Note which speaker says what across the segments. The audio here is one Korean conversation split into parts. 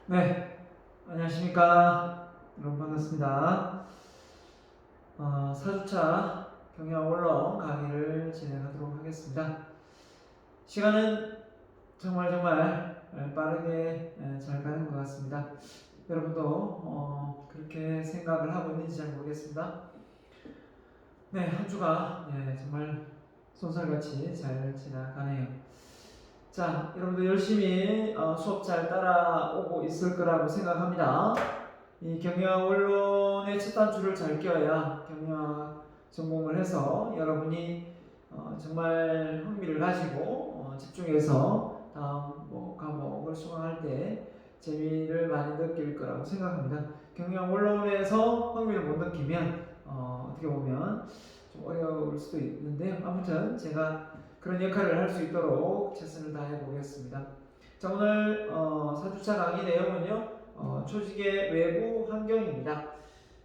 Speaker 1: 네, 안녕하십니까. 여러분 반갑습니다. 4주차 경영원론 강의를 진행하도록 하겠습니다. 시간은 정말 빠르게 잘 가는 것 같습니다. 여러분도 그렇게 생각을 하고 있는지 잘 모르겠습니다. 네, 한 주가 정말 쏜살같이 잘 지나가네요. 자, 여러분도 열심히 수업 잘 따라오고 있을 거라고 생각합니다. 이 경영학 원론의 첫 단추를 잘 껴야 경영학 전공을 해서 여러분이 정말 흥미를 가지고 집중해서 다음 과목을 수강할 때 재미를 많이 느낄 거라고 생각합니다. 경영학 원론에서 흥미를 못 느끼면 어떻게 보면 좀 어려울 수도 있는데, 아무튼 제가 그런 역할을 할 수 있도록 최선을 다해 보겠습니다. 자, 오늘 4주차 강의 내용은요, 조직의 외부 환경입니다.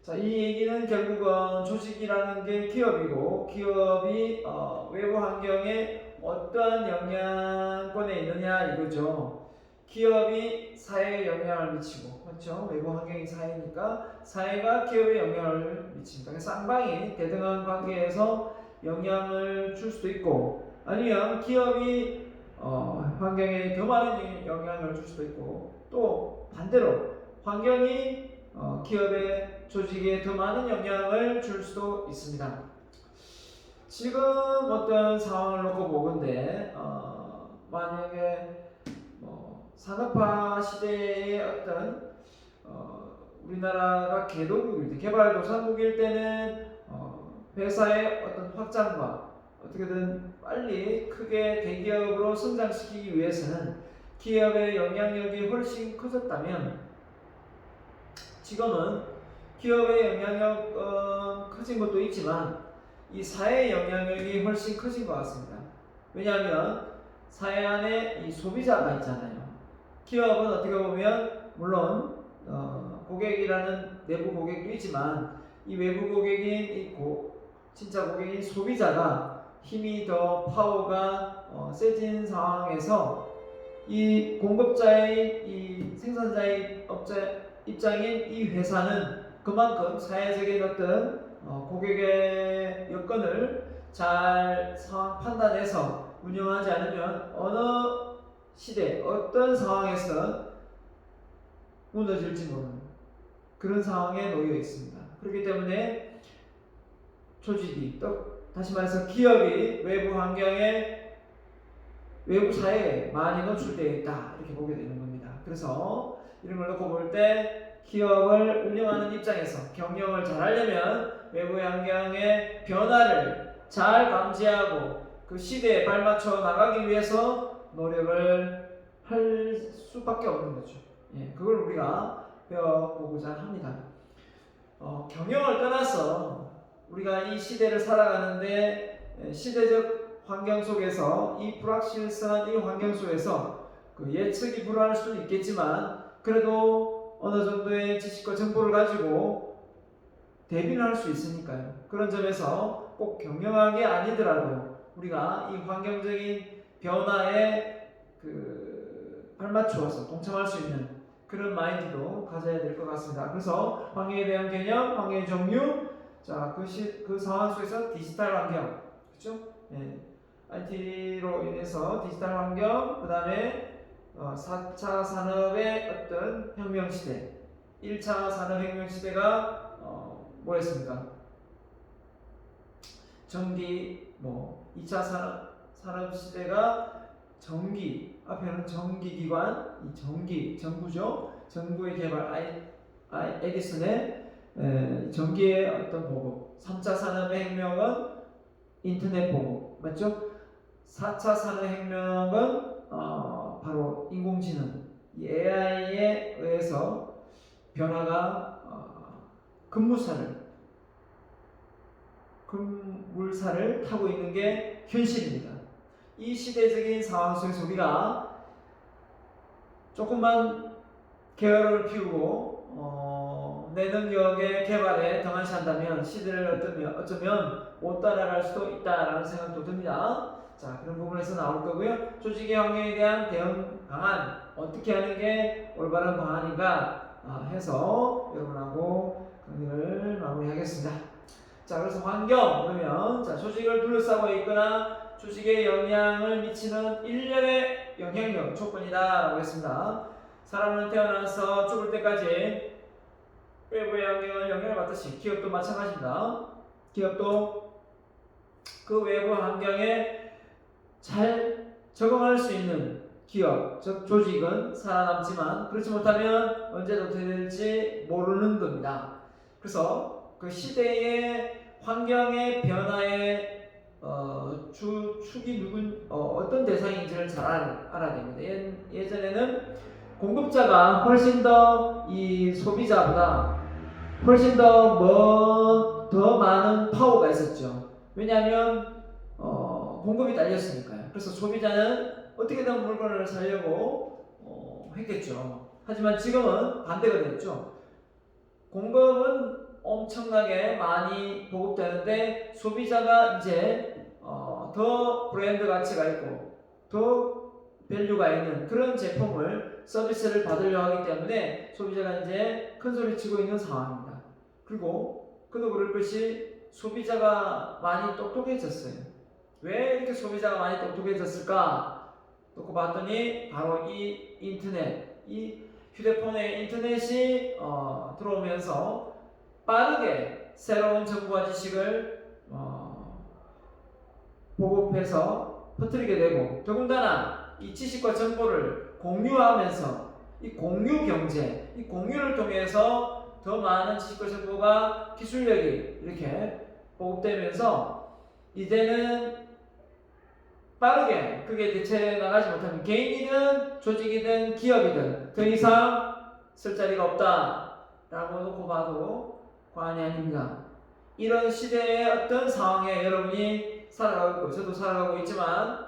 Speaker 1: 자, 이 얘기는 결국은 조직이라는 게 기업이고, 기업이 외부 환경에 어떠한 영향권에 있느냐 이거죠. 기업이 사회에 영향을 미치고, 그렇죠? 외부 환경이 사회니까 사회가 기업에 영향을 미칩니다. 쌍방이 대등한 관계에서 영향을 줄 수도 있고, 아니면 기업이 환경에 더 많은 영향을 줄 수도 있고, 또 반대로 환경이 기업의 조직에 더 많은 영향을 줄 수도 있습니다. 지금 어떤 상황을 놓고 보건데, 만약에 산업화 시대의 어떤 우리나라가 개도국일 때, 개발도상국일 때는 회사의 어떤 확장과 어떻게든 빨리 크게 대기업으로 성장시키기 위해서는 기업의 영향력이 훨씬 커졌다면, 지금은 기업의 영향력 커진 것도 있지만 이 사회의 영향력이 훨씬 커진 것 같습니다. 왜냐하면 사회 안에 이 소비자가 있잖아요. 기업은 어떻게 보면 물론 고객이라는 내부 고객도 있지만 이 외부 고객인 있고 진짜 고객인 소비자가 힘이 더 파워가 세진 상황에서 이 공급자의 이 생산자의 입장인 이 회사는 그만큼 사회적인 어떤 고객의 여건을 잘 상황 판단해서 운영하지 않으면 어느 시대 어떤 상황에서 무너질지 모르는 그런 상황에 놓여 있습니다. 그렇기 때문에 조직이, 또 다시 말해서 기업이 외부 환경에, 외부 사회에 많이 노출되어 있다, 이렇게 보게 되는 겁니다. 그래서 이런 걸 놓고 볼 때 기업을 운영하는 입장에서 경영을 잘 하려면 외부 환경의 변화를 잘 감지하고 그 시대에 발맞춰 나가기 위해서 노력을 할 수밖에 없는 거죠. 그걸 우리가 배워보고자 합니다. 경영을 떠나서 우리가 이 시대를 살아가는데 시대적 환경 속에서 이 불확실성한 이 환경 속에서 그 예측이 불허할 수는 있겠지만 그래도 어느 정도의 지식과 정보를 가지고 대비를 할 수 있으니까요. 그런 점에서 꼭 경영학이 아니더라도 우리가 이 환경적인 변화에 발맞추어서 동참할 수 있는 그런 마인드도 가져야 될 것 같습니다. 그래서 환경에 대한 개념, 환경의 종류, 자, 그 상황 속에서 디지털 환경, 그렇죠? IT로 인해서 디지털 환경, 그 다음에 4차 산업의 어떤 혁명 시대, 1차 산업혁명 시대가 뭐였습니까? 전기, 2차 산업 시대가 전기, 앞에는 전기기관, 이 전기, 전구죠. 전구의 개발, 에디슨의 전기의 어떤 보급. 3차 산업의 혁명은 인터넷 보급, 맞죠? 4차 산업혁명은 바로 인공지능, 이 AI에 의해서 변화가 급물살을 타고 있는 게 현실입니다. 이 시대적인 상황 속에서 우리가 조금만 게으름을 피우고 내 능력의 개발에 등한시한다면 시대를 어쩌면 못 따라갈 수도 있다라는 생각도 듭니다. 자, 그런 부분에서 나올 거고요. 조직의 환경에 대한 대응 방안, 어떻게 하는 게 올바른 방안인가 해서 여러분하고 강의를 마무리하겠습니다. 자, 그래서 환경 그러면 자, 조직을 둘러싸고 있거나 조직에 영향을 미치는 일련의 영향력 조건이다라고 했습니다. 사람은 태어나서 죽을 때까지 외부의 환경을 영향을 받듯이 기업도 마찬가지입니다. 기업도 그 외부 환경에 잘 적응할 수 있는 기업, 즉 조직은 살아남지만 그렇지 못하면 언제 어떻게 될지 모르는 겁니다. 그래서 그 시대의 환경의 변화의 축이 어떤 대상인지를 잘 알아야 됩니다. 예전에는 공급자가 훨씬 더 이 소비자보다 훨씬 더 많은 파워가 있었죠. 왜냐하면 공급이 딸렸으니까요. 그래서 소비자는 어떻게든 물건을 사려고 했겠죠. 하지만 지금은 반대가 됐죠. 공급은 엄청나게 많이 보급되는데 소비자가 이제 더 브랜드 가치가 있고 더 밸류가 있는 그런 제품을 서비스를 받으려 하기 때문에 소비자가 이제 큰 소리 치고 있는 상황입니다. 그리고 그도 그럴 것이 소비자가 많이 똑똑해졌어요. 왜 이렇게 소비자가 많이 똑똑해졌을까? 놓고 봤더니 바로 이 인터넷, 이 휴대폰에 인터넷이 들어오면서 빠르게 새로운 정보와 지식을 보급해서 퍼뜨리게 되고 더군다나 이 지식과 정보를 공유하면서 이 공유 경제, 이 공유를 통해서 더 많은 지식과 정보가 기술력이 이렇게 보급되면서 이제는 빠르게 그게 대체 나가지 못하면 개인이든 조직이든 기업이든 더 이상 쓸 자리가 없다라고 놓고 봐도 과언이 아닙니다. 이런 시대의 어떤 상황에 여러분이 살아가고 있고 저도 살아가고 있지만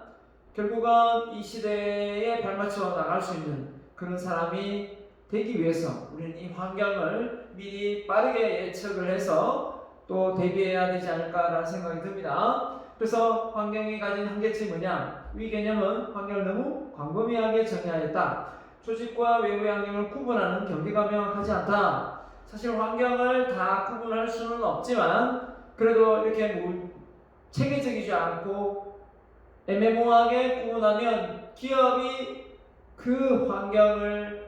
Speaker 1: 결국은 이 시대에 발맞춰 나갈 수 있는 그런 사람이 되기 위해서 우리는 이 환경을 미리 빠르게 예측을 해서 또 대비해야 되지 않을까라는 생각이 듭니다. 그래서 환경이 가진 한계점이 뭐냐? 위 개념은 환경을 너무 광범위하게 정의하였다. 조직과 외부의 환경을 구분하는 경계가 명확하지 않다. 사실 환경을 다 구분할 수는 없지만 그래도 이렇게 체계적이지 않고 애매모호하게 구분하면 기업이 그 환경을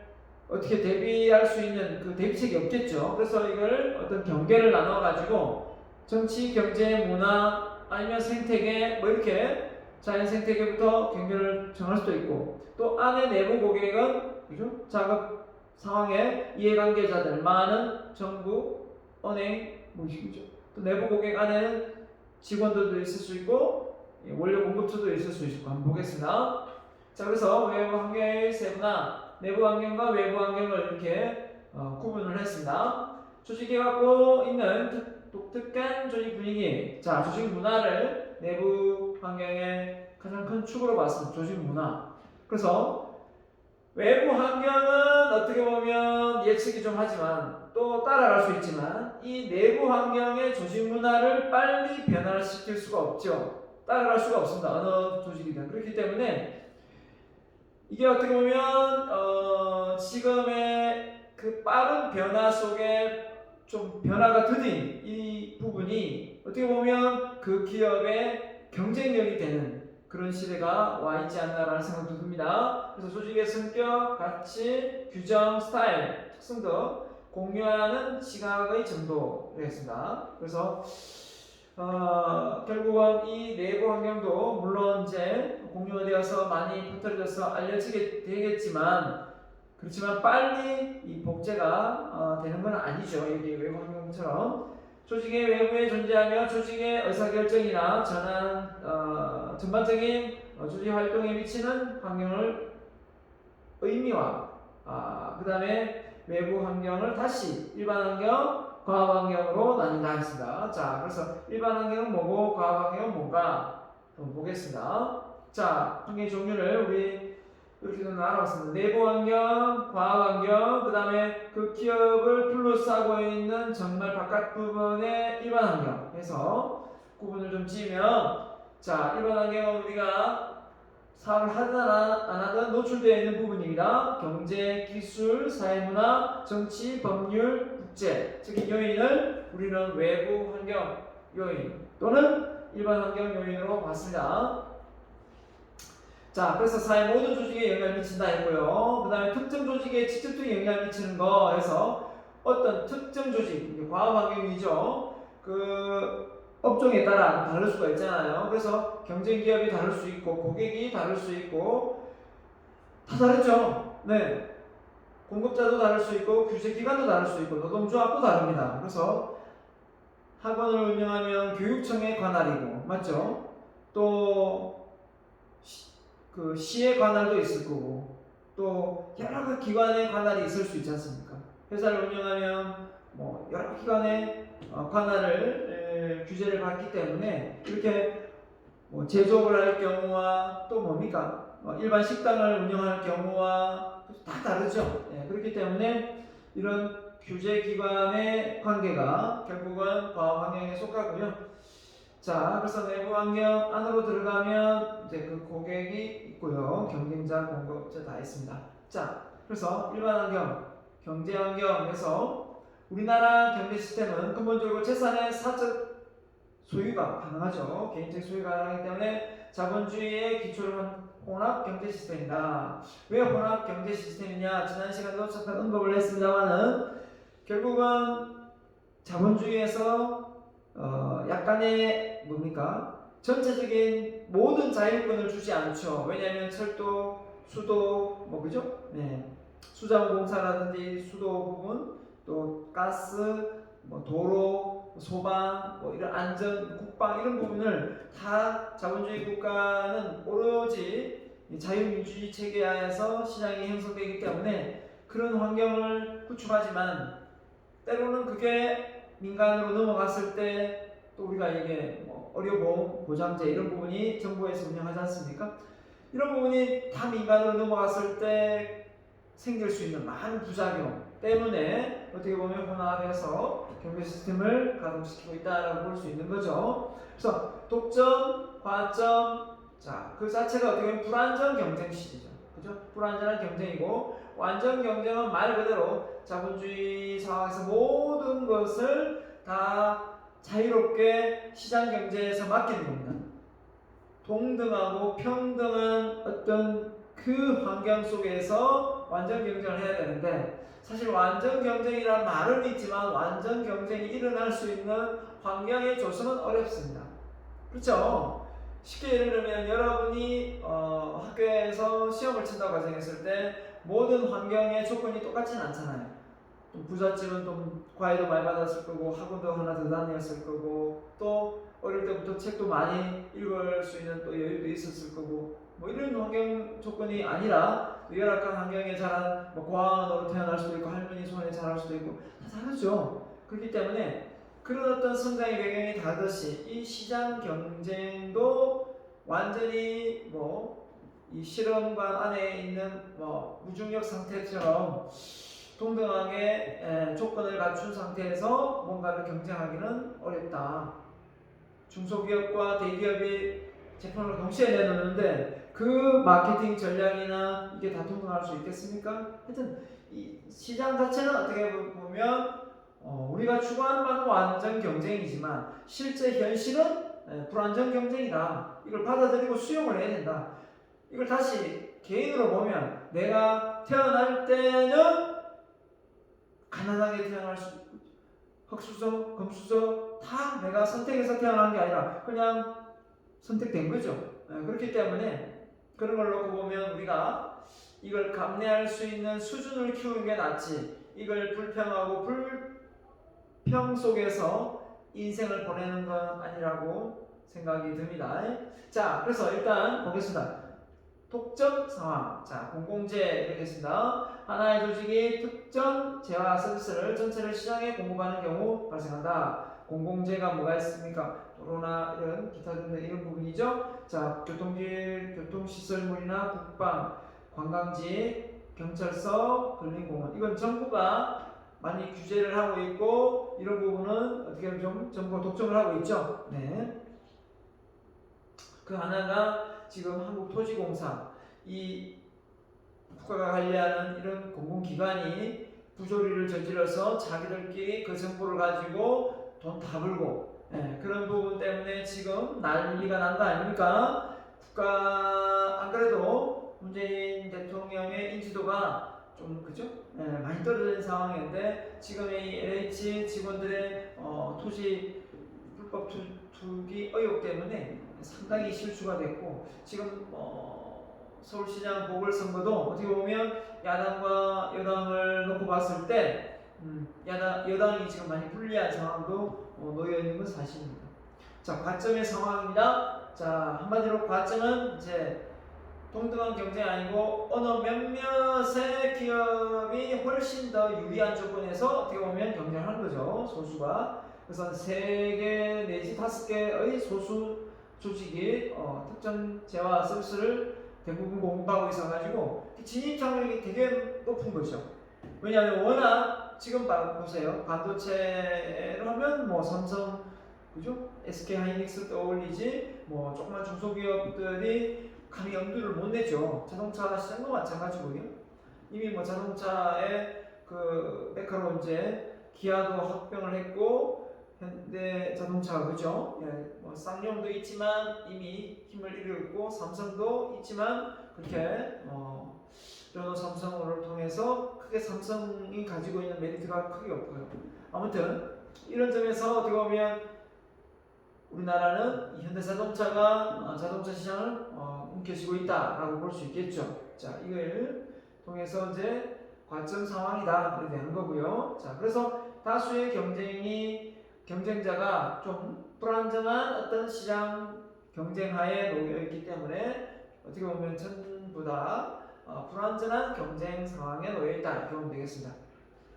Speaker 1: 어떻게 대비할 수 있는 그 대비책이 없겠죠. 그래서 이걸 어떤 경계를 나눠 가지고 정치, 경제, 문화 아니면 생태계 뭐 이렇게 자연 생태계부터 경계를 정할 수도 있고 또 안에 내부 고객은 그죠? 작업 상황에 이해관계자들 많은 정부, 은행 뭐시죠? 또 내부 고객 안에는 직원들도 있을 수 있고 원료 공급처도 있을 수 있고 한번 보겠습니다. 자, 그래서 외부 환경의 세분화, 내부 환경과 외부 환경을 이렇게 구분을 했습니다. 조직이 갖고 있는 독특한 조직 분위기, 자, 조직 문화를 내부 환경의 가장 큰 축으로 봤습니다. 조직 문화. 그래서 외부 환경은 어떻게 보면 예측이 좀 하지만 또 따라갈 수 있지만 이 내부 환경의 조직 문화를 빨리 변화시킬 수가 없죠. 따라갈 수가 없습니다. 어느 조직이든. 그렇기 때문에 이게 어떻게 보면 지금의 그 빠른 변화 속에 좀 변화가 더딘 이 부분이 어떻게 보면 그 기업의 경쟁력이 되는 그런 시대가 와 있지 않나라는 생각도 듭니다. 그래서 조직의 성격, 가치, 규정, 스타일, 특성 등 공유하는 시각의 정도였습니다. 그래서 결국은 이 내부 환경도 물론 이제 공유가 되어서 많이 퍼뜨려져서 알려지게 되겠지만 그렇지만 빨리 이 복제가 되는 건 아니죠. 여기 외부 환경처럼 조직의 외부에 존재하며 조직의 의사결정이나 전반적인 조직 활동에 미치는 환경을 의미와 그 다음에 외부 환경을 다시 일반 환경, 과학 환경으로 나뉜다 했습니다. 자, 그래서 일반 환경은 뭐고 과학 환경은 뭔가 한번 보겠습니다. 자, 환경의 종류를 우리 이렇게 좀 나눠봤습니다. 내부 환경, 과학 환경, 그 다음에 그 기업을 둘러싸고 있는 정말 바깥 부분의 일반 환경 해서 구분을 좀 지으면 자, 일반 환경은 우리가 사업을 하든 안 하든 노출되어 있는 부분입니다. 경제, 기술, 사회문화, 정치, 법률, 국제, 즉 이 요인을 우리는 외부 환경 요인 또는 일반 환경 요인으로 봤습니다. 자, 그래서 사회 모든 조직에 영향을 미친다 했고요. 그 다음에 특정 조직에 직접적인 영향을 미치는 거에서 어떤 특정 조직, 과학 환경이죠. 그 업종에 따라 다를 수가 있잖아요. 그래서 경쟁 기업이 다를 수 있고 고객이 다를 수 있고 다 다르죠. 네, 공급자도 다를 수 있고 규제 기관도 다를 수 있고 노동조합도 다릅니다. 그래서 학원을 운영하면 교육청에 관할이고 맞죠? 또 그 시의 관할도 있을 거고 또 여러 그 기관의 관할이 있을 수 있지 않습니까? 회사를 운영하면 뭐 여러 기관의 관할을 규제를 받기 때문에 이렇게 뭐 제조업을 할 경우와 또 뭡니까? 일반 식당을 운영할 경우와 다 다르죠. 예, 그렇기 때문에 이런 규제 기관의 관계가 결국은 과학 환경에 속하고요. 자, 그래서 내부 환경 안으로 들어가면 이제 그 고객이 있고요. 경쟁자, 공급자 다 있습니다. 자, 그래서 일반 환경, 경제 환경에서 우리나라 경제 시스템은 근본적으로 재산의 사적 소유가 가능하죠. 개인적 소유가 가능하기 때문에 자본주의에 기초를 한 혼합 경제 시스템이다. 왜 혼합 경제 시스템이냐? 지난 시간에도 잠깐 언급을 했습니다만은 결국은 자본주의에서 약간의 뭡니까? 전체적인 모든 자율권을 주지 않죠. 왜냐하면 철도, 수도, 뭐 그죠? 네. 수자원공사라든지 수도 부분, 또 가스, 뭐 도로, 소방, 뭐 이런 안전, 국방 이런 부분을 다 자본주의 국가는 오로지 자유민주주의 체계 하에서 시장이 형성되기 때문에 그런 환경을 구축하지만 때로는 그게 민간으로 넘어갔을 때 또 우리가 이게 뭐 의료보험 보장제 이런 부분이 정부에서 운영하지 않습니까? 이런 부분이 다 민간으로 넘어갔을 때 생길 수 있는 많은 부작용 때문에 어떻게 보면 혼합해서 경제 시스템을 가동시키고 있다라고 볼 수 있는 거죠. 그래서 독점, 과점, 자, 그 자체가 어떻게 보면 불안전 경쟁 시대죠. 그죠? 불안전한 경쟁이고 완전 경쟁은 말 그대로 자본주의 상황에서 모든 것을 다 자유롭게 시장 경제에서 맡기는 겁니다. 동등하고 평등한 어떤 그 환경 속에서 완전 경쟁을 해야 되는데 사실 완전 경쟁이란 말은 있지만 완전 경쟁이 일어날 수 있는 환경의 조성은 어렵습니다. 그렇죠? 쉽게 예를 들면 여러분이 학교에서 시험을 친다고 가정했을 때 모든 환경의 조건이 똑같지는 않잖아요. 좀 부잣집은 좀 과외도 많이 받았을 거고 학원도 하나 더 다녔을 거고 또 어릴 때부터 책도 많이 읽을 수 있는 또 여유도 있었을 거고 뭐 이런 환경 조건이 아니라 열악한 환경에 자란 뭐 고아원으로 태어날 수도 있고 할머니 손에 자랄 수도 있고 다 다르죠. 그렇기 때문에 그런 어떤 성장의 배경이 다르듯이 이 시장 경쟁도 완전히 뭐 이 실험관 안에 있는 뭐 무중력 상태처럼 동등하게 조건을 갖춘 상태에서 뭔가를 경쟁하기는 어렵다. 중소기업과 대기업이 제품을 동시에 내놓는데 그 마케팅 전략이나 이게 다 동등할 수 있겠습니까? 하여튼 이 시장 자체는 어떻게 보면 우리가 추구하는 바는 완전 경쟁이지만 실제 현실은 불완전 경쟁이다. 이걸 받아들이고 수용을 해야 된다. 이걸 다시 개인으로 보면 내가 태어날 때는 가난하게 태어날 수 있고 흑수저, 금수저 다 내가 선택해서 태어난 게 아니라 그냥 선택된 거죠. 그렇기 때문에 그런 걸 놓고 보면 우리가 이걸 감내할 수 있는 수준을 키우는 게 낫지 이걸 불평하고 불평 속에서 인생을 보내는 건 아니라고 생각이 듭니다. 자, 그래서 일단 보겠습니다. 독점 상황. 자, 공공재 이렇게 했습니다. 하나의 조직이 특정 재화 서비스를 전체를 시장에 공급하는 경우 발생한다. 공공재가 뭐가 있습니까? 도로나 이런 기타 등등 이런 부분이죠. 자, 교통길, 교통시설물이나 국방, 관광지, 경찰서, 근린공원 이건 정부가 많이 규제를 하고 있고 이런 부분은 어떻게 보면 좀 정부가 독점을 하고 있죠. 네. 그 하나가 지금 한국토지공사, 이 국가가 관리하는 이런 공공기관이 부조리를 저질러서 자기들끼리 그 정보를 가지고 돈 다 벌고, 그런 부분 때문에 지금 난리가 난 거 아닙니까? 국가 안 그래도 문재인 대통령의 인지도가 좀 그죠? 많이 떨어진 상황인데 지금 이 LH 직원들의 토지 불법 투기 의혹 때문에 상당히 실추가 됐고, 지금 서울시장 보궐선거도 어떻게 보면 야당과 여당을 놓고 봤을 때 여당이 지금 많이 불리한 상황도 놓여 있는 건 사실입니다. 자, 과점의 상황입니다. 자, 한마디로 과점은 이제 동등한 경쟁이 아니고 어느 몇몇의 기업이 훨씬 더 유리한 조건에서 어떻게 보면 경쟁하는 거죠. 소수가. 그래서 3개 내지 5개의 소수 조직이 특정 재화 서비스를 대부분 공급하고 있어가지고 진입 장벽이 되게 높은 거죠. 왜냐하면 워낙 지금 보세요. 반도체를 하면 뭐 삼성, 그죠? SK 하이닉스 떠올리지, 뭐 조그만 중소기업들이 감히 염두를 못 내죠. 자동차 시장도 마찬가지고요. 이미 뭐 자동차의 그 메카로제 기아도 합병을 했고, 현대 자동차 그죠? 뭐 쌍용도 있지만 이미 힘을 잃었고, 삼성도 있지만 그렇게 르노 삼성을 통해서 크게 삼성이 가지고 있는 메리트가 크게 없고요. 아무튼 이런 점에서 어떻게 보면 우리나라는 현대자동차가 자동차 시장을 움켜쥐고 있다라고 볼 수 있겠죠. 자, 이걸 통해서 이제 과점 상황이다 이렇게 되는 거고요. 자, 그래서 다수의 경쟁자가 좀 불안정한 어떤 시장 경쟁하에 놓여 있기 때문에 어떻게 보면 전부 다 불안정한 경쟁 상황에 놓여 있다 이렇게 보면 되겠습니다.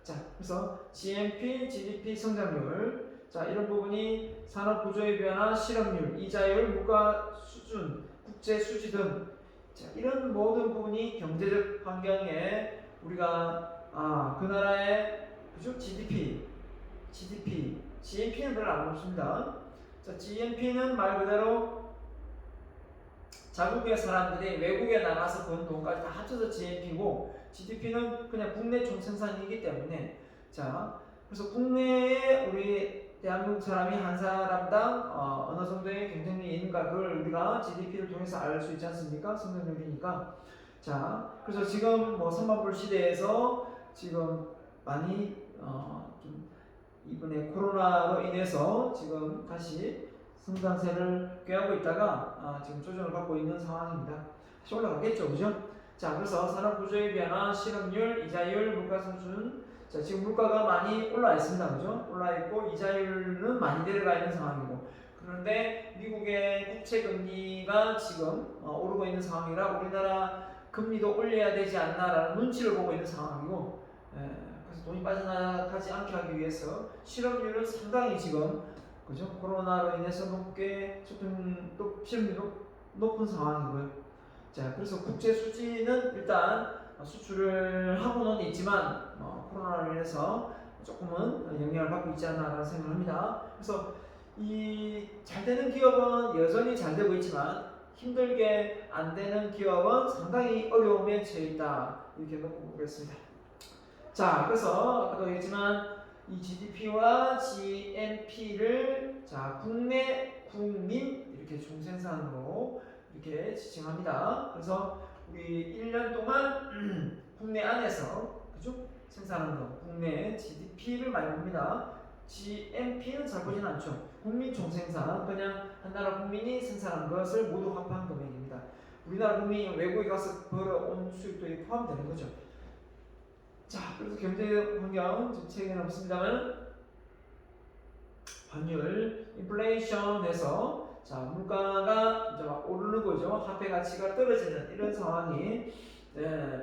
Speaker 1: 자, 그래서 GNP, GDP 성장률, 자, 이런 부분이 산업 구조의 변화, 실업률, 이자율, 물가 수준, 국제 수지 등, 자, 이런 모든 부분이 경제적 환경에 우리가 그 나라의 그죠? GNP는 별로 안 높습니다. 자, GNP는 말 그대로 자국의 사람들이 외국에 나가서 번 돈까지 다 합쳐서 GNP고, GDP는 그냥 국내 총생산이기 때문에, 자, 그래서 국내에 우리 대한민국 사람이 한 사람당 어느 정도의 경쟁력이 있는가, 그걸 우리가 GDP를 통해서 알 수 있지 않습니까? 성장률이니까. 자, 그래서 지금 뭐 3만불 시대에서 지금 많이 좀 이번에 코로나로 인해서 지금 다시 성장세를 꾀하고 있다가 지금 조정을 받고 있는 상황입니다. 다시 올라가겠죠, 그죠? 자, 그래서 산업구조의 변화, 실업률, 이자율, 물가 수준. 자, 지금 물가가 많이 올라 있습니다, 그죠? 올라 있고 이자율은 많이 내려가 있는 상황이고. 그런데 미국의 국채 금리가 지금 오르고 있는 상황이라 우리나라 금리도 올려야 되지 않나라는 눈치를 보고 있는 상황이고. 그래서 돈이 빠져나가지 않게 하기 위해서 실업률은 상당히 지금 그죠? 코로나로 인해서 실업률이 높은 상황이고요. 자, 그래서 국제 수지는 일단 수출을 하고는 있지만 코로나로 인해서 조금은 영향을 받고 있지 않나라는 생각을 합니다. 그래서 이 잘 되는 기업은 여전히 잘 되고 있지만 힘들게 안 되는 기업은 상당히 어려움에 처해 있다 이렇게 놓고 보겠습니다. 자, 그래서 아까도 얘기했지만 이 GDP와 GNP를 자, 국내 국민 이렇게 총생산으로 이렇게 지칭합니다. 그래서 우리 1년 동안 국내 안에서 그죠? 생산하는 거 국내 GDP를 많이 봅니다. GNP는 잘 보진 않죠. 국민 총생산, 그냥 한 나라 국민이 생산한 것을 모두 합한 금액입니다. 우리나라 국민이 외국에 가서 벌어온 수입도 포함되는 거죠. 자, 그래서 경제 환경 지금 책에는 없습니다만 환율, 인플레이션에서 자, 물가가 이제 막 오르는 거죠. 화폐 가치가 떨어지는 이런 상황이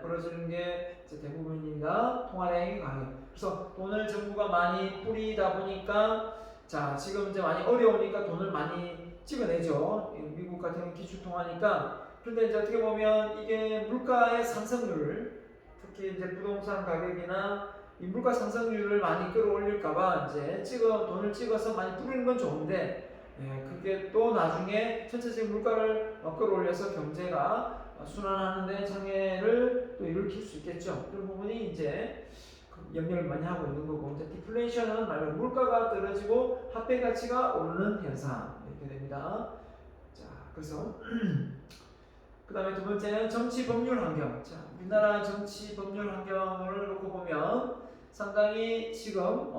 Speaker 1: 벌어지는 게 이제 대부분입니다. 통화량이 강해. 그래서 돈을 정부가 많이 뿌리다 보니까 자, 지금 이제 많이 어려우니까 돈을 많이 찍어내죠. 미국 같은 경우 기축통화니까. 그런데 이제 어떻게 보면 이게 물가의 상승률, 특히 이제 부동산 가격이나 이 물가 상승률을 많이 끌어올릴까봐 이제 돈을 찍어서 많이 뿌리는 건 좋은데, 그게 또 나중에 전체적인 물가를 끌어올려서 경제가 순환하는데 장애를 또 일으킬 수 있겠죠. 그런 부분이 이제 영향을 많이 하고 있는 거고, 이제 디플레이션은 말 그대로 물가가 떨어지고 화폐 가치가 오르는 현상 이렇게 됩니다. 자, 그래서 그 다음에 두 번째는 정치 법률 환경. 자, 우리나라 정치 법률 환경을 놓고 보면 상당히 지금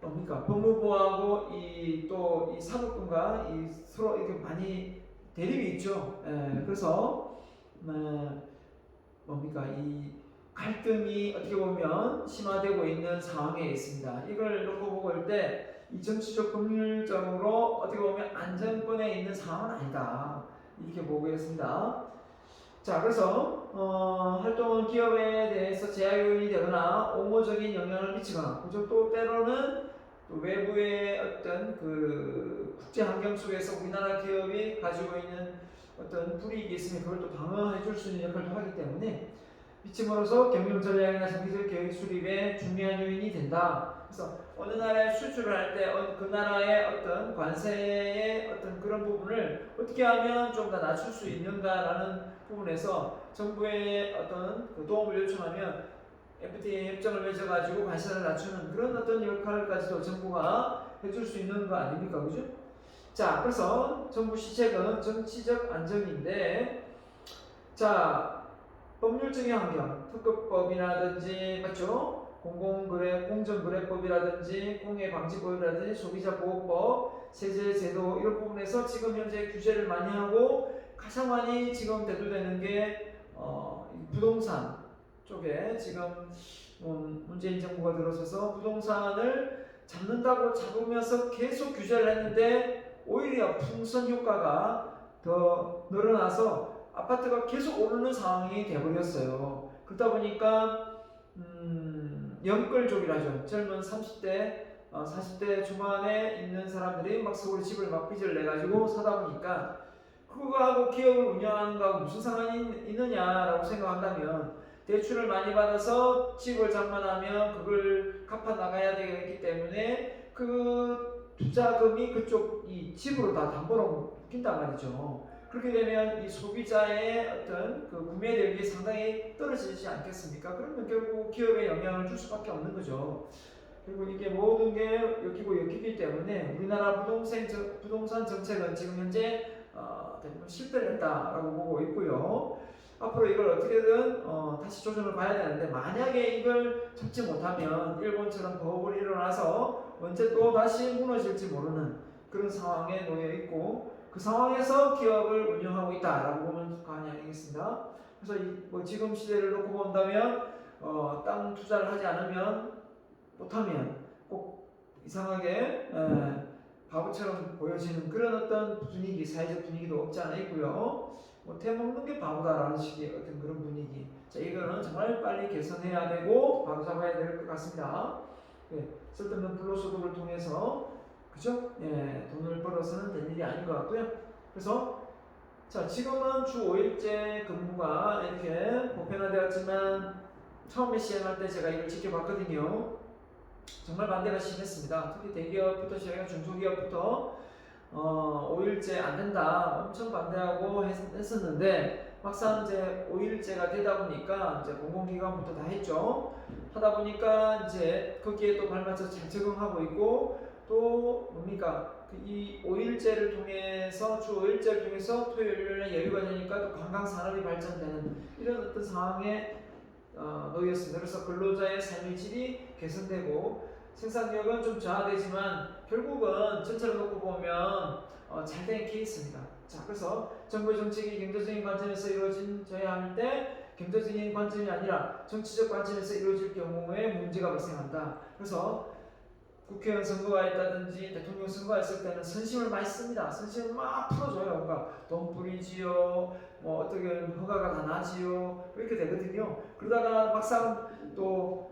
Speaker 1: 뭡니까? 법무부하고 또 이 사법부가 서로 이렇게 많이 대립이 있죠. 그래서 뭡니까? 이 갈등이 어떻게 보면 심화되고 있는 상황에 있습니다. 이걸 놓고 보고 볼 때 이 정치적 법률적으로 어떻게 보면 안정권에 있는 상황은 아니다. 이렇게 보겠습니다. 자, 그래서 활동은 기업에 대해서 제약 요인이 되거나 옹호적인 영향을 미치거나, 그죠? 또 때로는 또 외부의 어떤 그 국제 환경 속에서 우리나라 기업이 가지고 있는 어떤 불이익이 있으면 그걸 또 방어해 줄 수 있는 역할도 하기 때문에 미침으로써 경영 전략이나 장기적 계획 수립에 중요한 요인이 된다. 그래서 어느 나라에 수출을 할 때 그 나라의 어떤 관세의 어떤 그런 부분을 어떻게 하면 좀 더 낮출 수 있는가라는 부분에서 정부의 어떤 그 도움을 요청하면 FTA 협정을 맺어가지고 관세를 낮추는 그런 어떤 역할까지도 정부가 해줄 수 있는 거 아닙니까, 그죠? 자, 그래서 정부 시책은 정치적 안정인데, 자, 법률적인 환경, 특허법이라든지, 맞죠? 공정거래법이라든지, 공해방지법이라든지, 소비자보호법, 세제, 제도 이런 부분에서 지금 현재 규제를 많이 하고 가장 많이 지금 대두되는 게 부동산 쪽에 지금 문재인 정부가 들어서서 부동산을 잡는다고 잡으면서 계속 규제를 했는데 오히려 풍선 효과가 더 늘어나서 아파트가 계속 오르는 상황이 되어버렸어요. 그러다 보니까 영끌족이라죠. 젊은 30대, 40대 중반에 있는 사람들이 막 서울에 집을 막 빚을 내가지고 사다 보니까 그거하고 기업을 운영하는 거하고 무슨 상관이 있느냐라고 생각한다면 대출을 많이 받아서 집을 장만하면 그걸 갚아 나가야 되기 때문에 그 투자금이 그쪽 이 집으로 다 담보로 묶인단 말이죠. 그렇게 되면 이 소비자의 어떤 그 구매력이 상당히 떨어지지 않겠습니까? 그러면 결국 기업에 영향을 줄 수밖에 없는 거죠. 그리고 이게 모든 게 엮이기 때문에 우리나라 부동산 정책은 지금 현재 대부분 실패를 했다라고 보고 있고요. 앞으로 이걸 어떻게든 다시 조정을 봐야 되는데, 만약에 이걸 잡지 못하면 일본처럼 버블이 일어나서 언제 또 다시 무너질지 모르는 그런 상황에 놓여 있고, 그 상황에서 기업을 운영하고 있다라고 보면 과언이 아니겠습니다. 그래서 뭐 지금 시대를 놓고 본다면 땅 투자를 하지 않으면 못하면 꼭 이상하게 바보처럼 보여지는 그런 어떤 분위기, 사회적 분위기도 없지 않아 있고요. 뭐 태먹는 게 바보다라는 식의 어떤 그런 분위기. 자, 이거는 정말 빨리 개선해야 되고 바로 잡아야 될 것 같습니다. 쓸데없는 불로소득을 통해서, 그죠? 돈을 벌어서는 될 일이 아닌 것 같고요. 그래서 자, 지금은 주 5일제 근무가 이렇게 보편화되었지만 처음에 시행할 때 제가 이걸 지켜봤거든요. 정말 반대가 심했습니다. 특히 대기업부터 시작해서 중소기업부터 5일제 안 된다 엄청 반대하고 했었는데, 막상 이제 5일제가 되다 보니까 이제 공공기관부터 다 했죠. 하다 보니까 이제 거기에 또 발맞춰 잘 적응하고 있고, 또 뭡니까? 이 5일제를 통해서 주 5일제를 통해서 토요일 일요일에 여유가 되니까 또 관광 산업이 발전되는 이런 어떤 상황에 놓였습니다. 그래서 근로자의 삶의 질이 개선되고 생산력은 좀 저하되지만 결국은 전체를 놓고 보면 잘된 케이스입니다. 자, 그래서 정부의 정책이 경제적인 관점에서 이루어져야 할 때 경제적인 관점이 아니라 정치적 관점에서 이루어질 경우에 문제가 발생한다. 그래서 국회의원 선거가 있다든지 대통령 선거가 있을 때는 선심을 많이 씁니다. 선심을 막 풀어줘요. 뭔가 돈 뿌리지요, 뭐 어떻게 허가가 다 나지요, 이렇게 되거든요. 그러다가 막상 또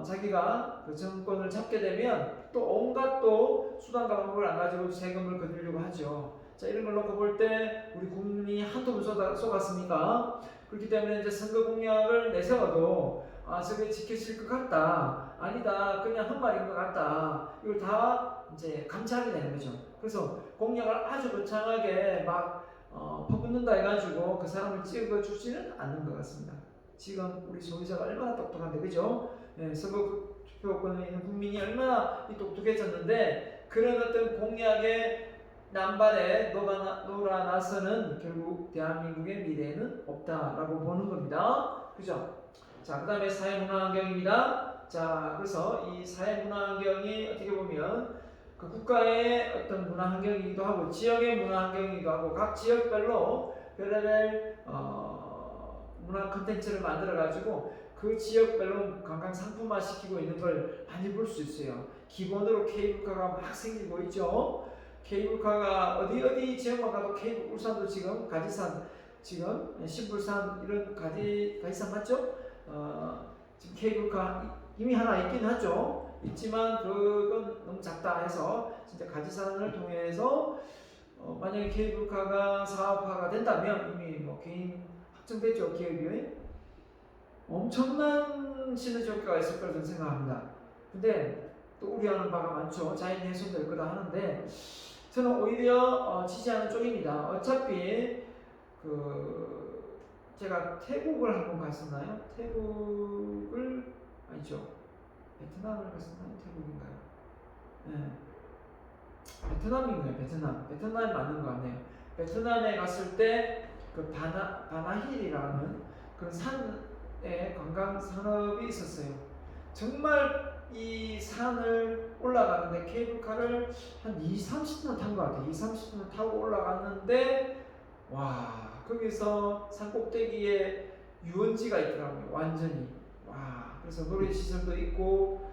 Speaker 1: 자기가 그 정권을 잡게 되면 또 온갖 또 수단과 방법을 안 가지고 세금을 거두려고 하죠. 자, 이런 걸 놓고 볼 때 우리 국민이 한두 번 쏘갔습니까? 그렇기 때문에 이제 선거 공약을 내세워도 저게 지켜질 것 같다, 아니다, 그냥 헛말인 것 같다, 이걸 다 이제 감차하게 되는 거죠. 그래서 공약을 아주 거창하게 막 퍼붓는다 해가지고 그 사람을 찍어주지는 않는 것 같습니다. 지금 우리 소비자가 얼마나 똑똑한데, 그죠? 예, 선거 투표권에 있는 국민이 얼마나 똑똑해졌는데 그런 어떤 공약의 남발에 놀아나서는 결국 대한민국의 미래는 없다라고 보는 겁니다. 그죠? 자, 그 다음에 사회문화환경입니다. 자, 그래서 이 사회문화환경이 어떻게 보면 그 국가의 어떤 문화환경이기도 하고 지역의 문화환경이기도 하고 각 지역별로 별의별 문화 콘텐츠를 만들어 가지고 그 지역별로 관광 상품화 시키고 있는 걸 많이 볼 수 있어요. 기본으로 케이블카가 막 생기고 있죠. 케이블카가 어디 지역만 가도 케이블, 울산도 지금 가지산, 지금 신불산 이런 가지산 맞죠? 지금 케이블카 이미 하나 있긴 하죠. 있지만 그건 너무 작다 해서 진짜 가지산을 통해서 만약에 케이블카가 사업화가 된다면 이미 뭐 개인 확정됐죠. 기업이 엄청난 시너지 효과가 있을 거라고 생각합니다. 근데 또 우려하는 바가 많죠. 자연 훼손될 거다 하는데 저는 오히려 지지하는 쪽입니다. 어차피 제가 태국을 한번 갔었나요? 태국을 아니죠. 베트남을 갔었나요? 태국인가요? 네. 베트남인가요? 베트남이 맞는 것 같네요. 베트남에 갔을 때 그 바나힐이라는 그런 산에 관광 산업이 있었어요. 정말 이 산을 올라가는데 케이블카를 한 2-30분 탄 것 같아요. 2-30분 타고 올라갔는데 와, 거기서 산 꼭대기에 유원지가 있더라고요. 완전히. 와, 그래서 놀이시설도 있고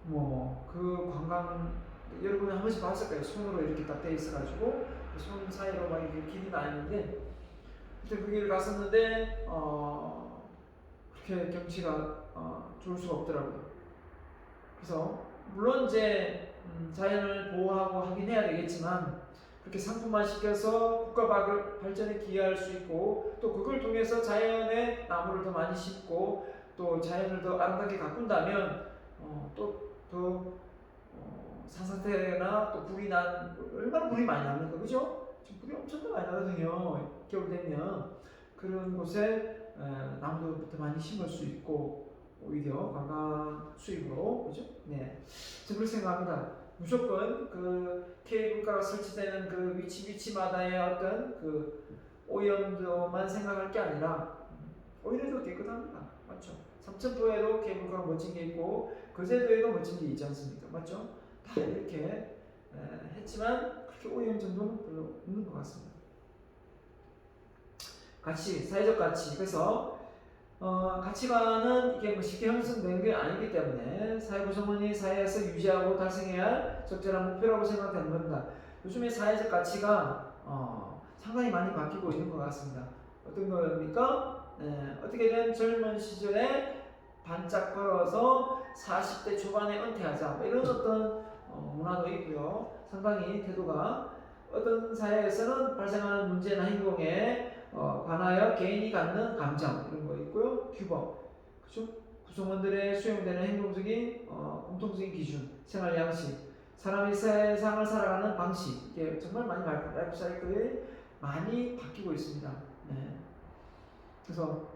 Speaker 1: 뭐 그 관광 여러분이 한 번씩 봤을 거예요. 손으로 이렇게 딱 돼 있어가지고 손 사이로 막 이렇게 길이 나 있는데 그때 그 길을 갔었는데 그렇게 경치가 좋을 수가 없더라고요. 그래서 물론 이제 자연을 보호하고 하긴 해야 되겠지만 그렇게 상품화 시켜서 국가 발전에 기여할 수 있고 또 그걸 통해서 자연에 나무를 더 많이 심고 또 자연을 더 아름답게 가꾼다면 또 산사태나 또 불이 얼마나 불이 많이 납니까, 그죠? 지금 불이 엄청 많이 나거든요. 겨울 되면 그런 곳에 나무도 더 많이 심을 수 있고 오히려 관광 수입으로, 그죠? 네, 저는 그렇게 생각합니다. 무조건 그 케이블카가 설치되는 그 위치마다의 어떤 그 오염도만 생각할 게 아니라 오히려 깨끗합니다. 맞죠? 삼천포에도 케이블카가 멋진 게 있고 거제도에도 멋진 게 있지 않습니까? 맞죠? 다 이렇게 했지만 그렇게 오염 정도는 별로 없는 것 같습니다. 가치, 사회적 가치. 그래서 가치관은 이게 뭐 쉽게 형성되는 게 아니기 때문에 사회 구성원이 사회에서 유지하고 달성해야 할 적절한 목표라고 생각되는 겁니다. 요즘에 사회적 가치가 상당히 많이 바뀌고 있는 것 같습니다. 어떤 겁니까? 어떻게든 젊은 시절에 반짝 벌어서 40대 초반에 은퇴하자 뭐 이런 어떤 문화도 있고요. 상당히 태도가 어떤 사회에서는 발생하는 문제나 행동에 관하여 개인이 갖는 감정 이런 거 있고요. 규범, 그죠? 구성원들의 수용되는 행동적인 공통적인 기준, 생활 양식, 사람이 세상을 살아가는 방식 이게 정말 많이 라이프 사이클이 많이 바뀌고 있습니다. 네. 그래서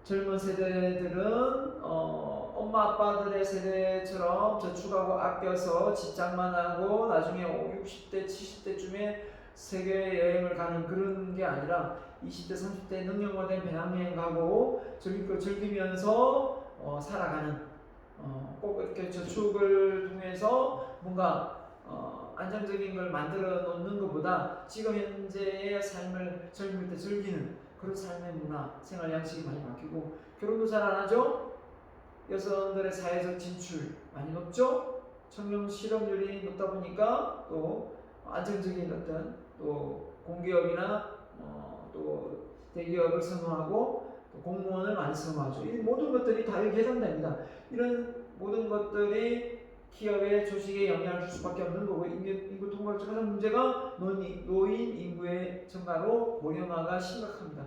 Speaker 1: 젊은 세대들은 엄마 아빠들의 세대처럼 저축하고 아껴서 집장만 하고 나중에 60대 70대쯤에 세계 여행을 가는 그런 게 아니라 20대 30대 능력화된 배낭여행 가고 즐기면서 살아가는 꼭 이렇게 저축을 통해서 뭔가 안정적인 걸 만들어 놓는 것보다 지금 현재의 삶을 젊을 때 즐기는 그런 삶의 문화, 생활 양식이 많이 바뀌고 결혼도 잘 안 하죠? 여성들의 사회적 진출 많이 높죠? 청년 실업률이 높다 보니까 또 안정적인 어떤 또 공기업이나 또 대기업을 선호하고 또 공무원을 많이 선호하죠. 이 모든 것들이 다 이렇게 해당됩니다. 이런 모든 것들이 기업의 조직에 영향을 줄 수밖에 없는 거고 인구 통과적 가장 문제가 노인 인구의 증가로 고령화가 심각합니다.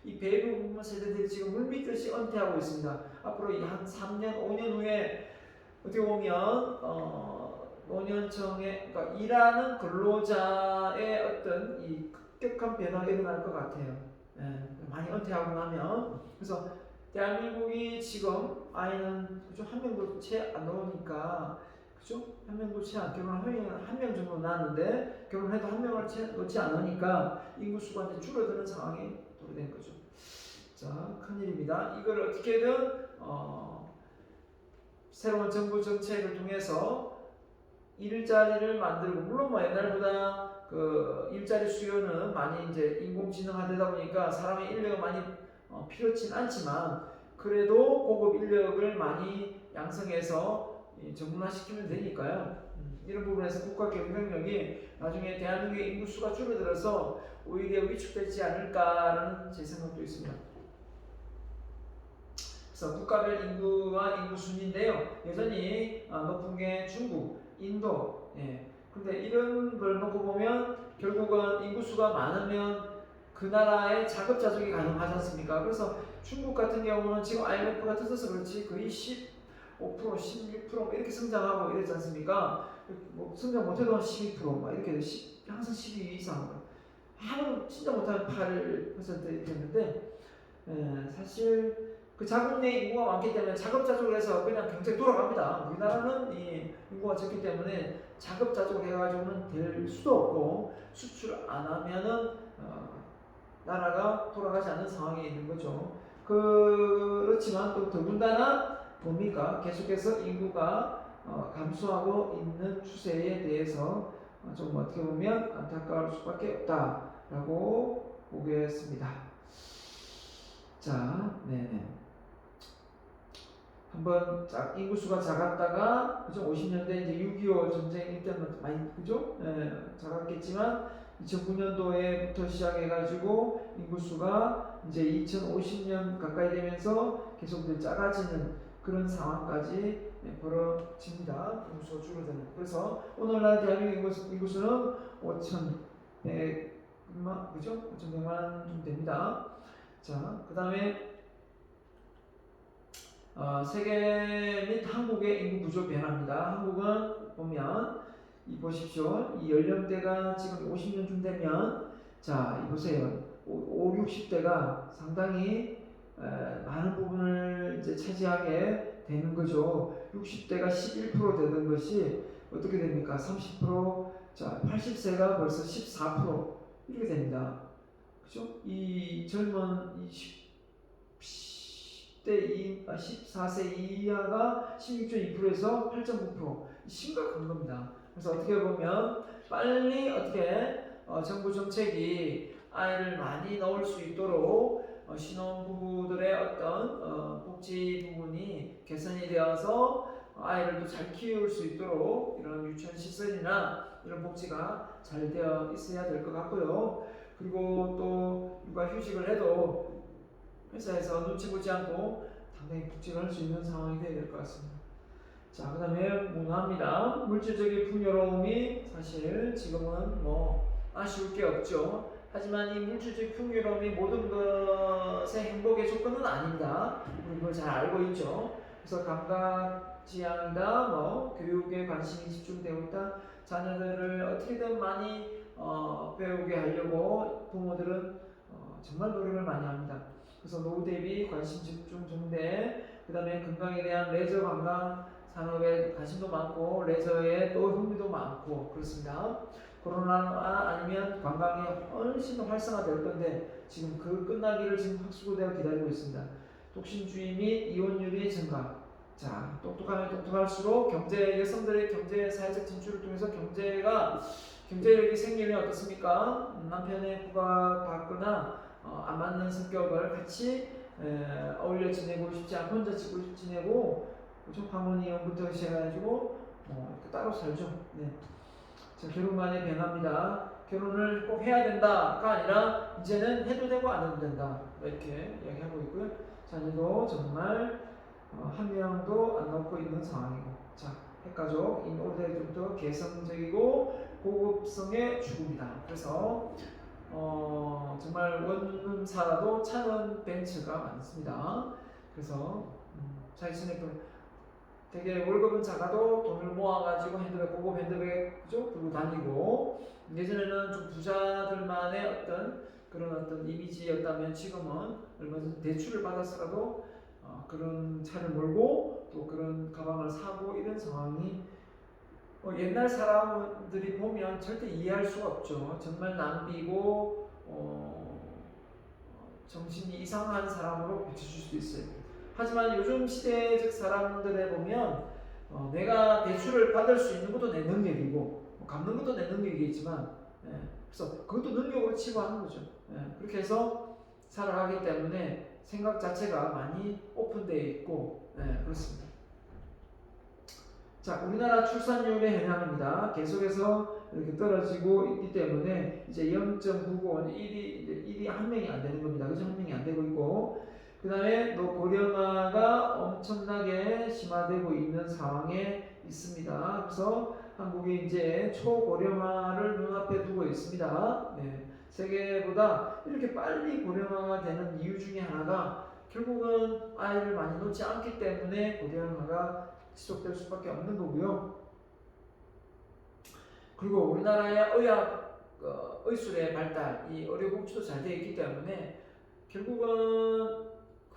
Speaker 1: 이 베이비 부모 세대들이 지금 물밀듯이 은퇴하고 있습니다. 앞으로 한 3년, 5년 후에 어떻게 보면 노년층에 그러니까 일하는 근로자의 어떤 이 급격한 변화가 일어날 것 같아요. 예, 많이 은퇴하고 나면. 그래서 대한민국이 지금 아이는 그죠? 한 명도 채 안 나오니까 그죠? 한 명도 채 안 결혼하면 한 명 정도 낳았는데 결혼해도 한 명을 채 놓지 않으니까 인구수가 이제 줄어드는 상황이 도래된 거죠. 자, 큰일입니다. 이걸 어떻게든 새로운 정부 정책을 통해서 일자리를 만들고, 물론 뭐 옛날보다 그 일자리 수요는 많이 이제 인공지능화되다 보니까 사람의 인력이 많이 필요치 않지만 그래도 고급 인력을 많이 양성해서 전문화시키면 되니까요. 이런 부분에서 국가 경쟁력이 나중에 대한민국의 인구수가 줄어들어서 오히려 위축되지 않을까라는 제 생각도 있습니다. 그래서 국가별 인구와 인구 순인데요. 여전히 높은 게 중국, 인도. 예. 근데 이런 걸 놓고 보면 결국은 인구수가 많으면 그 나라의 자급자족이 가능하지 않습니까? 그래서 중국 같은 경우는 지금 IMF가 터져서 그렇지 거의 15%, 16% 이렇게 성장하고 이랬지 않습니까? 뭐 성장 못해도 12% 이렇게 항상 12 이상. 하면 진짜 못하면 8% 이렇게 했는데 사실 그 자국 내 인구가 많기 때문에 자급자족해서 그냥 경제가 돌아갑니다. 우리나라는 이 인구가 적기 때문에 자급자족 해가지고는 될 수도 없고 수출 안 하면은 나라가 돌아가지 않는 상황에 있는 거죠. 그렇지만 또 더군다나 뭡니까? 계속해서 인구가 감소하고 있는 추세에 대해서 좀 어떻게 보면 안타까울 수밖에 없다라고 보겠습니다. 자, 네네. 한번 인구수가 작았다가 그죠? 50년대 이제 6.25 전쟁 때는 많이 그죠? 작았겠지만 2009년도에부터 시작해가지고 인구수가 이제 2050년 가까이 되면서 계속 작아지는 그런 상황까지 벌어집니다. 인구수가 줄어드는. 그래서 오늘날 대한민국 인구수는 5,100만 그죠? 5,100만 좀 됩니다. 자, 그 다음에 세계 및 한국의 인구 구조 변화입니다. 한국은 보면 이 보십시오. 이 연령대가 지금 50년쯤 되면 자, 이 보세요. 5, 60대가 상당히 많은 부분을 이제 차지하게 되는 거죠. 60대가 11% 되던 것이 어떻게 됩니까? 30%, 자, 80세가 벌써 14% 이렇게 됩니다. 그죠? 이 젊은 14세 이하가 16.2%에서 8.9% 심각한 겁니다. 그래서 어떻게 보면 빨리 어떻게 정부 정책이 아이를 많이 넣을 수 있도록 신혼부부들의 어떤 복지 부분이 개선이 되어서 아이를 또 잘 키울 수 있도록 이런 유치원 시설이나 이런 복지가 잘 되어 있어야 될 것 같고요. 그리고 또 육아휴직을 해도 회사에서 눈치 보지 않고 당당히 복직을 할 수 있는 상황이 되어야 될 것 같습니다. 자, 그 다음에 문화입니다. 물질적인 풍요로움이 사실 지금은 뭐 아쉬울 게 없죠. 하지만 이 물질적 풍요로움이 모든 것의 행복의 조건은 아닙니다. 우리 그걸 잘 알고 있죠. 그래서 감각지향이다, 뭐 교육에 관심이 집중되고 있다. 자녀들을 어떻게든 많이 배우게 하려고 부모들은 정말 노력을 많이 합니다. 그래서 노후 대비 관심 집중 정대, 그 다음에 건강에 대한 레저 관광 산업에 관심도 많고 레저에 또 흥미도 많고 그렇습니다. 코로나가 아니면 관광이 훨씬 더 활성화될 건데 지금 그 끝나기를 지금 확수되어 기다리고 있습니다. 독신주의 및 이혼율이 증가. 자, 똑똑하면 똑똑할수록 여성들의 경제 사회적 진출을 통해서 경제력이 생기면 어떻습니까? 남편의 부각받거나 안 맞는 성격을 같이 어울려 지내고 싶지 않고 혼자 지내고 좀 harmon이형부터 시작해가지고 따로 살죠. 네. 자, 결혼관의 변화입니다. 결혼을 꼭 해야 된다가 아니라 이제는 해도 되고 안 해도 된다 이렇게 이야기하고 있고요. 자녀도 정말 한 명도 안 낳고 있는 상황이고, 자, 핵가족 오래전부터 개성적이고 고급성의 죽음이다. 그래서 정말 원룸사도 차는 벤츠가 많습니다. 그래서 자기 전에 되게 월급은 작아도 돈을 모아가지고 핸드백, 고급 핸드백, 그죠? 들고 다니고, 예전에는 좀 부자들만의 그런 이미지였다면 지금은 얼마든지 대출을 받아서라도 그런 차를 몰고 또 그런 가방을 사고 이런 상황이 옛날 사람들이 보면 절대 이해할 수가 없죠. 정말 낭비고 정신이 이상한 사람으로 비춰질 수도 있어요. 하지만 요즘 시대적 사람들에 보면 내가 대출을 받을 수 있는 것도 내 능력이고 갚는 것도 내 능력이겠지만 그래서 그것도 능력으로 치부하는 거죠. 그렇게 해서 살아가기 때문에 생각 자체가 많이 오픈되어 있고 그렇습니다. 자, 우리나라 출산율의 현황입니다. 계속해서 이렇게 떨어지고 있기 때문에 이제 0.99, 1이 한 명이 안 되는 겁니다. 그죠? 한 명이 안 되고 있고, 그 다음에 또 고령화가 엄청나게 심화되고 있는 상황에 있습니다. 그래서 한국이 이제 초고령화를 눈앞에 두고 있습니다. 세계보다 이렇게 빨리 고령화가 되는 이유 중에 하나가 결국은 아이를 많이 놓지 않기 때문에 고령화가 지속될 수밖에 없는 거고요. 그리고 우리나라의 의술의 발달, 이 의료복지도 잘 되어 있기 때문에 결국은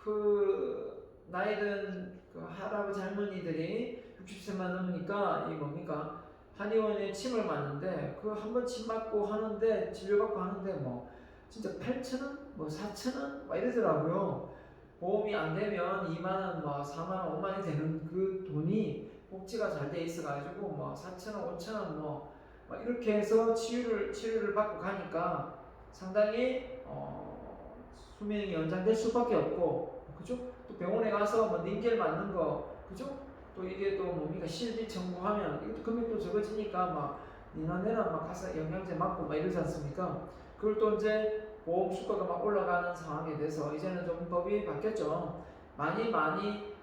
Speaker 1: 그 나이든 그 할아버지 할머니들이 60세만 넘으니까 이 뭡니까 한의원에 침을 맞는데 그 한 번 침 맞고 하는데 진료받고 하는데 뭐 진짜 8,000원, 뭐 4,000원 막 이러더라고요. 보험이 안 되면 2만원, 뭐 4만원, 5만원이 되는 그 돈이 복지가 잘 돼 있어가지고 뭐 4,000원, 5,000원 뭐 이렇게 해서 치료를 받고 가니까 상당히 수명이 연장될 수밖에 없고, 그죠? 또 병원에 가서 뭐 닌겔 맞는 거, 그죠? 또 이게 또 뭡니까 실비 청구하면 이것도 금액도 적어지니까 막 니나내나 막 가서 영양제 맞고 막 이러지 않습니까? 그걸 또 이제 보험 수가가 막 올라가는 상황에 대해서 이제는 좀 법이 바뀌었죠. 많이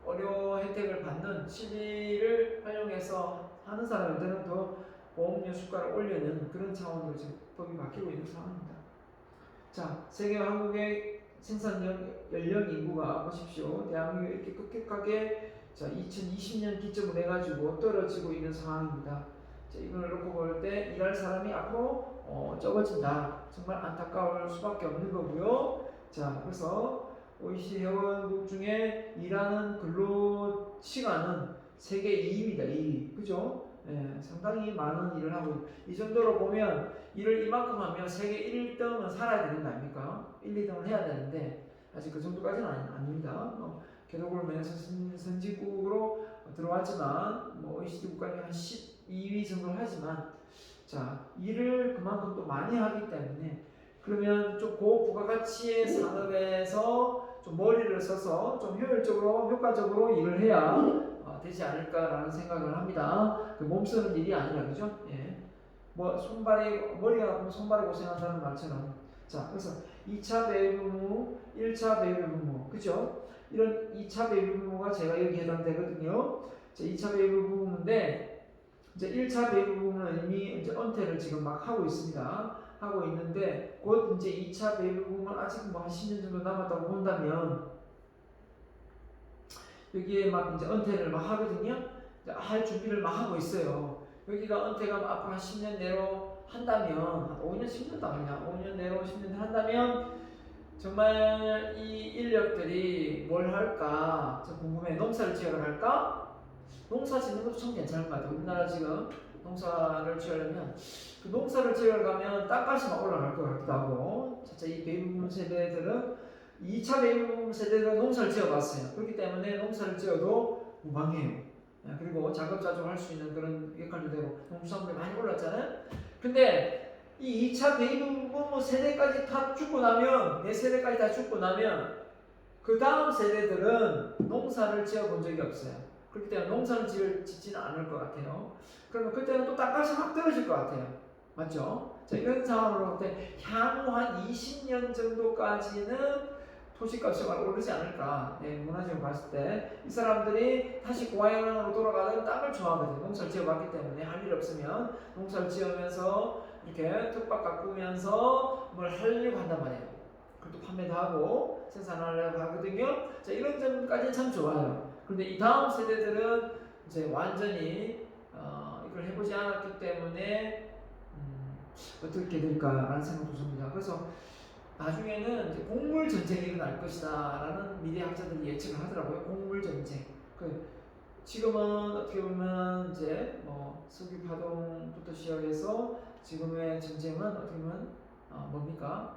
Speaker 1: 의료 혜택을 받는 실비를 활용해서 하는 사람들은 더 보험료 수가를 올리는 그런 차원으로 지금 법이 바뀌고 있는 상황입니다. 자, 세계와 한국의 생산 연령 인구가 보십시오. 대한민국이 이렇게 급격하게 2020년 기점으로 해가지고 떨어지고 있는 상황입니다. 자, 이걸 놓고 볼 때 일할 사람이 앞으로 적어진다. 정말 안타까울 수밖에 없는 거고요. 자, 그래서 OECD 회원국 중에 일하는 근로 시간은 세계 2위입니다. 2위. 그죠? 상당히 많은 일을 하고 이 정도로 보면 일을 이만큼 하면 세계 1등은 살아야 되는 거 아닙니까? 1, 2등을 해야 되는데 아직 그 정도까지는 아닙니다. 개도국을 면에서 선진국으로 들어왔지만 OECD 국가는 한 12위 정도를 하지만 자 일을 그만큼 또 많이 하기 때문에 그러면 좀 고부가가치의 산업에서 좀 머리를 써서 좀 효율적으로 효과적으로 일을 해야 되지 않을까라는 생각을 합니다. 그 몸 쓰는 일이 아니라 그죠? 뭐 머리가 아프면 손발이 고생한다는 말처럼 자 그래서 2차 베이비부모, 1차 베이비부모 그죠? 이런 2차 베이비부모가 제가 여기 해당되거든요. 자 2차 베이비부모인데 이제 1차 베이비부모는 이미 이제 은퇴를 지금 막 하고 있습니다. 하고 있는데 곧 이제 2차 베이비부모는 아직 뭐 한 10년 정도 남았다고 본다면 여기에 막 이제 은퇴를 막 하거든요. 할 준비를 막 하고 있어요. 여기가 은퇴가 앞으로 한 10년 내로 한다면 한 5년 10년도 아니냐 5년 내로 10년 한다면 정말 이 인력들이 뭘 할까 저 궁금해. 농사를 지으러 갈까? 농사 짓는 것도 참 괜찮을 것 같아요. 우리나라 지금 농사를 지으려면 그 농사를 지으러 가면 땅값이 막 올라갈 것 같기도 하고 진짜 이 베이비붐 세대들은 2차 베이비붐 세대들은 농사를 지어봤어요. 그렇기 때문에 농사를 지어도 무방해요. 그리고 자급자족 할 수 있는 그런 역할도 되고 농수산물이 많이 올랐잖아요. 근데 이 2차 베이비붐 세대까지 다 죽고 나면 내 세대까지 다 죽고 나면 그 다음 세대들은 농사를 지어본 적이 없어요. 그렇기 때문에 농사를 짓지는 않을 것 같아요. 그러면 그때는 또 땅값이 확 떨어질 것 같아요. 맞죠? 자, 이런 상황으로 볼 때 향후 한 20년 정도까지는 토지값이 막 오르지 않을까. 문화적으로 봤을 때 이 사람들이 다시 고향으로 돌아가는 땅을 좋아하거든요. 농사를 지어봤기 때문에 할 일 없으면 농사를 지으면서 이렇게 텃밭 가꾸면서 뭘 하려고 한단 말이에요. 그것도 판매도 하고 생산하려고 하거든요. 자, 이런 점까지는 참 좋아요. 그런데 이 다음 세대들은 이제 완전히 이걸 해보지 않았기 때문에 어떻게 될까라는 생각도 듭니다. 그래서 나중에는 이제 곡물 전쟁이 일어날 것이다라는 미래학자들이 예측을 하더라고요. 곡물 전쟁. 지금은 어떻게 보면 이제 뭐 석유 파동부터 시작해서 지금의 전쟁은 어떻게 보면 뭡니까?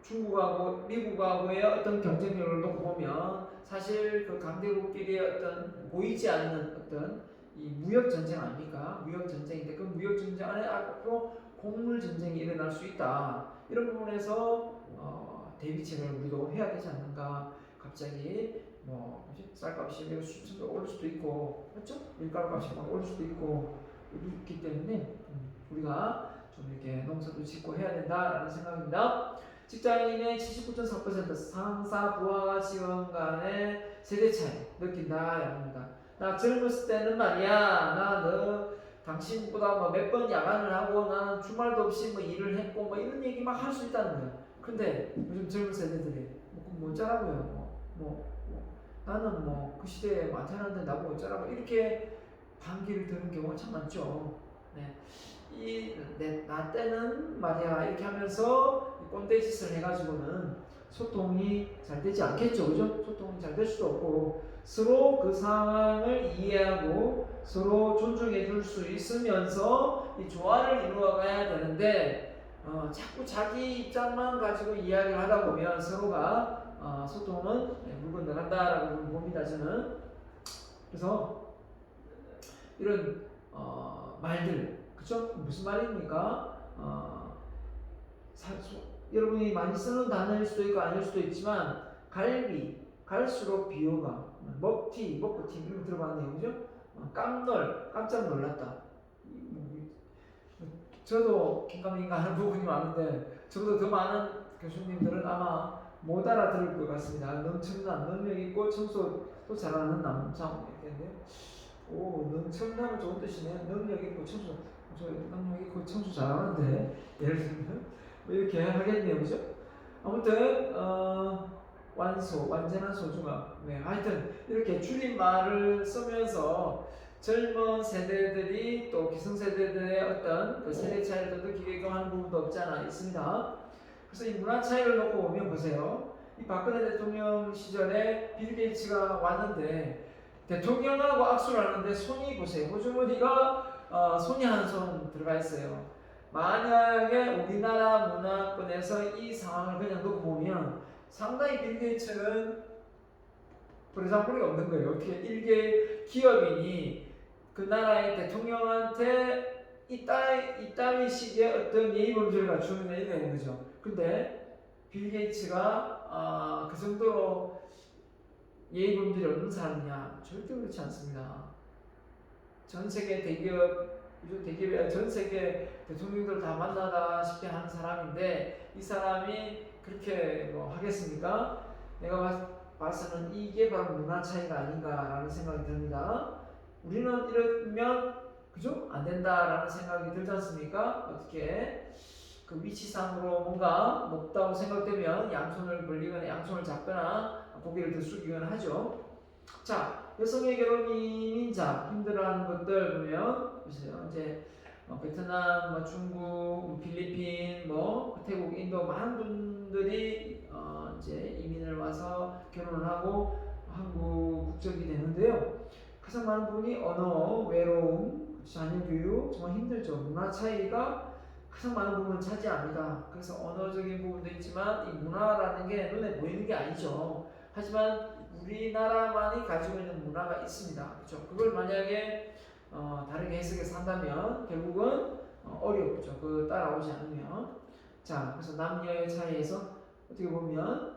Speaker 1: 중국하고 미국하고의 어떤 경쟁력을 놓고 보면 사실 그 강대국끼리의 어떤 보이지 않는 어떤 이 무역 전쟁 아닙니까? 무역 전쟁인데 그 무역 전쟁 안에 앞으로 곡물 전쟁이 일어날 수 있다. 이런 부분에서 대비책을 우리도 해야 되지 않는가? 갑자기 뭐 쌀값이 매우 수천도 오를 수도 있고, 그렇죠? 밀가루 값이 막 오를 수도 있고 있기 때문에 우리가 좀 이렇게 농사도 짓고 해야 된다라는 생각입니다. 직장인의 79.4% 상사 부하 직원 간의 세대 차이 느낀다 합니다. 나 젊었을 때는 말이야, 나 당신보다 뭐 몇 번 야간을 하고 나는 주말도 없이 뭐 일을 했고 뭐 이런 얘기 막 할 수 있다는 거예요. 근데 요즘 젊은 세대들이 뭐 어쩌라고요? 나는 뭐 그 시대에 많다는데 나보고 어쩌라고 이렇게 반기를 드는 경우가 참 많죠. 네. 나 때는 말이야 이렇게 하면서 꼰대 짓을 해가지고는 소통이 잘 되지 않겠죠, 그죠? 소통이 잘 될 수도 없고 서로 그 상황을 이해하고 서로 존중해 줄 수 있으면서 이 조화를 이루어가야 되는데 자꾸 자기 입장만 가지고 이야기를 하다 보면 서로가 소통은 물 건너간다라고 봅니다, 저는. 그래서 이런 말들, 그쵸? 무슨 말입니까? 여러분이 많이 쓰는 단어일 수도 있고 아닐 수도 있지만 갈비, 갈수록 비호가, 먹튀, 먹고튀 이런 거 들어봤네요, 그죠? 깜놀, 깜짝 놀랐다. 저도 긴가민가 하는 부분이 많은데 저보다 더 많은 교수님들은 아마 못 알아들을 것 같습니다. 넘청난, 능력 있고 청소도 잘하는 남성 이렇게인데요. 오, 넘청나는 좋은 뜻이네요. 능력 있고 청소, 저 능력 있고 청소 잘하는데 예를 들면 뭐 이렇게 하겠네요, 그죠? 아무튼 완전한 소중함. 네, 하여튼 이렇게 줄임말을 쓰면서 젊은 세대들이 또 기성세대들의 어떤 그 세대 차이를 느끼게끔 하는 부분도 없지 않아 있습니다. 그래서 이 문화 차이를 놓고 보면 보세요. 이 박근혜 대통령 시절에 빌 게이츠가 왔는데 대통령하고 악수를 하는데 손이 보세요. 호주머니가 손이 한 손 들어가 있어요. 만약에 우리나라 문화권에서 이 상황을 그냥 놓고 보면 상당히 빌 게이츠는 버르장머리가 없는 거예요. 어떻게 일개 기업인이 그 나라의 대통령한테 이따위 식의 어떤 예의범죄를 갖추는 애가 있는 거죠. 근데 빌 게이츠가 그 정도로 예의범죄이 없는 사람이냐? 절대 그렇지 않습니다. 전 세계 대기업의 전 세계 대통령들 다 만나다시피 하는 사람인데 이 사람이 그렇게 뭐 하겠습니까? 내가 봐서는 이게 바로 문화 차이가 아닌가라는 생각이 듭니다. 우리는 이러면 그죠? 안 된다라는 생각이 들지 않습니까? 어떻게 그 위치상으로 뭔가 높다고 생각되면 양손을 벌리거나 양손을 잡거나 고개를 들쑥이거나 하죠. 자, 여성의 결혼 이민자 힘들어하는 것들 보면 보세요. 이제 베트남, 중국, 필리핀, 태국, 인도 많은 분들이 이제 이민을 와서 결혼을 하고 한국 국적이 되는데요. 가장 많은 부분이 언어, 외로움, 자녀 교육 정말 힘들죠. 문화 차이가 가장 많은 부분을 차지합니다. 그래서 언어적인 부분도 있지만 이 문화라는 게 눈에 보이는 게 아니죠. 하지만 우리나라만이 가지고 있는 문화가 있습니다. 그렇죠? 그걸 만약에 다르게 해석해서 한다면 결국은 어렵죠. 그 따라오지 않으면. 자, 그래서 남녀의 차이에서 어떻게 보면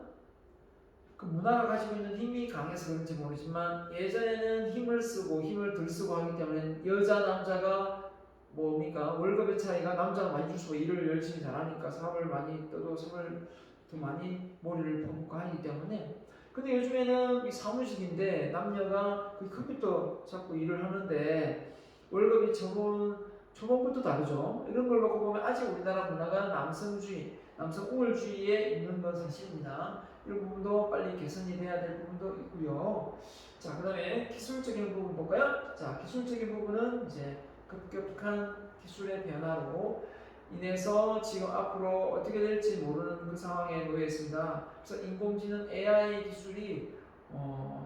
Speaker 1: 그 문화가 가지고 있는 힘이 강해서 그런지 모르지만 예전에는 힘을 쓰고 힘을 덜 쓰고 하기 때문에 여자 남자가 뭡니까? 월급의 차이가 남자가 많이 주고 일을 열심히 잘하니까 사업을 많이 떠도 사업을 더 많이 머리를 품고 하기 때문에. 근데 요즘에는 이 사무직인데 남녀가 그 컴퓨터 잡고 일을 하는데 월급이 저번부터 다르죠. 이런 걸 놓고 보면 아직 우리나라 문화가 남성주의, 남성 우월주의에 있는 건 사실입니다. 이런 부분도 빨리 개선이 돼야 될 부분도 있고요. 자, 그 다음에 기술적인 부분 볼까요? 자, 기술적인 부분은 이제 급격한 기술의 변화로 인해서 지금 앞으로 어떻게 될지 모르는 그 상황에 놓여 있습니다. 그래서 인공지능 AI 기술이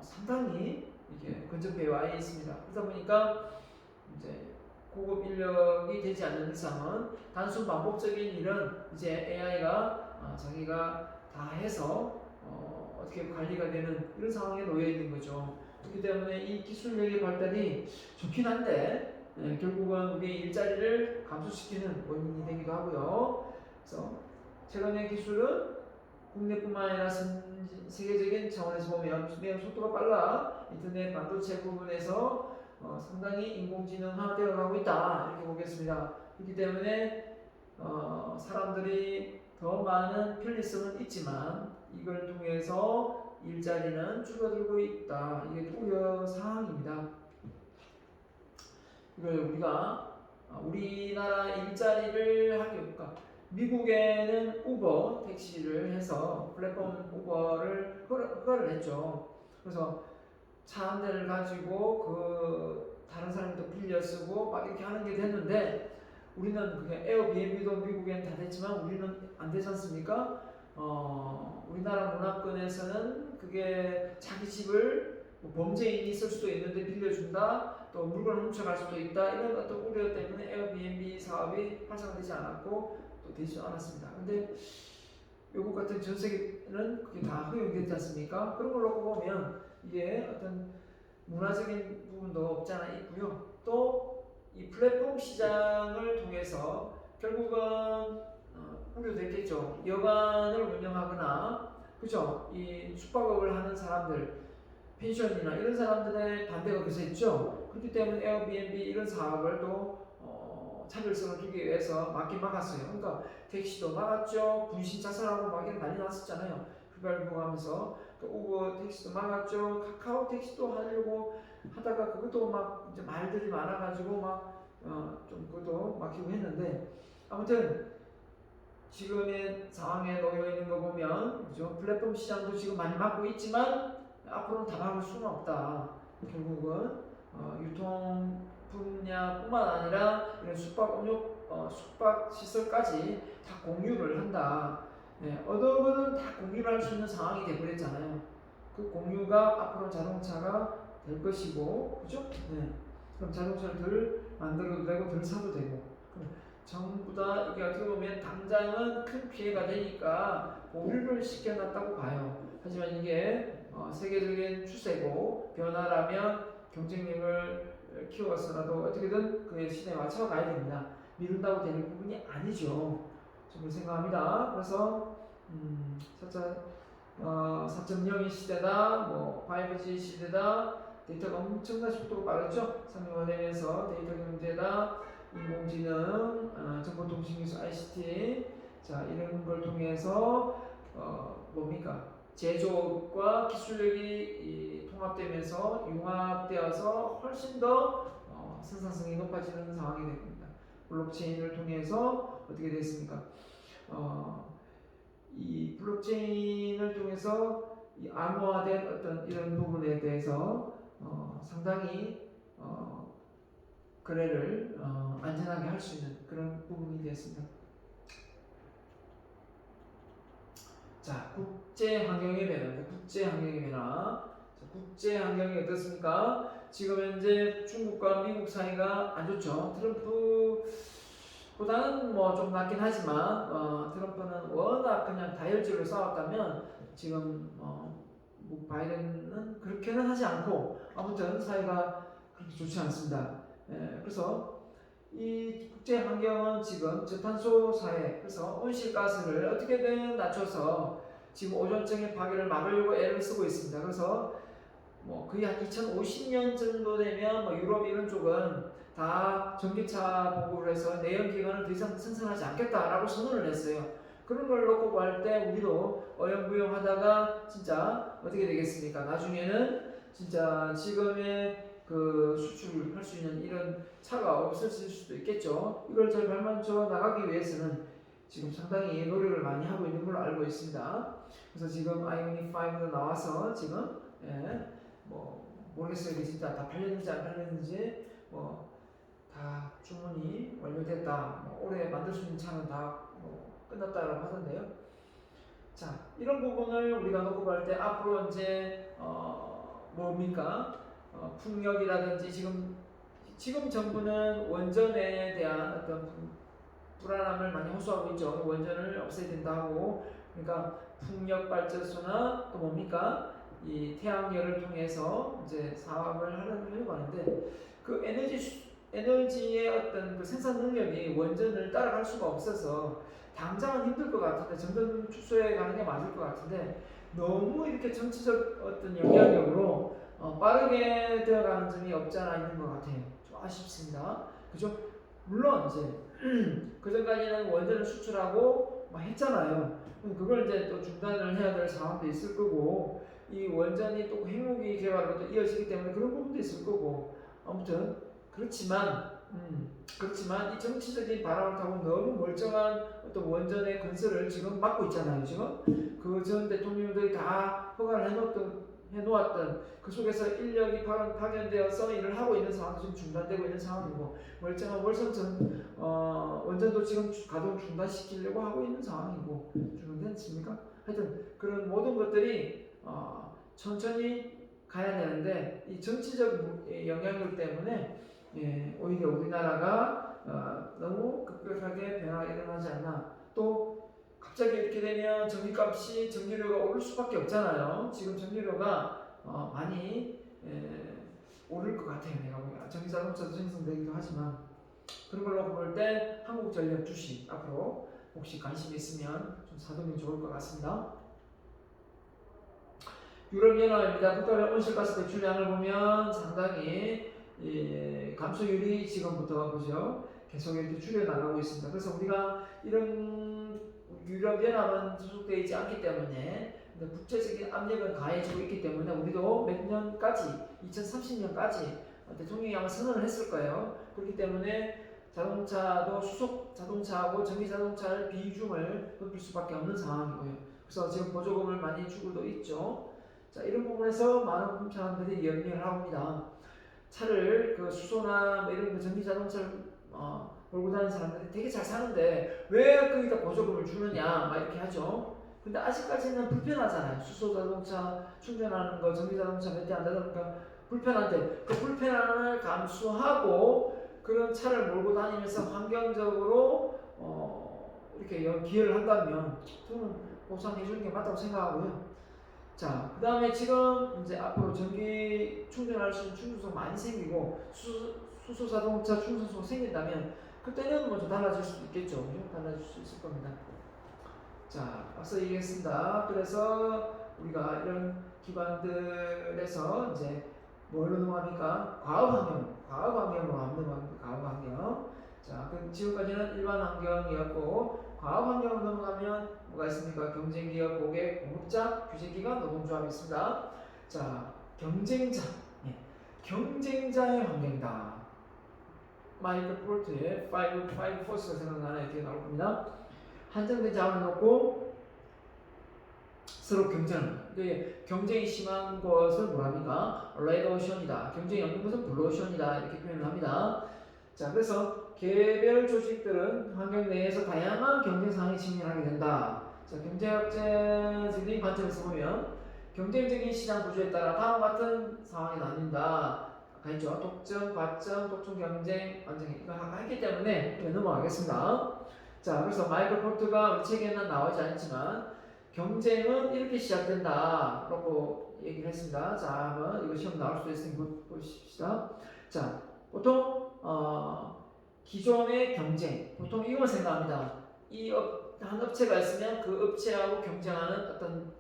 Speaker 1: 상당히 이게 근접해 와 있습니다. 그러다 보니까 이제 고급 인력이 되지 않는 이상은 단순 반복적인 일은 이제 AI가 자기가 다 해서 어떻게 관리가 되는 이런 상황에 놓여 있는 거죠. 그렇기 때문에 이 기술력의 발달이 좋긴 한데 결국은 우리의 일자리를 감소시키는 원인이 되기도 하고요. 그래서 최근의 기술은 국내뿐만 아니라 세계적인 차원에서 보면 매우 속도가 빨라 인터넷 반도체 부분에서 상당히 인공지능화되어 가고 있다 이렇게 보겠습니다. 그렇기 때문에 사람들이 더 많은 편리성은 있지만 이걸 통해서 일자리는 줄어들고 있다. 이게 우려 사항입니다. 이걸 우리가 우리나라 일자리를 하기 그러니까 미국에는 우버 택시를 해서 플랫폼 우버를 허가를 했죠. 그래서 차 한 대를 가지고 그 다른 사람도 빌려 쓰고 막 이렇게 하는 게 됐는데 우리는 그게 에어비앤비도 미국엔 다 됐지만 우리는 안 되지 않습니까? 우리나라 문화권에서는 그게 자기 집을 범죄인이 있을 수도 있는데 빌려준다, 또 물건을 훔쳐갈 수도 있다 이런 어떤 우려 때문에 에어비앤비 사업이 활성화되지 않았고 또 되지 않았습니다. 근데 외국 같은 전 세계는 그게 다 허용됐지 않습니까? 그런 걸 놓고 보면 이게 어떤 문화적인 부분도 없지 않아 있고요. 또 이 플랫폼 시장을 통해서 결국은 우려됐겠죠. 여관을 운영하거나 그죠? 이 숙박업을 하는 사람들, 펜션이나 이런 사람들의 반대가 그래서 있죠. 그렇기 때문에 에어비앤비 이런 사업을 또 차별성을 두기 위해서 막긴 막았어요. 그러니까 택시도 막았죠. 분신 자살하고 막 이런 난리 났었잖아요. 휘발유하면서 우버 택시도 막았죠. 카카오 택시도 하려고 하다가 그것도 막 이제 말들이 많아가지고 막 좀 그것도 막히고 했는데 아무튼 지금의 상황에 놓여 있는 거 보면 그죠? 플랫폼 시장도 지금 많이 막고 있지만 앞으로는 다 막을 수는 없다. 결국은 유통 분야뿐만 아니라 이런 숙박 시설까지 다 공유를 한다. 네, 어느 다 공유를 할 수 있는 상황이 되버렸잖아요. 그 공유가 앞으로 자동차가 될 것이고, 그죠? 네. 그럼 자동차를 덜 만들어도 되고, 덜 사도 되고. 전부 다 이게 어떻게 보면 당장은 큰 피해가 되니까 보류를 시켜놨다고 봐요. 하지만 이게 세계적인 추세고 변화라면 경쟁력을 키워서라도 어떻게든 그의 시대에 맞춰 가야 됩니다. 미룬다고 되는 부분이 아니죠. 저는 생각합니다. 그래서 4.0의 시대다, 뭐 5G 시대다, 데이터가 엄청난 속도로 빠르죠. 상용화되면서 데이터 경제다, 인공지능, 정보통신기술 ICT, 자 이런 걸 통해서 뭡니까? 제조업과 기술력이 통합되면서 융합되어서 훨씬 더 생산성이 높아지는 상황이 됩니다. 블록체인을 통해서 어떻게 됐습니까? 이 블록체인을 통해서 이 암호화된 어떤 이런 부분에 대해서 상당히 거래를 안전하게 할 수 있는 그런 부분이 되었습니다. 자, 국제 환경의 변화입니다. 국제 환경의 변화. 자, 국제 환경이 어떻습니까? 지금 현재 중국과 미국 사이가 안 좋죠. 트럼프보다는 뭐 좀 낫긴 하지만 트럼프는 워낙 그냥 다혈질로 싸웠다면 지금 바이든은 그렇게는 하지 않고 아무튼 사이가 그렇게 좋지 않습니다. 그래서 이 국제 환경은 지금 저탄소 사회, 그래서 온실가스를 어떻게든 낮춰서 지금 오존층의 파괴를 막으려고 애를 쓰고 있습니다. 그래서 뭐 거의 한 2050년 정도 되면 뭐 유럽 이런 쪽은 다 전기차 보급을 해서 내연기관을 더 이상 생산하지 않겠다라고 선언을 했어요. 그런 걸 놓고 볼 때 우리도 어영부영하다가 진짜 어떻게 되겠습니까? 나중에는 진짜 지금의 그 수출할 수 있는 이런 차가 없어질 수도 있겠죠. 이걸 잘 발맞춰 나가기 위해서는 지금 상당히 노력을 많이 하고 있는 걸로 알고 있습니다. 그래서 지금 아이오닉 5도 나와서 지금 뭐 모르겠어요. 이게 진짜 다 팔렸는지 안 팔렸는지 다 주문이 완료됐다. 올해 만들 수 있는 차는 다 끝났다라고 하던데요. 자, 이런 부분을 우리가 녹음할 때 앞으로 이제 뭡니까? 풍력이라든지 지금 정부는 원전에 대한 어떤 불안함을 많이 호소하고 있죠. 원전을 없애야 된다고. 그러니까 풍력 발전소나 또 뭡니까? 이 태양열을 통해서 이제 사업을 하려고 하는데 그 에너지의 어떤 그 생산 능력이 원전을 따라갈 수가 없어서 당장은 힘들 것 같은데 점점 축소해 가는 게 맞을 것 같은데 너무 이렇게 정치적 어떤 영향력으로 빠르게 되어가는 점이 없지 않아 있는 것 같아요. 좀 아쉽습니다. 그죠? 물론 이제 그 전까지는 원전을 수출하고 막 했잖아요. 그걸 이제 또 중단을 해야 될 상황도 있을 거고 이 원전이 또 핵무기 개발로 또 이어지기 때문에 그런 부분도 있을 거고 아무튼 그렇지만 이 정치적인 바람을 타고 너무 멀쩡한 어떤 원전의 건설을 지금 막고 있잖아요. 지금 그 전 대통령들이 다 허가를 해놓았던 그 속에서 인력이 파견되어서 일을 하고 있는 상황도 지금 중단되고 있는 상황이고 멀쩡한 월성전 원전도 지금 가동 중단시키려고 하고 있는 상황이고 중단됐습니까? 하여튼 그런 모든 것들이 천천히 가야 되는데 이 정치적 영향력 때문에 오히려 우리나라가 너무 급격하게 변화가 일어나지 않나. 또 갑자기 이렇게 되면 전기료가 오를 수밖에 없잖아요. 지금 전기료가 많이 오를 것 같아요. 내가 보기엔 전기자동차도 생성되기도 하지만 그런 걸로 볼 때 한국전력 주식 앞으로 혹시 관심 있으면 좀 사두면 좋을 것 같습니다. 유럽연합입니다. 국가별 온실가스 배출량을 보면 상당히 감소율이 지금부터 보죠. 계속 이렇게 줄여나가고 있습니다. 그래서 우리가 이런 유럽연합은 소속되어 있지 않기 때문에 국제적인 압력은 가해지고 있기 때문에 우리도 몇 년까지 2030년까지 대통령이 아마 선언을 했을 거예요. 그렇기 때문에 자동차도 수속 자동차하고 전기 자동차의 비중을 높일 수밖에 없는 상황이고요. 그래서 지금 보조금을 많이 주고도 있죠. 자, 이런 부분에서 많은 사람들이 염려를 합니다. 차를 그 수소나 뭐 이런 그 전기 자동차를 몰고 다니는 사람들이 되게 잘 사는데 왜 거기다 보조금을 주느냐 막 이렇게 하죠. 근데 아직까지는 불편하잖아요. 수소 자동차 충전하는 거 전기 자동차 몇 대 안 되다 보니까 불편한데 그 불편함을 감수하고 그런 차를 몰고 다니면서 환경적으로 이렇게 기여를 한다면 저는 보상해 주는 게 맞다고 생각하고요. 자, 그 다음에 지금 이제 앞으로 전기 충전할 수 있는 충전소가 많이 생기고 수소 자동차 충전소가 생긴다면 그때는 뭐 좀 달라질 수도 있겠죠. 달라질 수 있을 겁니다. 자, 앞서 얘기했습니다. 그래서 우리가 이런 기관들에서 이제 뭘로 넘어갑니까? 과학환경으로 넘어갑니다. 과학환경. 자, 그럼 지금까지는 일반 환경이었고 과학환경으로 넘어가면 뭐가 있습니까? 경쟁기업, 고객, 공급자, 규제기관, 노동조합이 있습니다. 자, 경쟁자. 경쟁자의 환경이다. 마이클 폴트의 5 포스가 생각나는 이렇게 나올 겁니다. 한정된 자원을 놓고 서로 경쟁합니다. 경쟁이 심한 것을 뭐랍니까? 레드 오션이다. 경쟁이 없는 것은 블루 오션이다. 이렇게 표현을 합니다. 자, 그래서 개별 조직들은 환경 내에서 다양한 경쟁 상황에 직면하게 된다. 자, 경제학자적인 관점에서 보면 경쟁적인 시장 구조에 따라 다음과 같은 상황이 나뉜다. 아까 했죠. 독점, 과점, 독점 경쟁, 완전히 이거 했기 때문에 넘어가겠습니다. 자, 그래서 마이클 폴트가 우리 책에는 나오지 않지만 경쟁은 이렇게 시작된다 라고 얘기를 했습니다. 자, 한번 이거 시험 나올 수도 있으니 보십시다. 자, 보통 기존의 경쟁, 보통 이것만 생각합니다. 한 업체가 있으면 그 업체하고 경쟁하는 어떤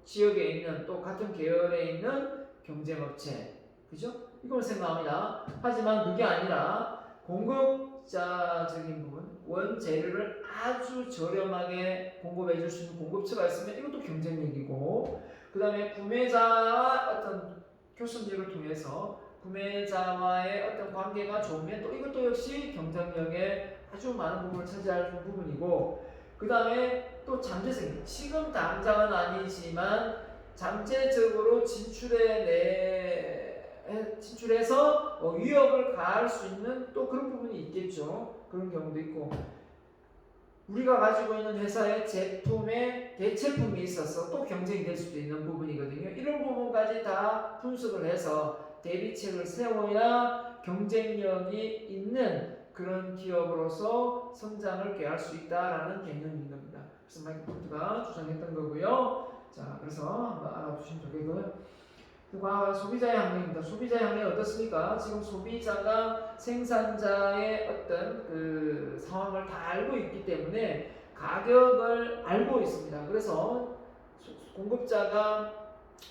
Speaker 1: 지역에 있는 또 같은 계열에 있는 경쟁 업체, 그죠? 이걸 생각합니다. 하지만 그게 아니라 공급자적인 부분, 원재료를 아주 저렴하게 공급해 줄 수 있는 공급처가 있으면 이것도 경쟁력이고, 그 다음에 구매자와 어떤 교섭력을 통해서 구매자와의 어떤 관계가 좋으면 또 이것도 역시 경쟁력에 아주 많은 부분을 차지하는 부분이고, 그 다음에 또 잠재성, 지금 당장은 아니지만 잠재적으로 진출해서 위협을 가할 수 있는 또 그런 부분이 있겠죠. 그런 경우도 있고, 우리가 가지고 있는 회사의 제품에 대체품이 있어서 또 경쟁이 될 수도 있는 부분이거든요. 이런 부분까지 다 분석을 해서 대비책을 세워야 경쟁력이 있는 그런 기업으로서 성장을 꾀할 수 있다라는 개념인 겁니다. 그래서 마이크로소프트가 주장했던 거고요. 자, 그래서 한번 알아두시면 좋겠고요. 그리고 소비자의 항목입니다. 소비자의 항목이 어떻습니까? 지금 소비자가 생산자의 어떤 그 상황을 다 알고 있기 때문에 가격을 알고 있습니다. 그래서 공급자가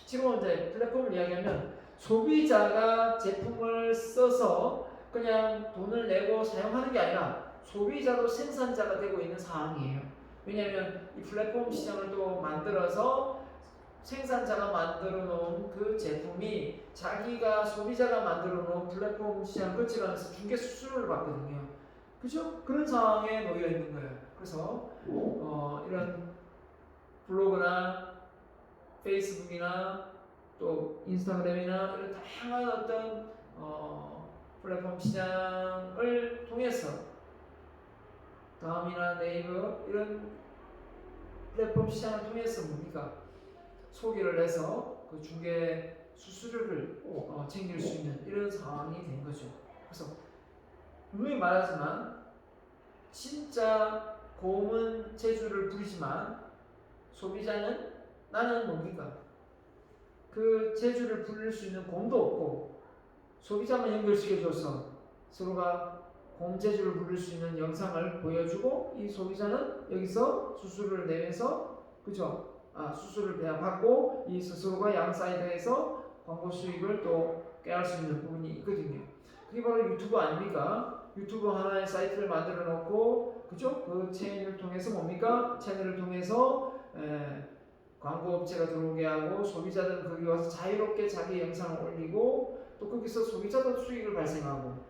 Speaker 1: 지금 이제 플랫폼을 이야기하면 소비자가 제품을 써서 그냥 돈을 내고 사용하는 게 아니라 소비자도 생산자가 되고 있는 상황이에요. 왜냐하면 이 플랫폼 시장을 또 만들어서 생산자가 만들어 놓은 그 제품이 자기가 소비자가 만들어 놓은 플랫폼 시장 거쳐가면서 중개 수수료를 받거든요. 그죠? 그런 상황에 놓여 있는 거예요. 그래서 이런 블로그나 페이스북이나 또 인스타그램이나 이런 다양한 어떤 플랫폼 시장을 통해서 다음이나 네이버 이런 플랫폼 시장을 통해서 뭡니까? 소개를 해서 그 중개 수수료를 챙길 수 있는 이런 상황이 된 거죠. 그래서 분명히 말하지만 진짜 곰은 재주를 부리지만 소비자는 나는 뭡니까? 그 재주를 부릴 수 있는 곰도 없고 소비자만 연결시켜줘서 서로가 곰 재주를 부릴 수 있는 영상을 보여주고 이 소비자는 여기서 수수료를 내면서 그죠? 수수료를 그냥 받고 이 스스로가 양 사이드에서 광고 수익을 또 꾀할 수 있는 부분이 있거든요. 그게 바로 유튜브 아닙니까? 유튜브 하나의 사이트를 만들어 놓고 그죠? 그 채널을 통해서 뭡니까? 채널을 통해서 광고 업체가 들어오게 하고 소비자들은 거기 와서 자유롭게 자기 영상을 올리고 또 거기서 소비자도 수익을 발생하고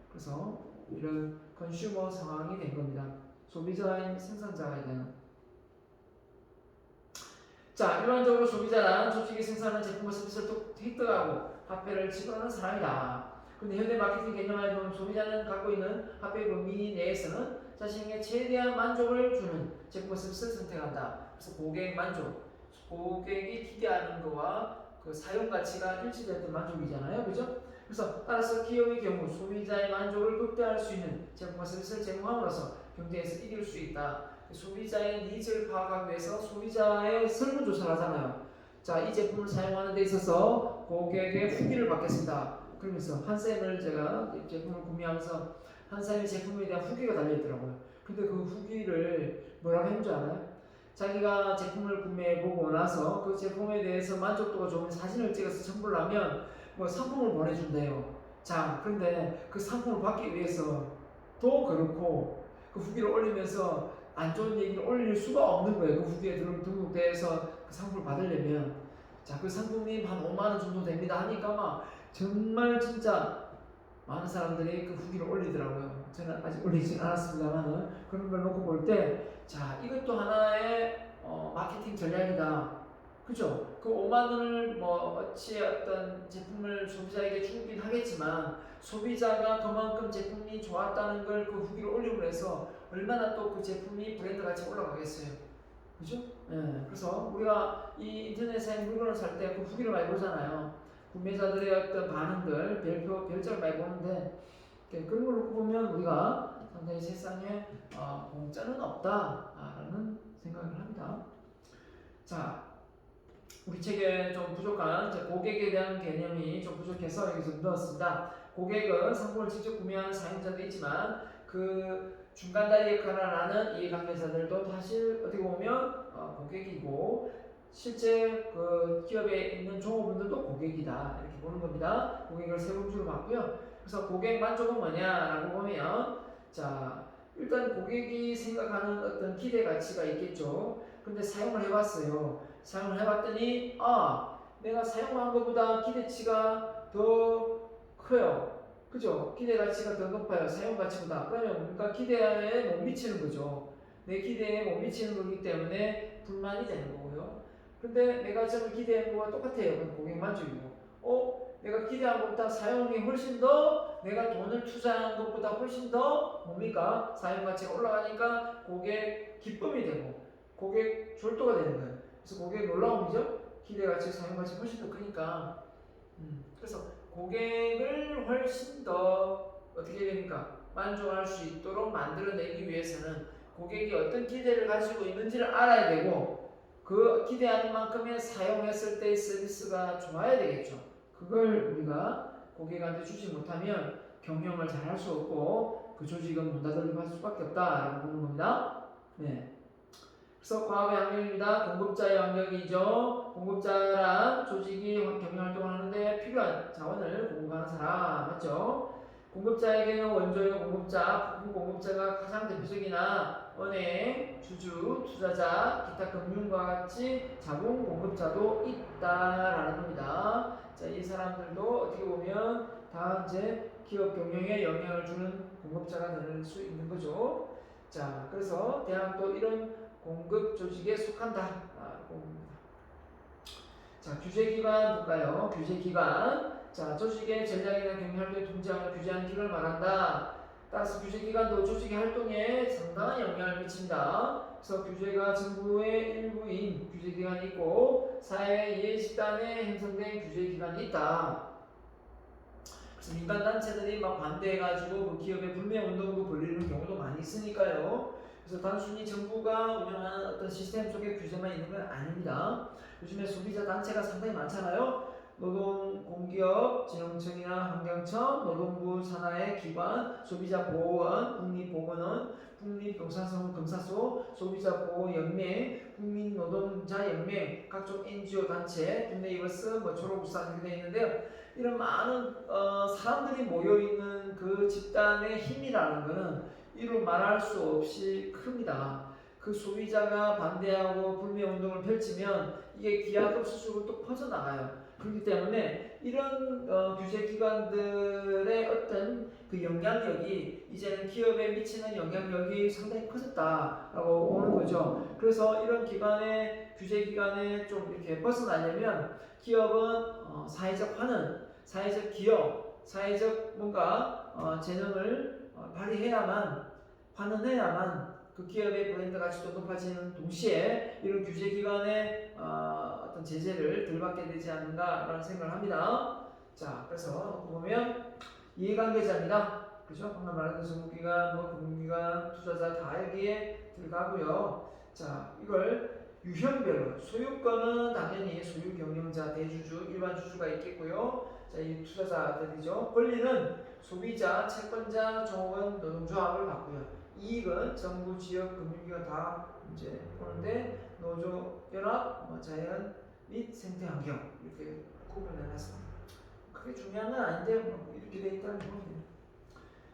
Speaker 1: 그래서 이런 컨슈머 상황이 된 겁니다. 소비자인 생산자가 되는. 자, 일반적으로 소비자란 조직이 생산하는 제품과 서비스를 획득하고 화폐를 지불하는 사람이다. 근데 현대 마케팅 개념에 보면 소비자는 갖고 있는 화폐 범위 내에서는 자신에게 최대한 만족을 주는 제품과 서비스를 선택한다. 그래서 고객 만족, 고객이 기대하는 거와 그 사용 가치가 일치될 때 만족이잖아요, 그죠? 그래서 따라서 기업의 경우 소비자의 만족을 극대화할 수 있는 제품과 서비스를 제공함으로써 경쟁에서 이길 수 있다. 소비자의 니즈를 파악하기 위해서 소비자의 설문조사를 하잖아요. 자, 이 제품을 사용하는 데 있어서 고객의 후기를 받겠습니다. 그러면서 한샘을 제가 제품을 구매하면서 한샘의 제품에 대한 후기가 달려있더라고요. 근데 그 후기를 뭐라고 했는 줄 알아요? 자기가 제품을 구매해보고 나서 그 제품에 대해서 만족도가 좋으면 사진을 찍어서 첨부를 하면 뭐 상품을 보내준대요. 자, 그런데 그 상품을 받기 위해서 또 그렇고 그 후기를 올리면서 안 좋은 얘기를 올릴 수가 없는 거예요. 그 후기에 등록돼서 그 상품을 받으려면. 자, 그 상품이 한 5만원 정도 됩니다 하니까 막 정말 진짜 많은 사람들이 그 후기를 올리더라고요. 저는 아직 올리진 않았습니다만은 그런 걸 놓고 볼 때, 자, 이것도 하나의 마케팅 전략이다. 그죠? 그 5만원을 어찌 어떤 제품을 소비자에게 주긴 하겠지만 소비자가 그만큼 제품이 좋았다는 걸 그 후기를 올리고 해서 얼마나 또 그 제품이 브랜드 가치가 올라가겠어요. 그죠? 예. 그래서 우리가 이 인터넷에 물건을 살 때 그 후기를 많이 보잖아요. 구매자들의 어떤 반응들, 별점을 많이 보는데 그런 걸 놓고 보면 우리가 상당히 세상에 공짜는 없다라는 생각을 합니다. 자, 우리 책에 좀 부족한 고객에 대한 개념이 좀 부족해서 여기서 넣었습니다. 고객은 상품을 직접 구매하는 사용자도 있지만 그 중간 다리 역할을 하는 이해관계자들도 사실 어떻게 보면 고객이고 실제 그 기업에 있는 종업원들도 고객이다 이렇게 보는 겁니다. 고객을 세 범주로 봤고요. 그래서 고객 만족은 뭐냐라고 보면 자, 일단 고객이 생각하는 어떤 기대 가치가 있겠죠. 근데 사용을 해봤어요. 사용을 해봤더니 내가 사용한 것보다 기대치가 더 커요. 그죠? 기대 가치가 더 높아요. 사용 가치보다. 그러면 그러니까 기대에 못 미치는 거죠. 내 기대에 못 미치는 거기 때문에 불만이 되는 거고요. 근데 내가 지금 기대한 거와 똑같아요. 그럼 고객 만족이고. 내가 기대한 것보다 사용이 훨씬 더 내가 돈을 투자한 것보다 훨씬 더 뭡니까? 사용 가치가 올라가니까 고객 기쁨이 되고 고객 졸도가 되는 거예요. 그래서 고객 놀라움이죠. 기대 가치, 사용 가치 훨씬 더 크니까. 그래서 고객을 훨씬 더 어떻게 됩니까? 만족할 수 있도록 만들어내기 위해서는 고객이 어떤 기대를 가지고 있는지를 알아야 되고 그 기대하는 만큼의 사용했을 때의 서비스가 좋아야 되겠죠. 그걸 우리가 고객한테 주지 못하면 경영을 잘 할 수 없고 그 조직은 문 닫을 수밖에 없다라고 보는 겁니다. 네. 그래서 과업의 환경입니다. 공급자의 환경이죠. 공급자란 조직이 경영활동을 하는데 필요한 자원을 공급하는 사람 맞죠? 공급자에게는 원조의 공급자, 부품 공급자가 가장 대표적이나 은행, 주주, 투자자, 기타 금융과 같이 자본 공급자도 있다라는 겁니다. 자, 이 사람들도 어떻게 보면 다 이제 기업 경영에 영향을 주는 공급자가 될 수 있는 거죠. 자, 그래서 대학도 이런 공급 조직에 속한다. 자, 규제기관 볼까요? 규제기관. 자, 조직의 전략이나 경영활동의 통제하는 규제하는 기관을 말한다. 따라서 규제기관도 조직의 활동에 상당한 영향을 미친다. 그래서 규제가 정부의 일부인 규제기관이 있고 사회 이해 집단에 형성된 규제기관이 있다. 그래서 민간단체들이 막 반대해가지고 그 기업의 불매운동으로 벌리는 경우도 많이 있으니까요. 그래서 단순히 정부가 운영하는 어떤 시스템 속에 규제만 있는 건 아닙니다. 요즘에 소비자 단체가 상당히 많잖아요. 노동공기업진흥청이나 환경청, 노동부 산하의 기관, 소비자보호원, 국립보건원, 국립경사소, 소비자보호연맹, 국민노동자연맹, 각종 NGO 단체, 국내이버스, 졸업부산 이렇게 되어 있는데요. 이런 많은 사람들이 모여있는 그 집단의 힘이라는 것은 이루 말할 수 없이 큽니다. 그 소비자가 반대하고 불매운동을 펼치면 이게 기하급수적으로 또 퍼져나가요. 그렇기 때문에 이런 규제기관들의 어떤 그 영향력이 이제는 기업에 미치는 영향력이 상당히 커졌다라고 보는 거죠. 그래서 이런 기관의 규제기관에 좀 이렇게 벗어나려면 기업은 사회적 환원, 사회적 기여, 사회적 뭔가 재능을 발휘해야만 환원해야만 그 기업의 브랜드 가치도 높아지는 동시에 이런 규제기관의 어떤 제재를 덜 받게 되지 않는가라는 생각을 합니다. 자, 그래서 보면 이해관계자입니다. 그죠? 방금 말했던 정부기관, 금융기관, 투자자 다 여기에 들어가고요. 자, 이걸 유형별로 소유권은 당연히 소유 경영자, 대주주, 일반 주주가 있겠고요. 자, 이 투자자들이죠. 권리는 소비자, 채권자, 종업원, 노동조합을 받고요. 이익은 정부, 지역, 금융기관 다 이제 보는데 노조, 연합, 자연 및 생태환경 이렇게 구분해놨습니다. 크게 중요한 건 아닌데 이렇게 돼 있다는 거예요.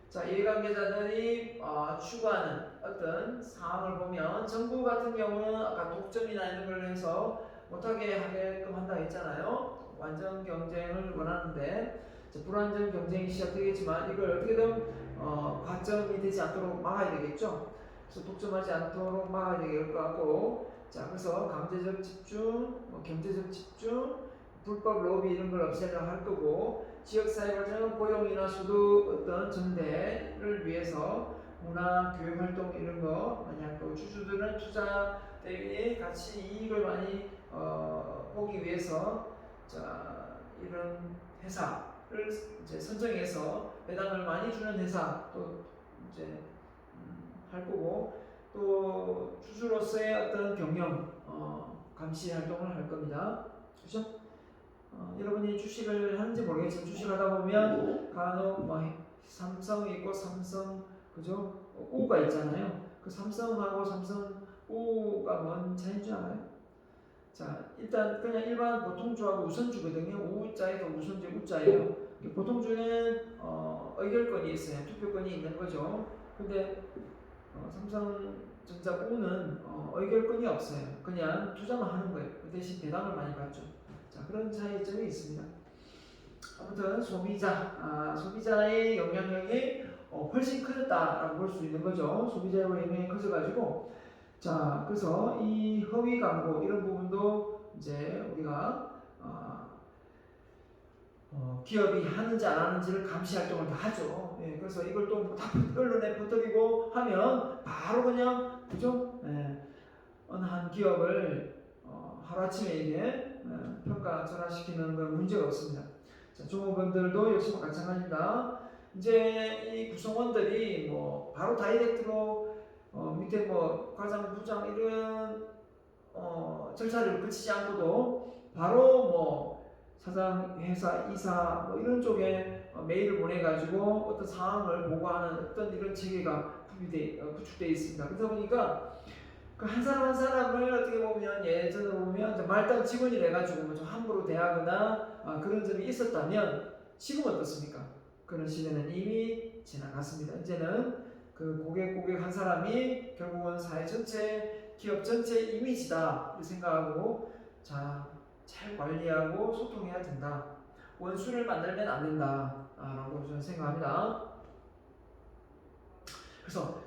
Speaker 1: 자, 이해관계자들이 추구하는 어떤 사항을 보면 정부 같은 경우는 아까 독점이나 이런 걸 해서 못하게 하게끔 한다 했잖아요. 완전 경쟁을 원하는데 불완전 경쟁이 시작되겠지만 이걸 어떻게든 과점이 되지 않도록 막아야 되겠죠. 그래서 독점하지 않도록 막아야 될 것 같고, 자, 그래서 강제적 집중, 경제적 집중, 불법 로비 이런 걸 없애려고 할 거고, 지역사회 발전은 고용이나 소득 어떤 전대를 위해서 문화, 교육 활동 이런 거 많이 할 거고, 주주들은 투자 대비 같이 이익을 많이 보기 위해서 자, 이런 회사를 이제 선정해서 배당을 많이 주는 회사 또 이제 할 거고 또 주주로서의 어떤 경영 감시 활동을 할 겁니다. 그렇죠? 여러분이 주식을 하는지 모르겠지만 주식하다 보면 간혹 삼성 있고 삼성 그죠? 우가 있잖아요. 그 삼성하고 삼성 우가 뭔 차이인 줄 알아요? 자, 일단 그냥 일반 보통주하고 우선주거든요. 우자에서 우선주 우자예요. 보통주는 의결권이 있어요. 투표권이 있는 거죠. 근데 삼성전자 우는 의결권이 없어요. 그냥 투자만 하는 거예요. 그 대신 배당을 많이 받죠. 자, 그런 차이점이 있습니다. 아무튼 소비자의 영향력이 훨씬 커졌다라고 볼 수 있는 거죠. 소비자의 영향이 커져가지고 자 그래서 이 허위 광고 이런 부분도 이제 우리가 기업이 하는지 안 하는지를 감시 활동을 다 하죠. 예, 그래서 이걸 또 다 언론에 퍼뜨리고 하면 바로 그냥 그죠? 예, 어느 한 기업을 하루아침에 이게 평가 전환시키는 건 문제가 없습니다. 자, 종업원들도 역시 마찬가지입니다. 이제 이 구성원들이 뭐 바로 다이렉트로 밑에 뭐 과장, 부장 이런 절차를 거치지 않고도 바로 뭐 사장, 회사, 이사 뭐 이런 쪽에 메일을 보내가지고 어떤 상황을 보고하는 어떤 이런 체계가 구축되어 있습니다. 그러다 보니까 그 한 사람 한 사람을 어떻게 보면 예전으로 보면 말단 직원이 돼가지고 좀 함부로 대하거나 그런 점이 있었다면 지금 어떻습니까? 그런 시대는 이미 지나갔습니다. 이제는 그 고객 한 사람이 결국은 사회 전체, 기업 전체 이미지다 생각하고 잘 관리하고 소통해야 된다. 원수를 만들면 안 된다. 라고 저는 생각합니다. 그래서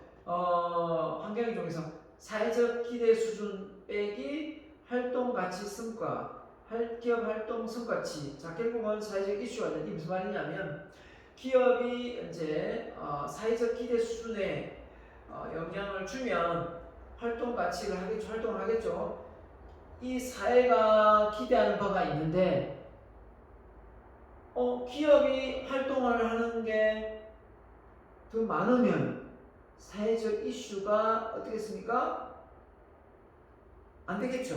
Speaker 1: 환경의 종에서 사회적 기대 수준 빼기 활동 가치 성과, 기업 활동 성과치. 자, 결국은 사회적 이슈가 되는. 이게 무슨 말이냐면 기업이 이제 사회적 기대 수준에 영향을 주면 활동을 하겠죠. 이 사회가 기대하는 바가 있는데 기업이 활동을 하는 게 더 많으면 사회적 이슈가 어떻겠습니까? 안 되겠죠.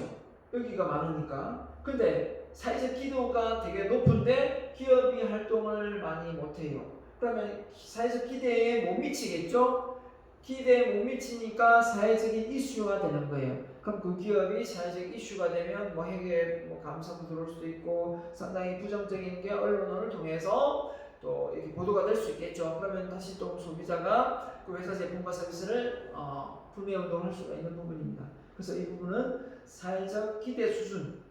Speaker 1: 여기가 많으니까. 근데 사회적 기도가 되게 높은데 기업이 활동을 많이 못해요. 그러면 사회적 기대에 못 미치겠죠? 기대에 못 미치니까 사회적인 이슈가 되는 거예요. 그럼 그 기업이 사회적 이슈가 되면 뭐 해외 감사도 들어올 수도 있고 상당히 부정적인 게 언론을 통해서 또 이렇게 보도가 될 수 있겠죠. 그러면 다시 또 소비자가 그 회사 제품과 서비스를 구매 운동을 할 수가 있는 부분입니다. 그래서 이 부분은 사회적 기대 수준,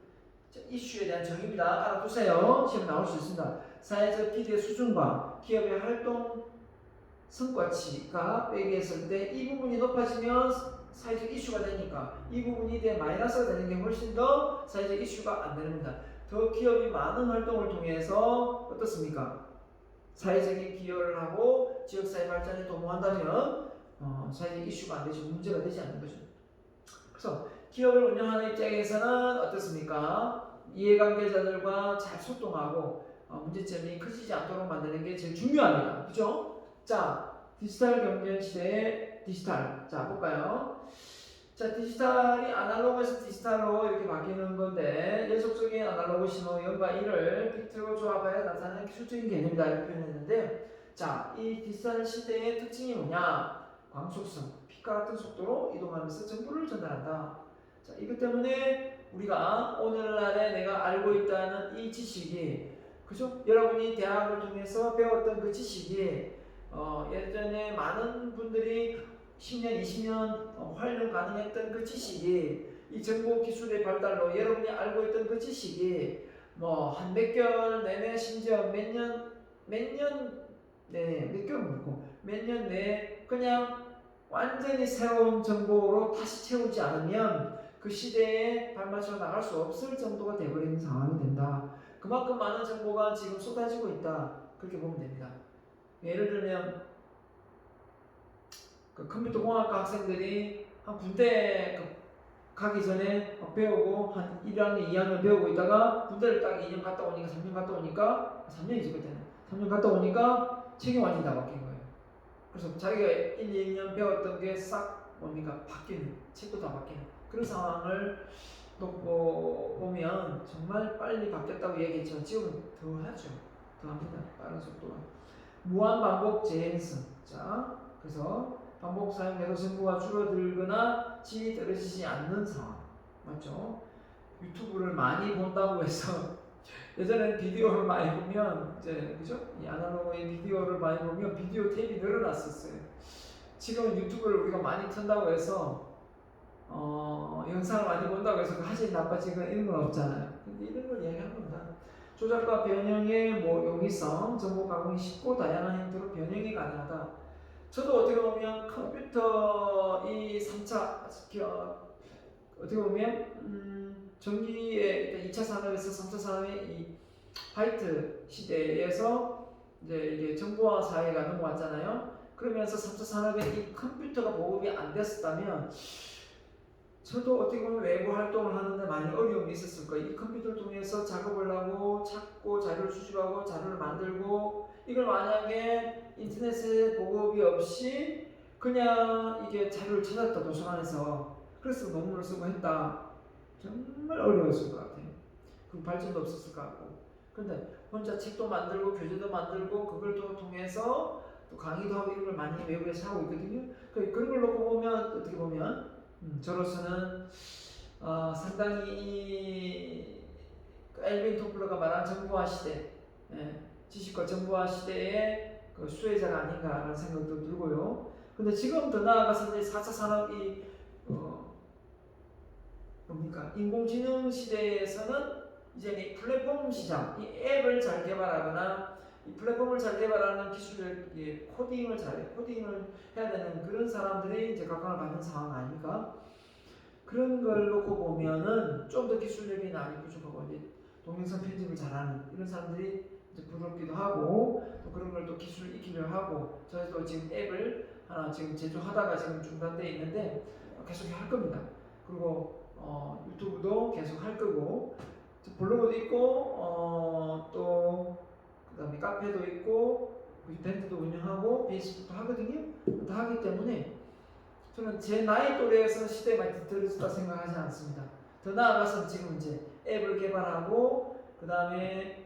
Speaker 1: 이슈에 대한 정의입니다. 알아두세요. 시험 나올 수 있습니다. 사회적 기대 수준과 기업의 활동 성과치가 빼기했을 때 이 부분이 높아지면 사회적 이슈가 되니까 이 부분이 마이너스가 되는 게 훨씬 더 사회적 이슈가 안 됩니다. 더 기업이 많은 활동을 통해서 어떻습니까? 사회적인 기여를 하고 지역사회 발전에 도모한다면 사회적 이슈가 안 되죠. 문제가 되지 않는 거죠. 그래서 기업을 운영하는 입장에서는 어떻습니까? 이해관계자들과 잘 소통하고 문제점이 커지지 않도록 만드는 게 제일 중요합니다. 그죠? 자, 디지털 경쟁 시대의 디지털. 자, 볼까요? 자, 디지털이 아날로그에서 디지털로 이렇게 바뀌는 건데 연속적인 아날로그 신호 0과 1을 빅트로 조합하여 나타내는 기술적인 개념이다 이렇게 표현했는데 자, 이 디지털 시대의 특징이 뭐냐? 광속성, 빛과 같은 속도로 이동하면서 정보를 전달한다. 자, 이것 때문에 우리가 오늘날에 내가 알고 있다는 이 지식이 그죠? 여러분이 대학을 통해서 배웠던 그 지식이 예전에 많은 분들이 10년, 20년 활용 가능했던 그 지식이 이 정보 기술의 발달로 여러분이 알고 있던 그 지식이 뭐 한 몇 개월 내내 심지어 몇 년 내내 몇 개월 모르고 몇 년 내에 그냥 완전히 새로운 정보로 다시 채우지 않으면 그 시대에 발맞춰 나갈 수 없을 정도가 되어버리는 상황이 된다. 그만큼 많은 정보가 지금 쏟아지고 있다. 그렇게 보면 됩니다. 예를 들면 그 컴퓨터 공학과 학생들이 한 군대 가기 전에 배우고 한 1학년, 2학년 배우고 있다가 군대를 딱 2년 갔다 오니까 3년 갔다 오니까 3년이지 그때는 3년 갔다 오니까 책이 완전히 다 바뀐 거예요. 그래서 자기가 1, 2년 배웠던 게 싹 뭡니까 바뀌는 책도 다 바뀌는 그런 상황을 놓고 보면 정말 빨리 바뀌었다고 얘기했지만 지금은 더 하죠. 더 합니다. 빠른 속도가 무한 반복 재행성. 자, 그래서 반복 사용해도 정보가 줄어들거나 질이 떨어지지 않는 상황. 맞죠? 유튜브를 많이 본다고 해서 예전에는 비디오를 많이 보면 이제 그죠? 이 아날로그의 비디오를 많이 보면 비디오 탭이 늘어났었어요. 지금 유튜브를 우리가 많이 튼다고 해서 영상을 많이 본다고 해서 화질이 나빠지거나 이런 건 없잖아요. 근데 이런 걸 얘기하는 겁니다. 조작과 변형의 용이성, 정보 가공이 쉽고 다양한 형태로 변형이 가능하다. 저도 어떻게 보면 컴퓨터 이 3차 어떻게 보면 전기의 2차 산업에서 3차 산업의 이 화이트 시대에서 이제 이게 정보화 사회가 넘어왔잖아요. 그러면서 3차 산업에 이 컴퓨터가 보급이 안 됐었다면 저도 어떻게 보면 외부 활동을 하는데 많이 어려움이 있었을 거예요. 이 컴퓨터를 통해서 작업을 하고 찾고 자료를 수집하고 자료를 만들고 이걸 만약에 인터넷에 보급이 없이 그냥 이게 자료를 찾았다 도서관에서 그래서 논문을 쓰고 했다. 정말 어려웠을 것 같아요. 그 발전도 없었을 것 같고. 근데 혼자 책도 만들고 교재도 만들고 그걸 또 통해서 또 강의도 하고 이런 걸 많이 외부에서 하고 있거든요. 그런 걸 놓고 보면 어떻게 보면 저로서는 상당히 엘빈 토플러가 말한 정보화 시대, 지식과 정보화 시대의 그 수혜자가 아닌가라는 생각도 들고요. 근데 지금 더 나아가서 이제 4차 산업이 뭡니까? 인공지능 시대에서는 이제 이 플랫폼 시장, 이 앱을 잘 개발하거나 이 플랫폼을 잘 개발하는 기술을 코딩을 해야 되는 그런 사람들이 이제 각광을 받는 상황 아닙니까? 그런 걸 놓고 보면은 좀 더 기술력이 많이 부족하고 이제 동영상 편집을 잘하는 이런 사람들이 이제 부럽기도 하고 또 그런 걸 또 기술을 익히려 하고 저희도 지금 앱을 하나 지금 제조하다가 지금 중단돼 있는데 계속 할 겁니다. 그리고 유튜브도 계속 할 거고 블로그도 있고 또 그다음에 카페도 있고 밴드도 운영하고 페이스북도 하거든요. 다 하기 때문에 저는 제 나이 또래에서 시대에 많이 뒤떨어졌다 생각하지 않습니다. 더 나아가서 지금 이제 앱을 개발하고 그 다음에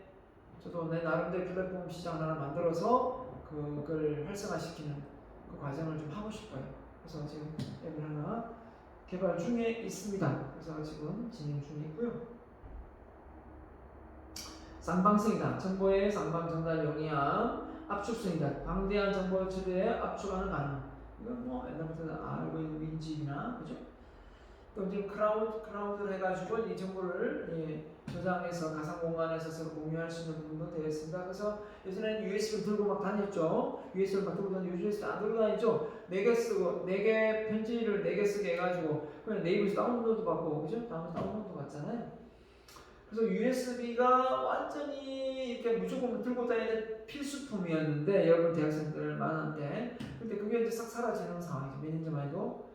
Speaker 1: 저도 내 나름대로 플랫폼 시장을 하나 만들어서 그걸 활성화시키는 그 과정을 좀 하고 싶어요. 그래서 지금 앱을 하나 개발 중에 있습니다. 그래서 지금 진행 중에 있고요. 쌍방성이다. 정보의 쌍방 전달 용이함, 압축성이다. 방대한 정보 처리에 압축하는 가능. 이건 뭐 옛날부터 알고 있는 민집이나 그죠? 또 지금 크라우드를 해가지고 이 정보를 저장해서 가상 공간에서 서로 공유할 수 있는 부분도 되어 있습니다. 그래서 예전에는 USB를 들고 막 다녔죠. USB를 막 들고 다니고 USB 안 들고 다니죠. 4개 쓰고 4개 편지를 4개 쓰게 해가지고 그냥 네이버에서 다운로드 받고 그죠? 다운로드 받잖아요. 그래서 USB가 완전히 이렇게 무조건 들고 다니는 필수품이었는데 여러분 대학생들만한테 근데 그게 이제 싹 사라지는 상황이죠. 몇 년 전만 해도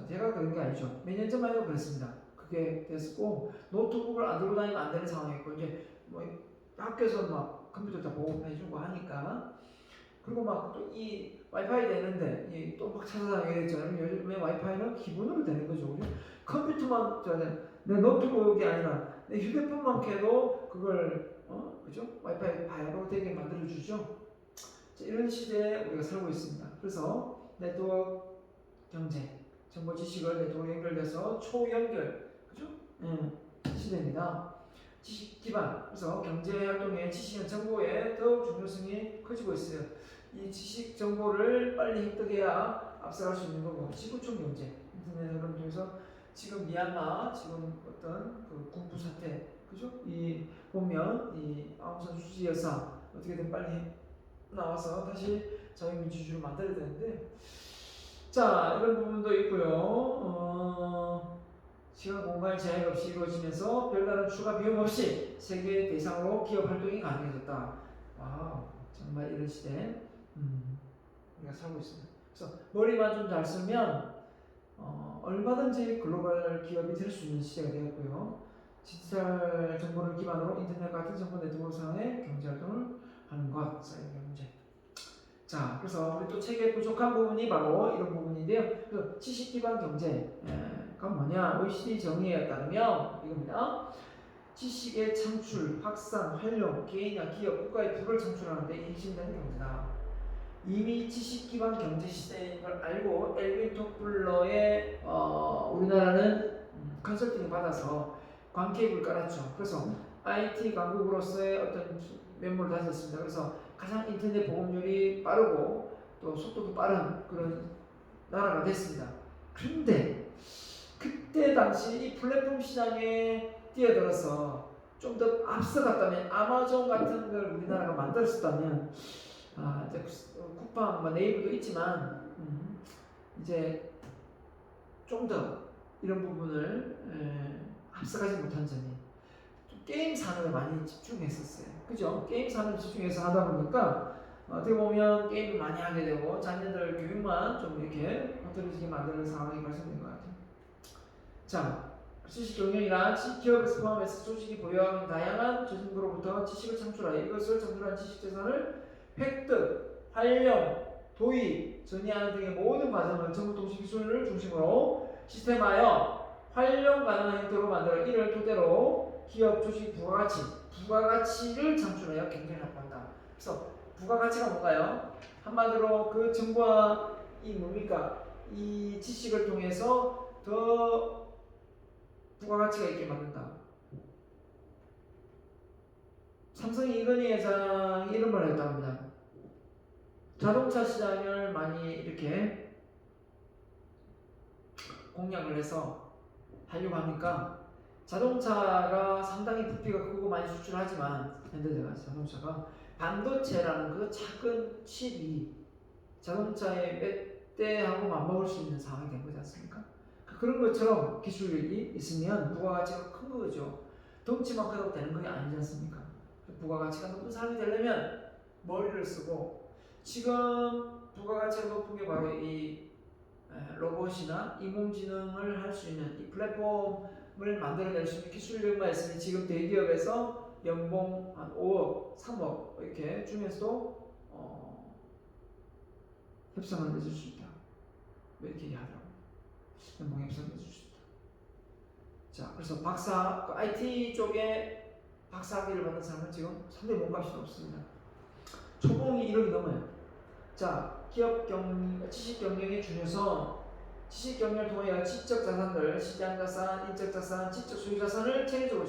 Speaker 1: 제가 그런 게 아니죠. 몇 년 전만 해도 그랬습니다. 그게 됐었고 노트북을 안 들고 다니면 안 되는 상황이었고 이제 뭐 학교에서 막 컴퓨터 다 보급해주고 하니까 그리고 막 또 이 와이파이 되는데 또 막 찾아다니겠죠. 요즘에 와이파이는 기본으로 되는 거죠. 그죠? 컴퓨터만 내 노트북이 아니라 내 휴대폰만 켜도 그걸 그죠? 와이파이 바로 되게 만들어 주죠. 이런 시대에 우리가 살고 있습니다. 그래서 네트워크 경제, 정보 지식을 네트워크 연결돼서 초연결, 그죠? 시대입니다. 지식 기반, 그래서 경제 활동의 지식은 정보에 더욱 중요성이 커지고 있어요. 이 지식 정보를 빨리 획득해야 앞서갈 수 있는 거고, 지구촌 경제, 인터넷을 통해서 지금 미얀마 지금 어떤 그 군부 사태, 그죠? 이 보면 이 아웅산 수지 여사 어떻게든 빨리 나와서 다시 자유민주주의를 만들어야 되는데, 자 이런 부분도 있고요. 시간 공간의 제약 없이 이루어지면서 별다른 추가 비용 없이 세계 대상으로 기업 활동이 가능해졌다. 와 정말 이런 시대 우리가 살고 있습니다. 그래서 머리만 좀 잘 쓰면 얼마든지 글로벌 기업이 될 수 있는 시대가 되었고요. 디지털 정보를 기반으로 인터넷 같은 정보 네트워크상의 경제 활동을 하는 것, 사회의 문제. 자, 그래서 우리 또 책에 부족한 부분이 바로 이런 부분인데요. 그래서 지식 기반 경제가 뭐냐? OECD 정의에 따르면 이겁니다. 지식의 창출, 확산, 활용, 개인이나 기업, 국가의 부를 창출하는 데 인신된 경제다. 이미 지식 기반 경제 시대인 걸 알고 엘빈 토플러의 우리나라는 컨설팅을 받아서 관계입을 깔았죠. 그래서 IT 강국으로서의 어떤 면모를 다졌습니다. 그래서 가장 인터넷 보급률이 빠르고 또 속도도 빠른 그런 나라가 됐습니다. 그런데 그때 당시 이 플랫폼 시장에 뛰어들어서 좀 더 앞서갔다면 아마존 같은 걸 우리나라가 만들었다면 이제 쿠팡, 뭐 네이버도 있지만 이제 좀 더 이런 부분을 앞서가지 못한 점이 좀 게임 산업에 많이 집중했었어요. 그죠? 게임 산업에 집중해서 하다 보니까 어떻게 보면 게임을 많이 하게 되고 자녀들 교육만 좀 이렇게 흐트러지게 만드는 상황이 발생된 것 같아요. 자, 지식 경영이란 기업에서 포함해서 조직이 보유하는 다양한 조직으로부터 지식을 창출하여 이것을 창출한 지식 재산을 획득, 활용, 도입, 전이하는 등의 모든 과정을 정보통신 기술을 중심으로 시스템화하여 활용 가능한 형태로 만들어 이를 토대로 기업 조직 부가가치를 창출하여 경쟁을 확보한다. 그래서 부가가치가 뭔가요? 한마디로 그 정보와 이 뭡니까? 이 지식을 통해서 더 부가가치가 있게 만든다. 삼성의 이건희 회장이 이런 말을 했다고 합니다. 자동차 시장을 많이 이렇게 공략을 해서 하려고 하니까 자동차가 상당히 부피가 크고 많이 수출하지만 현대제가 자동차가 반도체라는 그 작은 칩이 자동차의 몇 대하고 맞먹을 수 있는 상황이 된 거지 않습니까? 그런 것처럼 기술력이 있으면 부가가치가 큰 거죠. 덩치만 커도 되는 게 아니지 않습니까? 부가가치가 높은 사람이 되려면 머리를 쓰고 지금 부가가치가 높은 게 바로 이 로봇이나 인공지능을 할 수 있는 이 플랫폼을 만들어낼 수 있는 기술력만 있으면 지금 대기업에서 연봉 한 5억, 3억 이렇게 주면서도 협상을 맺을 수 있다. 이렇게 얘기하더라고요. 연봉 협상을 맺을 수 있다. 자, 그래서 IT 쪽에 박사학위를 받은 사람은 지금 상당히 몸값이 높습니다. 초봉이 1억이 넘어요. 자, 지식 경영의 중요성, 지식 경영을 통해 지적 자산들, 시장 자산, 인적 자산, 지적 소유 자산을 체계적으로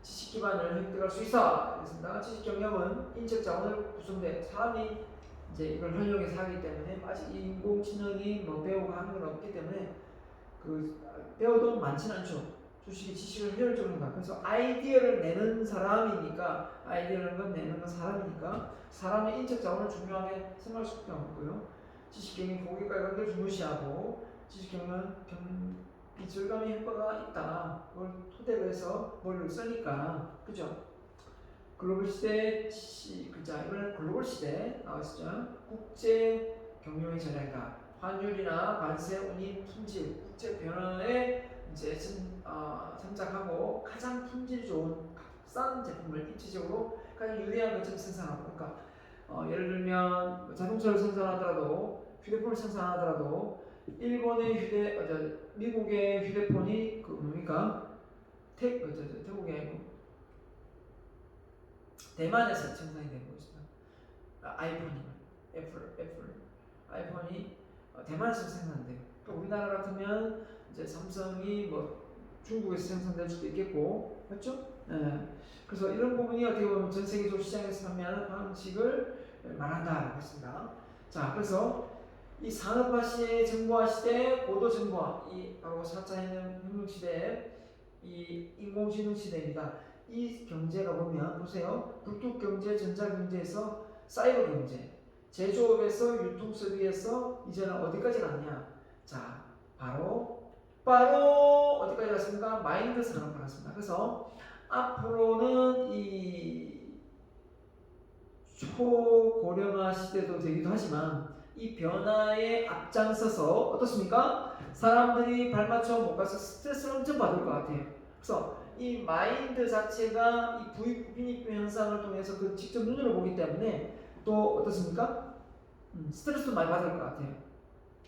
Speaker 1: 지식 기반을 획득할 수 있어. 그렇습니다. 지식 경영은 인적 자원을 구성돼 사람이 이제 이걸 활용해서 하기 때문에 아직 인공지능이 뭐 배우고 하는 건 없기 때문에 그 배워도 많지는 않죠. 지식을 효율적으로 가. 그래서 아이디어를 내는 사람이니까 아이디어라는 건 내는 건 사람이니까 사람의 인적 자원을 중요하게 생각할 수밖에 없고요. 지식 경영 고객과의 관계를 중요시하고 지식 경영은 이 절감의 효과가 있다. 그걸 토대로 해서 머리를 쓰니까 그죠? 글로벌 시대 그자 이번엔 글로벌 시대 나왔었죠. 국제 경영의 전략이다. 환율이나 관세, 운임, 품질, 국제 변화에 이제 참작하고 가장 품질 좋은 값싼 제품을 입지적으로 가장 유리한 것을 생산하고 그러니까 예를 들면 자동차를 생산하더라도 휴대폰을 생산하더라도 미국의 휴대폰이 그 뭡니까 태국이 아니고 대만에서 생산이 되고 있습니다. 아이폰이 애플 아이폰이 대만에서 생산돼요. 그러니까 우리나라 같으면 이제 삼성이 뭐 중국에서 생산될 수도 있겠고, 그렇죠? 그래서 이런 부분이 어떻게 보면 전 세계적으로 시장에서 판매하는 방식을 말한다라고 했습니다. 자, 그래서 이 산업화 시대, 정보화 시대, 고도 정보화, 이 바로 4차 혁명 시대, 이 인공지능 시대입니다. 이 경제가 보면 보세요. 불뚝 경제, 전자 경제에서 사이버 경제, 제조업에서 유통 서비스에서 이제는 어디까지 갔냐? 자, 바로 어디까지 갔습니까? 마인드 산업으로 갔습니다. 그래서 앞으로는 이 초고령화 시대도 되기도 하지만 이 변화에 앞장서서 어떻습니까? 사람들이 발맞춰 못 가서 스트레스를 엄청 받을 것 같아요. 그래서 이 마인드 자체가 이 부익부 빈익부 현상을 통해서 그 직접 눈으로 보기 때문에 또 어떻습니까? 스트레스도 많이 받을 것 같아요.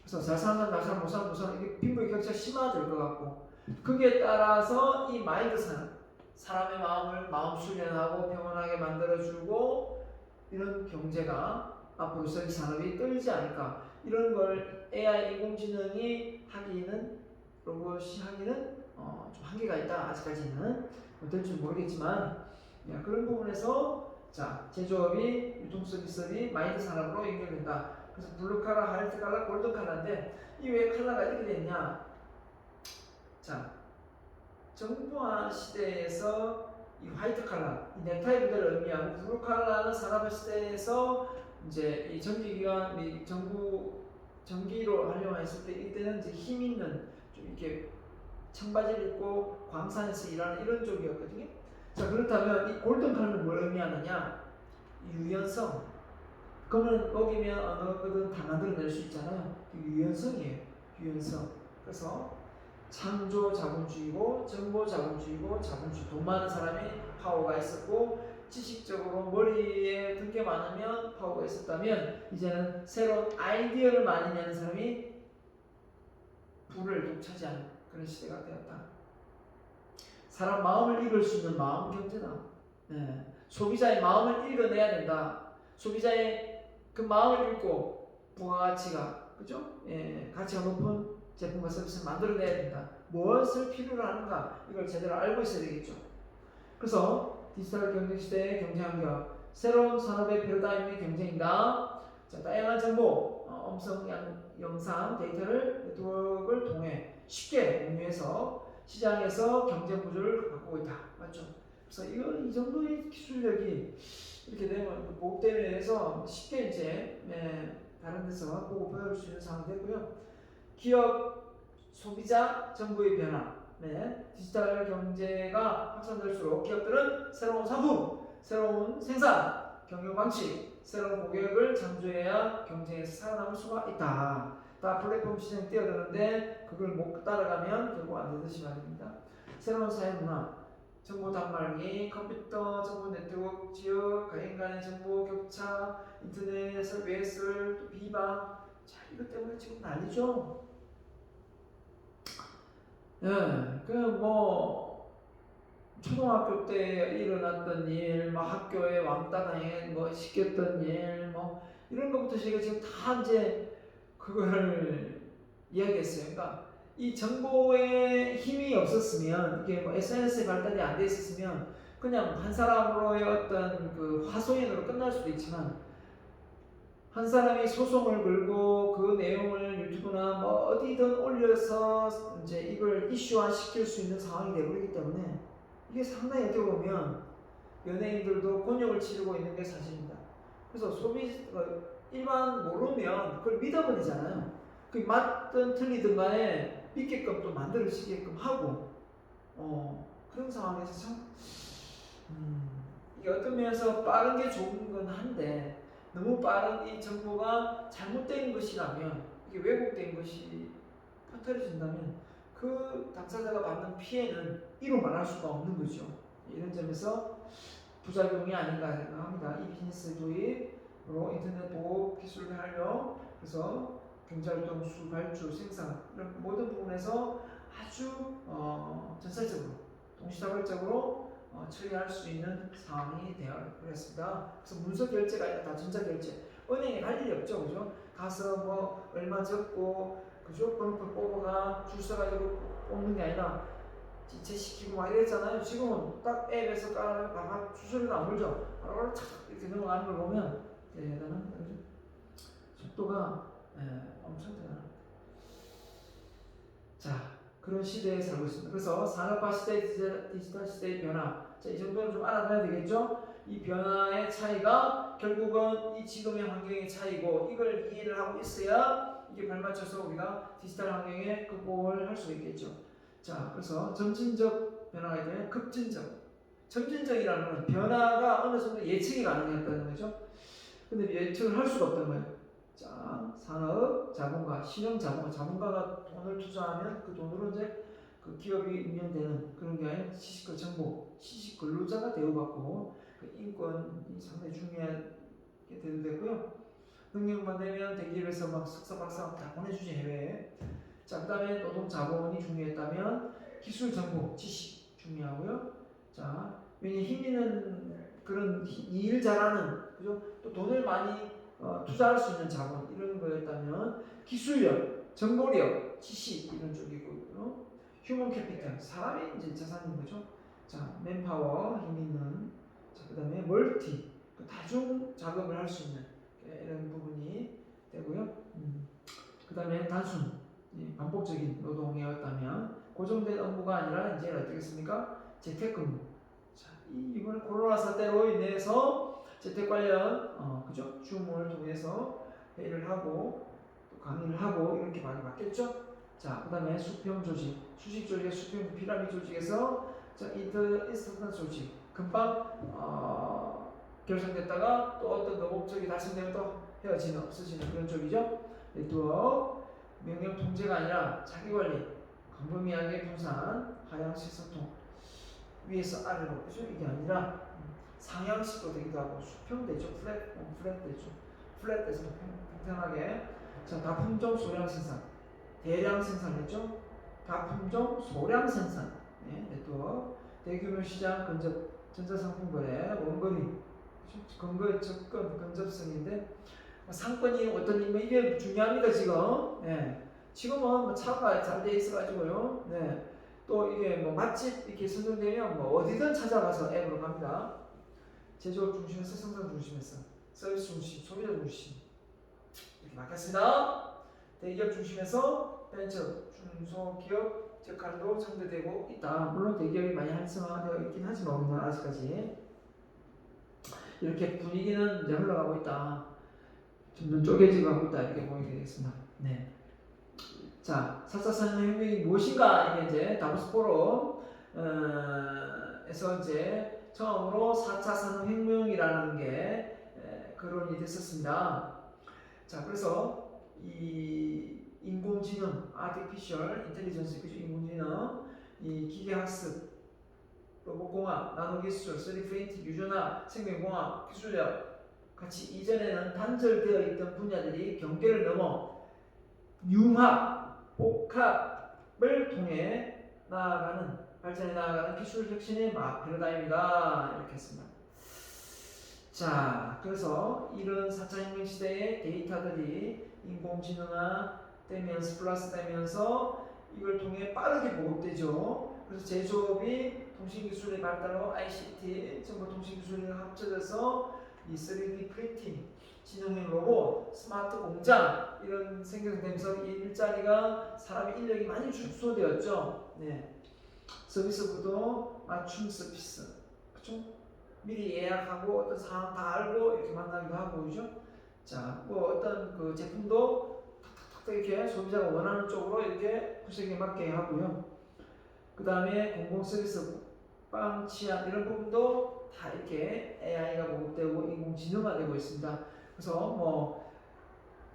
Speaker 1: 그래서 잘 사는 사람, 잘 사람, 못 사람, 못 사람 이게 빈부의 격차가 심화될 것 같고 그게 따라서 이 마인드 산업 사람의 마음 수련하고 평온하게 만들어주고 이런 경제가 앞으로 서비스 산업이 떨지 않을까 이런 걸 AI 인공지능이 하기는 로봇이 하기는 좀 한계가 있다 아직까지는 될지 모르겠지만 그런 부분에서 자 제조업이 유통 서비스업이 마인드 산업으로 연결된다. 그래서 블루 칼라, 화이트 칼라, 골든 칼라인데 이 왜 칼라가 이렇게 됐냐? 자 정보화 시대에서 이 화이트 칼라, 이 넥타이 부대를 의미하고 블루 칼라는 산업 시대에서 이제 이 전기기관, 이 전기로 활용했을 때 이때는 이제 힘 있는 좀 이렇게 청바지를 입고 광산에서 일하는 이런 쪽이었거든요. 자, 그렇다면 이 골든 칼라는 뭘 의미하느냐? 유연성. 그러면 먹이면 어느 거든 다 만들어낼 수 있잖아요. 유연성이에요. 유연성. 그래서 창조 자본주의고 정보 자본주의고 자본주의. 돈 많은 사람이 파워가 있었고 지식적으로 머리에 든 게 많으면 파워가 있었다면 이제는 새로운 아이디어를 많이 내는 사람이 부를 독차지하는 그런 시대가 되었다. 사람 마음을 읽을 수 있는 마음 경제다. 네. 소비자의 마음을 읽어내야 된다. 소비자의 그 마음을 읽고 부가가치가 그죠? 예, 가치가 높은 제품과 서비스를 만들어내야 된다. 무엇을 필요로 하는가 이걸 제대로 알고 있어야 되겠죠. 그래서 디지털 경제 시대의 경제 환경, 새로운 산업의 패러다임의 경쟁이다. 자, 다양한 정보, 음성, 영상, 데이터를 네트워크를 통해 쉽게 공유해서 시장에서 경쟁 구조를 바꾸고 있다. 맞죠? 그래서 이 정도의 기술력이 이렇게 되면 보급됨에 의해서 쉽게 이제 다른 데서 보고 배울 수 있는 상황이 됐고요. 기업, 소비자, 정부의 변화. 디지털 경제가 확산될수록 기업들은 새로운 상품, 새로운 생산, 경영 방식, 새로운 고객을 창조해야 경쟁에서 살아남을 수가 있다. 다 플랫폼 시장에 뛰어드는데 그걸 못 따라가면 결국 안 되듯이 말입니다. 새로운 사회 문화, 정보 단말기, 컴퓨터, 정보 네트워크, 지역, 개인 간의 정보 격차, 인터넷 외술, 또 비방, 자 이것 때문에 지금 난리죠. 초등학교 때 일어났던 일, 학교에 왕따당해 시켰던 일, 이런 것부터 지금 다 이제 그거를 이야기했어요. 그러니까 이 정보의 힘이 없었으면 이게 SNS의 발달이 안 돼 있었으면 그냥 한 사람으로의 어떤 그 화소연으로 끝날 수도 있지만 한 사람이 소송을 걸고 그 내용을 유튜브나 어디든 올려서 이제 이걸 이슈화 시킬 수 있는 상황이 되어버리기 때문에 이게 상당히 어떻게 보면 연예인들도 곤욕을 치르고 있는 게 사실입니다. 그래서 일반 모르면 그걸 믿어버리잖아요. 그 맞든 틀리든 간에 믿게끔 또 만들어지게끔 하고 그런 상황에서 참 이게 어떤 면에서 빠른 게 좋은 건 한데 너무 빠른 이 정보가 잘못된 것이라면 이게 왜곡된 것이 퍼뜨려진다면 그 당사자가 받는 피해는 이루 말할 수가 없는 거죠. 이런 점에서 부작용이 아닌가 생각합니다. 이 비즈니스 도입으로 인터넷 보호 기술의 활용, 그래서 경제활동 수, 발주, 생산 이런 모든 부분에서 아주 전체적으로 동시다발적으로 처리할 수 있는 상황이 되어버렸습니다. 그래서 문서 결제가 아니라 다 전자 결제. 은행에 갈 일이 없죠, 그죠? 가서 얼마 적고 그죠? 번호표 뽑아가 줄 서가지고 뽑는 게 아니라 지체시키고 이랬잖아요. 지금은 딱 앱에서 깔아서 주소리도 안 걸죠. 바로 착착 이렇게 넘어가는 걸 보면 대단한 거죠. 속도가 엄청 대단합니다. 자, 그런 시대에 살고 있습니다. 그래서 산업화 시대, 디지털 시대의 변화. 자, 이 정도는 좀 알아둬야 되겠죠? 이 변화의 차이가 결국은 이 지금의 환경의 차이고 이걸 이해를 하고 있어야 이게 발맞춰서 우리가 디지털 환경에 극복을 할 수 있겠죠. 자, 그래서 점진적 변화가 되면 급진적. 점진적이라는 건 변화가 어느 정도 예측이 가능했다는 거죠. 근데 예측을 할 수가 없던 거예요. 자, 산업, 자본가, 신용 자본가, 자본가가 돈을 투자하면 그 돈으로 이제 그 기업이 운영되는 그런 게 아니라 시식과 정보, 시식 근로자가 대우받고 그 인권이 상당히 중요하게 대두됐고요. 능력만 되면 대기업에서 석사, 박사 다 보내주지 해외에. 자, 그 다음에 노동 자본이 중요했다면 기술 정보, 지식 중요하고요. 자, 왜냐 힘 있는 그런 일 잘하는 그죠? 또 돈을 많이 투자할 수 있는 자본 이런 거였다면 기술력, 정보력, 지식 이런 쪽이고요. 휴먼 캐피탈 사람이 이제 자산인 거죠. 자, 맨파워 힘 있는. 자, 그다음에 멀티 다중 작업을 할 수 있는 이런 부분이 되고요. 그다음에 단순 반복적인 노동이었다면 고정된 업무가 아니라 이제 어떻겠습니까? 재택근무. 자, 이번 코로나 사태로 인해서 재택 관련 그죠? 줌을 통해서 회의를 하고 또 강의를 하고 이렇게 많이 바뀌었죠. 자, 그다음에 수평 조직, 수직 조직의 수평 피라미드 조직에서 인스턴트 조직, 금방 결성됐다가 또 어떤 노목적이 달성되면 또 헤어지는 없어지는 그런 쪽이죠. 네트워크, 명령 통제가 아니라 자기 관리, 광범위하게 분산, 하향식 소통, 위에서 아래로 그죠? 이게 아니라 상향식도 되기도 하고 수평되죠. 플랫 되죠. 플랫돼서 평평하게. 자, 다품종 소량 생산, 대량 생산했죠. 다품종 소량 생산, 네트워크, 대규모 시장 근접, 전자상품 거래, 원거리, 근거 접근 근접성인데 상권이 어떤 이게 중요합니다 지금. 네. 지금은 뭐 차가 잘 돼 있어가지고요. 네. 또 이게 뭐 맛집 이렇게 선정되면 뭐 어디든 찾아가서 앱으로 갑니다. 제조업 중심에서 생산 중심에서 서비스 중심, 소비자 중심 이렇게 바뀌었습니다. 대기업 중심에서 벤처, 중소기업 역할도 상대되고 있다. 물론 대기업이 많이 활성화되어 있긴 하지만 우리나라 아직까지 이렇게 분위기는 이제 흘러가고 있다. 점점 쪼개지고 가고 있다. 이렇게 보이게 되겠습니다. 네. 자, 4차 산업혁명이 무엇인가? 이게 이제 다보스 포럼에서 이제 처음으로 4차 산업혁명이라는 게 거론이 됐었습니다. 자, 그래서 이 인공지능, artificial intelligence, 그죠? 인공지능, 이 기계학습, 로봇공학, 나노기술, 3D 프린팅, 유전학, 생명공학, 기술력 같이 이전에는 단절되어 있던 분야들이 경계를 넘어 융합, 복합을 통해 나아가는 발전해 나아가는 기술 혁신의 패러다임이다 이렇게 했습니다. 자, 그래서 이런 4차 혁명 시대의 데이터들이 인공지능화 되면서 플러스 되면서 이걸 통해 빠르게 보급되죠. 그래서 제조업이 통신기술의 발달로 ICT, 정보통신기술이 합쳐져서 이 3D 프린팅, 지능형 로봇, 스마트 공장 이런 생겨되면서 이 일자리가 사람의 인력이 많이 축소되었죠. 네. 서비스부도 맞춤 서비스, 그렇죠? 미리 예약하고 어떤 상황 다 알고 이렇게 만나기도 하고 그죠? 자, 뭐 어떤 그 제품도 탁탁탁 이렇게 소비자가 원하는 쪽으로 이렇게 구색에 맞게 하고요. 그 다음에 공공 서비스, 빵, 치안 이런 부분도 다 이렇게 AI가 보급되고 인공지능화되고 있습니다. 그래서 뭐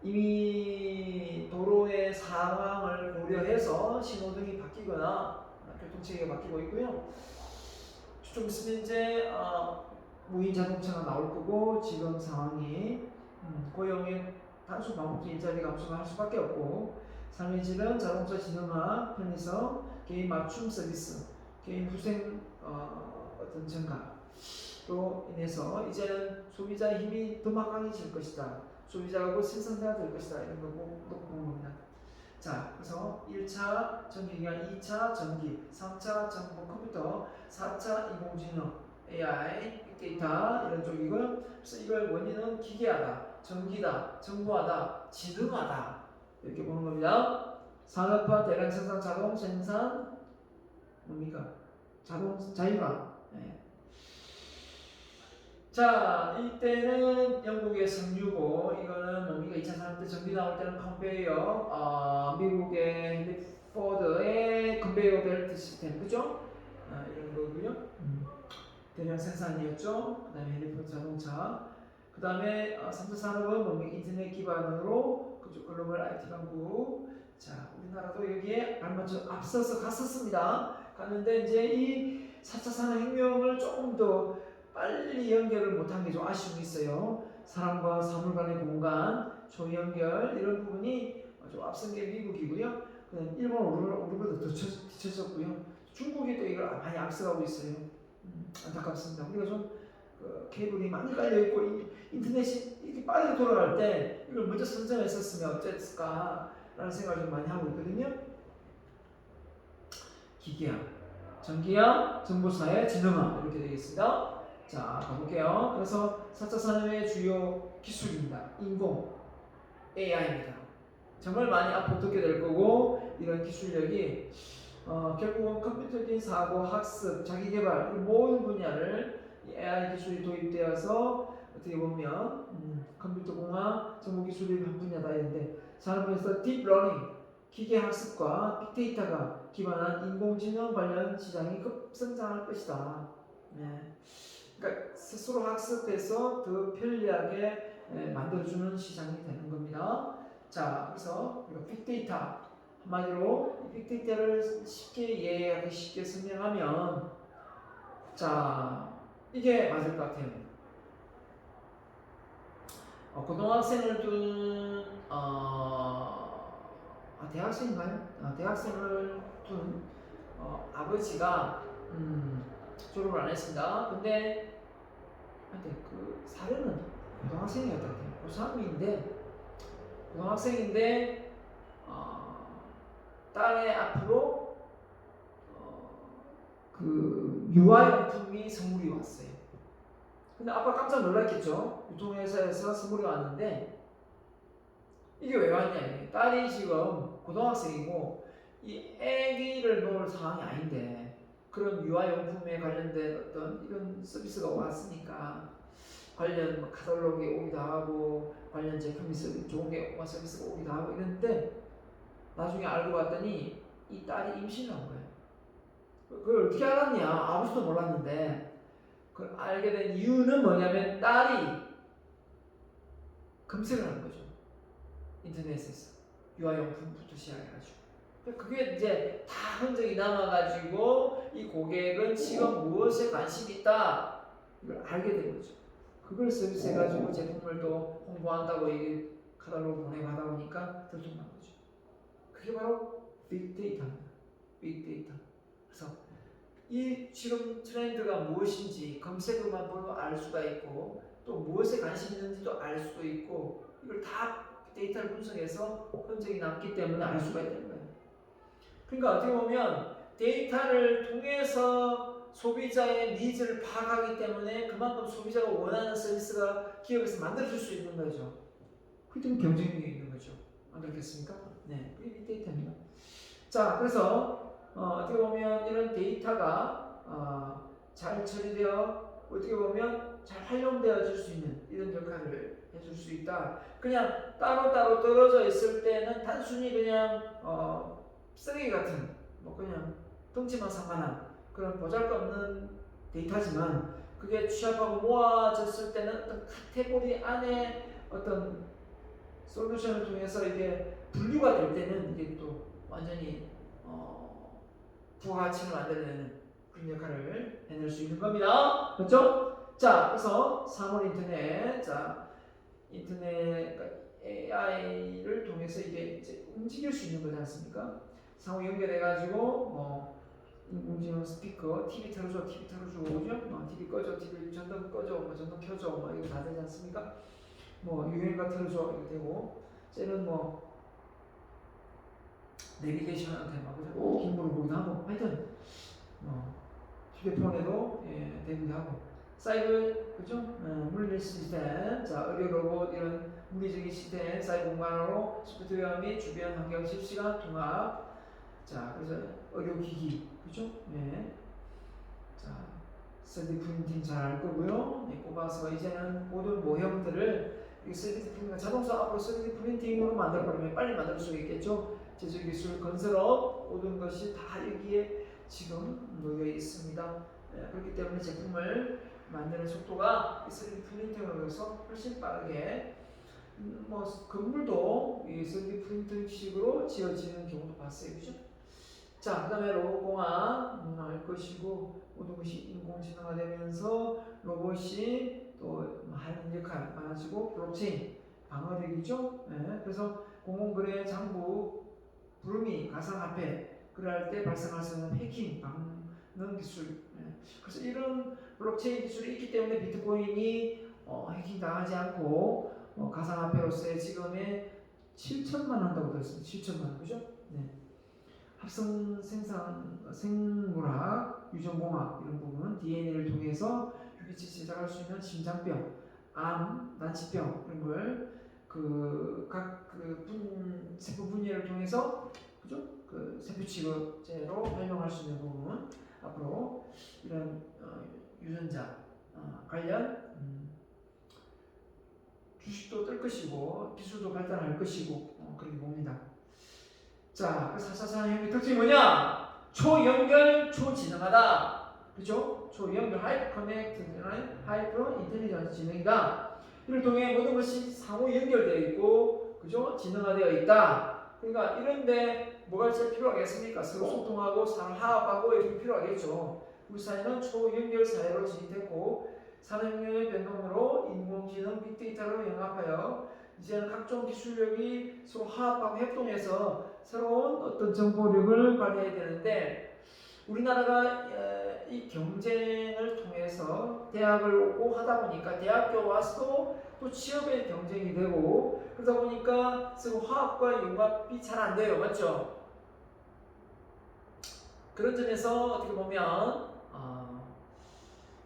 Speaker 1: 이미 도로의 상황을 고려해서 신호등이 바뀌거나 교통체계가 바뀌고 있고요. 좀 있으면 이제 무인 자동차가 나올 거고 지금 상황이 고용의 단순 반복적 일자리가 감소할 수밖에 없고 삶의 질은 자동차 지능화, 편의성, 개인 맞춤 서비스, 개인 후생 어떤 증가로 인해서 이제는 소비자의 힘이 더 강해질 것이다. 소비자가 곧 생산자가 될 것이다. 이런 거 보는 겁니다. 자, 그래서 1차 전기기관, 2차 전기, 3차 정보 컴퓨터, 4차 인공지능, AI, 빅데이터 이런 쪽이고요. 그래서 이걸 원인은 기계화다, 전기다, 정보화다, 지능화다 이렇게 보는 겁니다. 산업화, 대량 생산, 자동 생산 뭡니까? 자율화. 네. 자, 이때는 영국의 성유고 이거는 뭡니까? 2003년 전기 나올 때는 컨베이어, 미국의 헨리 포드의 컨베이어 벨트 시스템, 그죠? 이런 거고요. 대량 생산이었죠. 그 다음에 헨리 포드 자동차. 그 다음에 3차 산업은 뭡니까? 인터넷 기반으로 그죠? 글로벌 IT 강국. 자, 우리나라도 여기에 알맞춰 앞서서 갔었습니다. 갔는데 이제 이 4차 산업혁명을 조금 더 빨리 연결을 못한 게 좀 아쉬움이 있어요. 사람과 사물 간의 공간, 초연결 이런 부분이 좀 앞선 게 미국이고요. 일본 우리보다 더 뒤쳐졌고요. 중국이 또 이걸 많이 앞서가고 있어요. 안타깝습니다. 우리가 좀 케이블이 많이 깔려 있고 인터넷이 이렇게 빠르게 돌아갈 때 이걸 먼저 선점했었으면 어땠을까라는 생각을 좀 많이 하고 있거든요. 기계화, 전기화, 정보사회, 지능화 이렇게 되겠습니다. 자, 가볼게요. 그래서 4차 산업의 주요 기술입니다. 인공, AI입니다. 정말 많이 앞으로 듣게 될 거고 이런 기술력이 결국은 컴퓨터적인 사고, 학습, 자기개발 이 모든 분야를 이 AI 기술이 도입되어서 어떻게 보면 컴퓨터공학, 정보기술이 한 분야다 이런데 산업에서 딥러닝, 기계학습과 빅데이터가 기반한 인공지능 관련 시장이 급성장할 것이다. 네. 그러니까 스스로 학습해서 더 편리하게 만들어주는 시장이 되는 겁니다. 자, 그래서 우리가 빅데이터 한마디로 빅데이터를 쉽게 이해하기 쉽게 설명하면 자 이게 맞을 것 같아요. 고등학생을 둔 대학생인가요? 대학생을 둔 아버지가 졸업을 안 했습니다. 근데 그 사례는 고등학생이었던 것 같아요. 고등학생인데 딸의 앞으로 그 유아용품이 선물이 왔어요. 근데 아빠 깜짝 놀랐겠죠. 유통회사에서 선물이 왔는데 이게 왜 왔냐. 딸이 지금 고등학생이고 이 애기를 놓을 상황이 아닌데 그런 유아용품에 관련된 어떤 이런 서비스가 왔으니까 관련 카탈로그에 오기도 하고 관련 제품이 좋은 게 서비스가 오기도 하고 이랬는데 나중에 알고 봤더니 이 딸이 임신을 한 거예요. 그걸 어떻게 알았냐? 아버지도 몰랐는데 그걸 알게 된 이유는 뭐냐면 딸이 검색을 한 거죠. 인터넷에서 유아용품부터 시작해가지고 그게 이제 다 흔적이 남아가지고 이 고객은 지금 무엇에 관심이 있다 이걸 알게 된 거죠. 그걸 서비스해가지고 제품을 또 홍보한다고 이 카탈로그 보내고 하다 보니까 들통난 거죠. 그게 바로 빅데이터입니다. 빅데이터. 그래서 이 지금 트렌드가 무엇인지 검색어만 보고 알 수가 있고 또 무엇에 관심 있는지도 알 수도 있고 이걸 다 데이터를 분석해서 흔적이 남기 때문에 알 수가 있다는 거예요. 그러니까 어떻게 보면 데이터를 통해서 소비자의 니즈를 파악하기 때문에 그만큼 소비자가 원하는 서비스가 기업에서 만들어줄 수 있는 거죠. 그렇기 때문에 경쟁력이 있는 거죠. 안 그렇겠습니까? 네, 그게 빅데이터입니다. 자, 그래서 어떻게 보면 이런 데이터가 잘 처리되어 어떻게 보면 잘 활용되어질 수 있는 이런 역할을 해줄 수 있다. 그냥 따로따로 떨어져 있을 때는 단순히 그냥 쓰레기 같은 그냥 덩치만 상관한 그런 보잘것없는 데이터지만 그게 취합하고 모아졌을 때는 어떤 카테고리 안에 어떤 솔루션을 통해서 이게 분류가 될 때는 이게 또 완전히 부가가치를 만들어내는 그런 역할을 해낼 수 있는 겁니다. 그렇죠? 자, 그래서 3월 인터넷, 자, 인터넷 AI를 통해서 이게 이제 움직일 수 있는 거지 않습니까? 상호 연결해가지고 인공지능 스피커, TV 틀어줘, TV 틀어줘, 그죠? TV 꺼줘, TV 전등 꺼줘, 전등 켜줘, 이거 다 되지 않습니까? 유행가 틀어줘, 이거 되고, 쟤는 내비게이션한테 그죠? 힘으로 보기도 하고, 하여튼 휴대폰에도 되기도 하고, 사이버 그죠? 물리 시스템, 자 의료 로봇 이런 물리적인 시스템, 사이버 공간으로 소프트웨어 및 주변 환경 실시간 통합, 자 그래서 의료기기 그죠? 네. 자 3D 프린팅 잘 할 거고요. 네, 꼽아서 이제는 모든 모형들을 3D 프린팅, 자동차 앞으로 3D 프린팅으로 만들어버리면 빨리 만들 수 있겠죠. 제조기술, 건설업 모든 것이 다 여기에 지금 놓여 있습니다. 네, 그렇기 때문에 제품을 만드는 속도가 3D 프린팅으로 해서 훨씬 빠르게 건물도 이 3D 프린팅식으로 지어지는 경우도 봤어요. 그죠? 자, 그 다음에 로봇공학 할 것이고 모든 것이 인공지능화 되면서 로봇이 또 하는 역할 많아지고 블록체인 방어력이죠. 네, 그래서 공공거래 장부 불미 가상화폐 그럴 때 발생할 수 있는 해킹 막는 기술. 네, 그래서 이런 블록체인 기술이 있기 때문에 비트코인이 해킹 당하지 않고 가상화폐로서의 지금의 7천만 한다고 들었습니다. 7천만 그죠? 네. 합성 생물학, 유전공학 이런 부분 DNA를 통해서 유기체 제작할 수 있는 심장병, 암, 난치병 이런 걸 각 세포 분열을 통해서 그죠? 그 세부 취급제로 활용할 수 있는 부분, 앞으로 이런 유전자 관련 주식도 뜰 것이고 기술도 발달할 것이고 그렇게 봅니다. 자, 그 444 협의 특징이 뭐냐? 초연결, 초지능하다. 그죠? 초연결, 하이퍼 커넥트는 하이퍼 인텔리전스 지능이다. 이를 통해 모든 것이 상호 연결되어 있고, 그죠? 지능화되어 있다. 그러니까 이런데 뭐가 제일 필요하겠습니까? 서로 소통하고 서로 화합하고 이렇게 필요하겠죠. 우리 사회는 초연결 사회로 진입했고, 산업혁명의 변동으로 인공지능, 빅데이터로 영합하여 이제는 각종 기술력이 서로 화합하고 협동해서 새로운 어떤 정보력을 발휘해야 되는데, 우리나라가 이 경쟁을 통해서 대학을 오고 하다 보니까 대학교 와서도 또 취업의 경쟁이 되고 그러다 보니까 서로 화합과 융합이 잘 안 돼요. 맞죠? 그런 점에서 어떻게 보면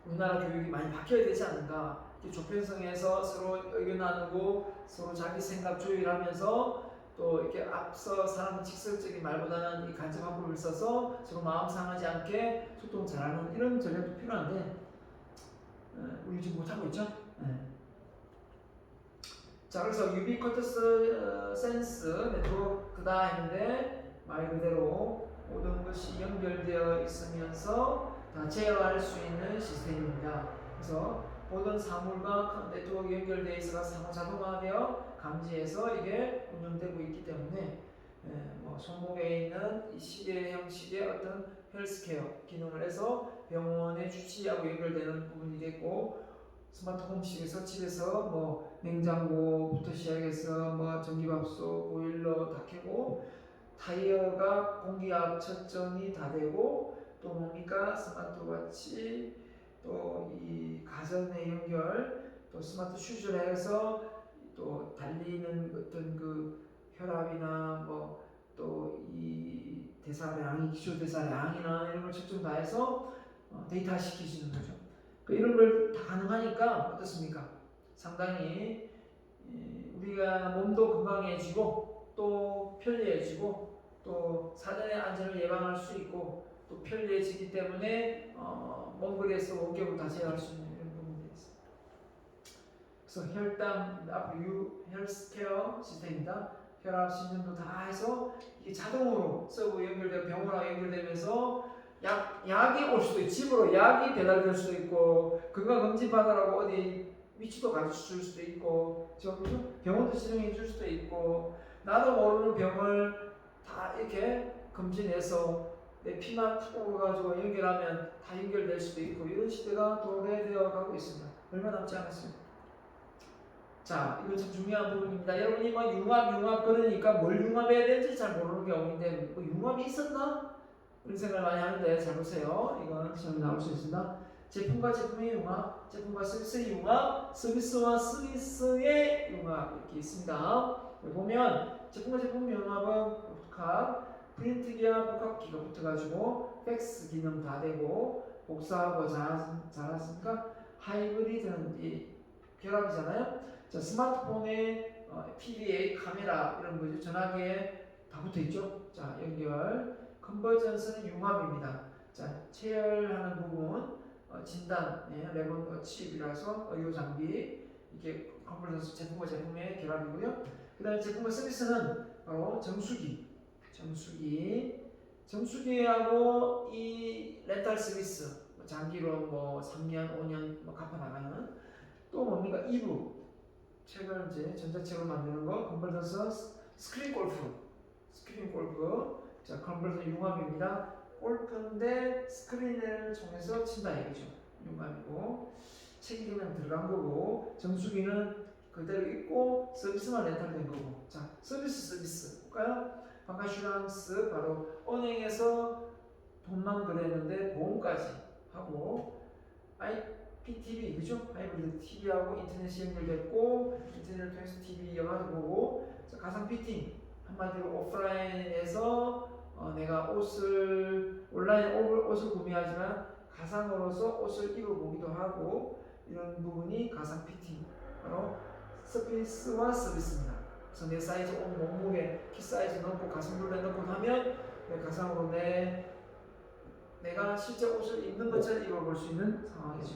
Speaker 1: 우리나라 교육이 많이 바뀌어야 되지 않는가. 조편성에서 서로 의견 나누고 서로 자기 생각 조율하면서 또 이렇게 앞서 사람은 직설적인 말보다는 이 간접 화법을 써서 서로 마음 상하지 않게 소통 잘하는 이런 전략도 필요한데 우리 지금 못하고 있죠. 자, 그래서 유비쿼터스 센스 네트워크다 했는데 말 그대로 모든 것이 연결되어 있으면서 다 제어할 수 있는 시스템입니다. 그래서 모든 사물과 네트워크 연결되어 있어서 상호 자동화되어 감지해서 이게 운영되고 있기 때문에 뭐 손목에 있는 이 시계 형식의 어떤 헬스케어 기능을 해서 병원의 주치의하고 연결되는 부분이 됐고, 스마트홈식에서 집에서 뭐 냉장고부터 시작해서 뭐 전기밥솥, 보일러 다 켜고 타이어가 공기압 측정이 다 되고 또 뭡니까 스마트워치, 또 이 가전의 연결, 또 스마트 슈즈를 해서 또 달리는 어떤 그 혈압이나 뭐 또 이 대사량이 기초 대사량이나 이런 걸 측정 다 해서 데이터 시키시는 거죠. 이런 걸 다 가능하니까 어떻습니까? 상당히 우리가 몸도 건강해지고 또 편리해지고 또 사전의 안전을 예방할 수 있고 또 편리해지기 때문에 먼 거리에서 원격으로 다 제어할 수 있는 이런 부분들이 있습니다. 그래서 혈당 앞으로 헬스케어 시스템입니다. 혈압, 심전도 다 해서 이게 자동으로 서버 연결되고 병원하고 연결되면서 약이 올 수도 있고 집으로 약이 배달될 수도 있고 건강검진 받으라고 어디 위치도 가르쳐줄 수도 있고 병원도 지정해 줄 수도 있고 나도 모르는 병을 다 이렇게 검진해서 내 피만 탁 뽑아가지고 연결하면 다 연결될 수도 있고 이런 시대가 도래되어 가고 있습니다. 얼마 남지 않았습니다. 자, 이거 참 중요한 부분입니다. 여러분이 막 융합 그러니까 뭘 융합해야 되는지 잘 모르는 경우인데 뭐 융합이 있었나? 이런 생각을 많이 하는데 잘 보세요. 이건 시험에 나올 수 있습니다. 제품과 제품의 융합, 제품과 서비스의 융합, 서비스와 서비스의 융합 이렇게 있습니다. 보면 제품과 제품 융합은 복합, 프린트기와 복합기가 붙어가지고 팩스 기능 다 되고 복사하고 잘하십니까? 하이브리드는 이 결합이잖아요. 자, 스마트폰에 PDA, 카메라 이런 거죠. 전화기에 다 붙어 있죠. 자, 연결. 컨버전스는 융합입니다. 자, 체열하는 부분, 진단, 레몬 칩이라서 의료 장비, 이게 컨버전스 제품과 제품의 결합이고요. 그 다음에 제품과 서비스는 바로 정수기하고 이 렌탈 서비스, 장기로 뭐 3년, 5년 뭐 갚아 나가는 또 뭡니까? 이북, 책을 이제 전자책으로 만드는 거, 컨버전스 스크린 골프. 자, 컨버전 융합입니다. 골프인데 스크린을 통해서 친다 이거죠. 융합이고 책이 그냥 들어간 거고 정수기는 그대로 있고 서비스만 렌탈된 거고. 자, 서비스 볼까요? 방카슈랑스 바로 은행에서 돈만 그랬는데 보험까지 하고 IPTV 그죠? 하이브리드 TV하고 인터넷이 연결됐고 인터넷을 통해서 TV 영화도 보고. 자, 가상 피팅 한마디로 오프라인에서 내가 온라인 옷을 구매하지만 가상으로서 옷을 입어보기도 하고 이런 부분이 가상 피팅 바로 서비스와 서비스입니다. 그래서 내 사이즈 옷 몸무게 키 사이즈 넣고 가슴 둘레 넣고 하면 가상으로 내가 실제 옷을 입는 것처럼 입어볼 수 있는 상황이죠.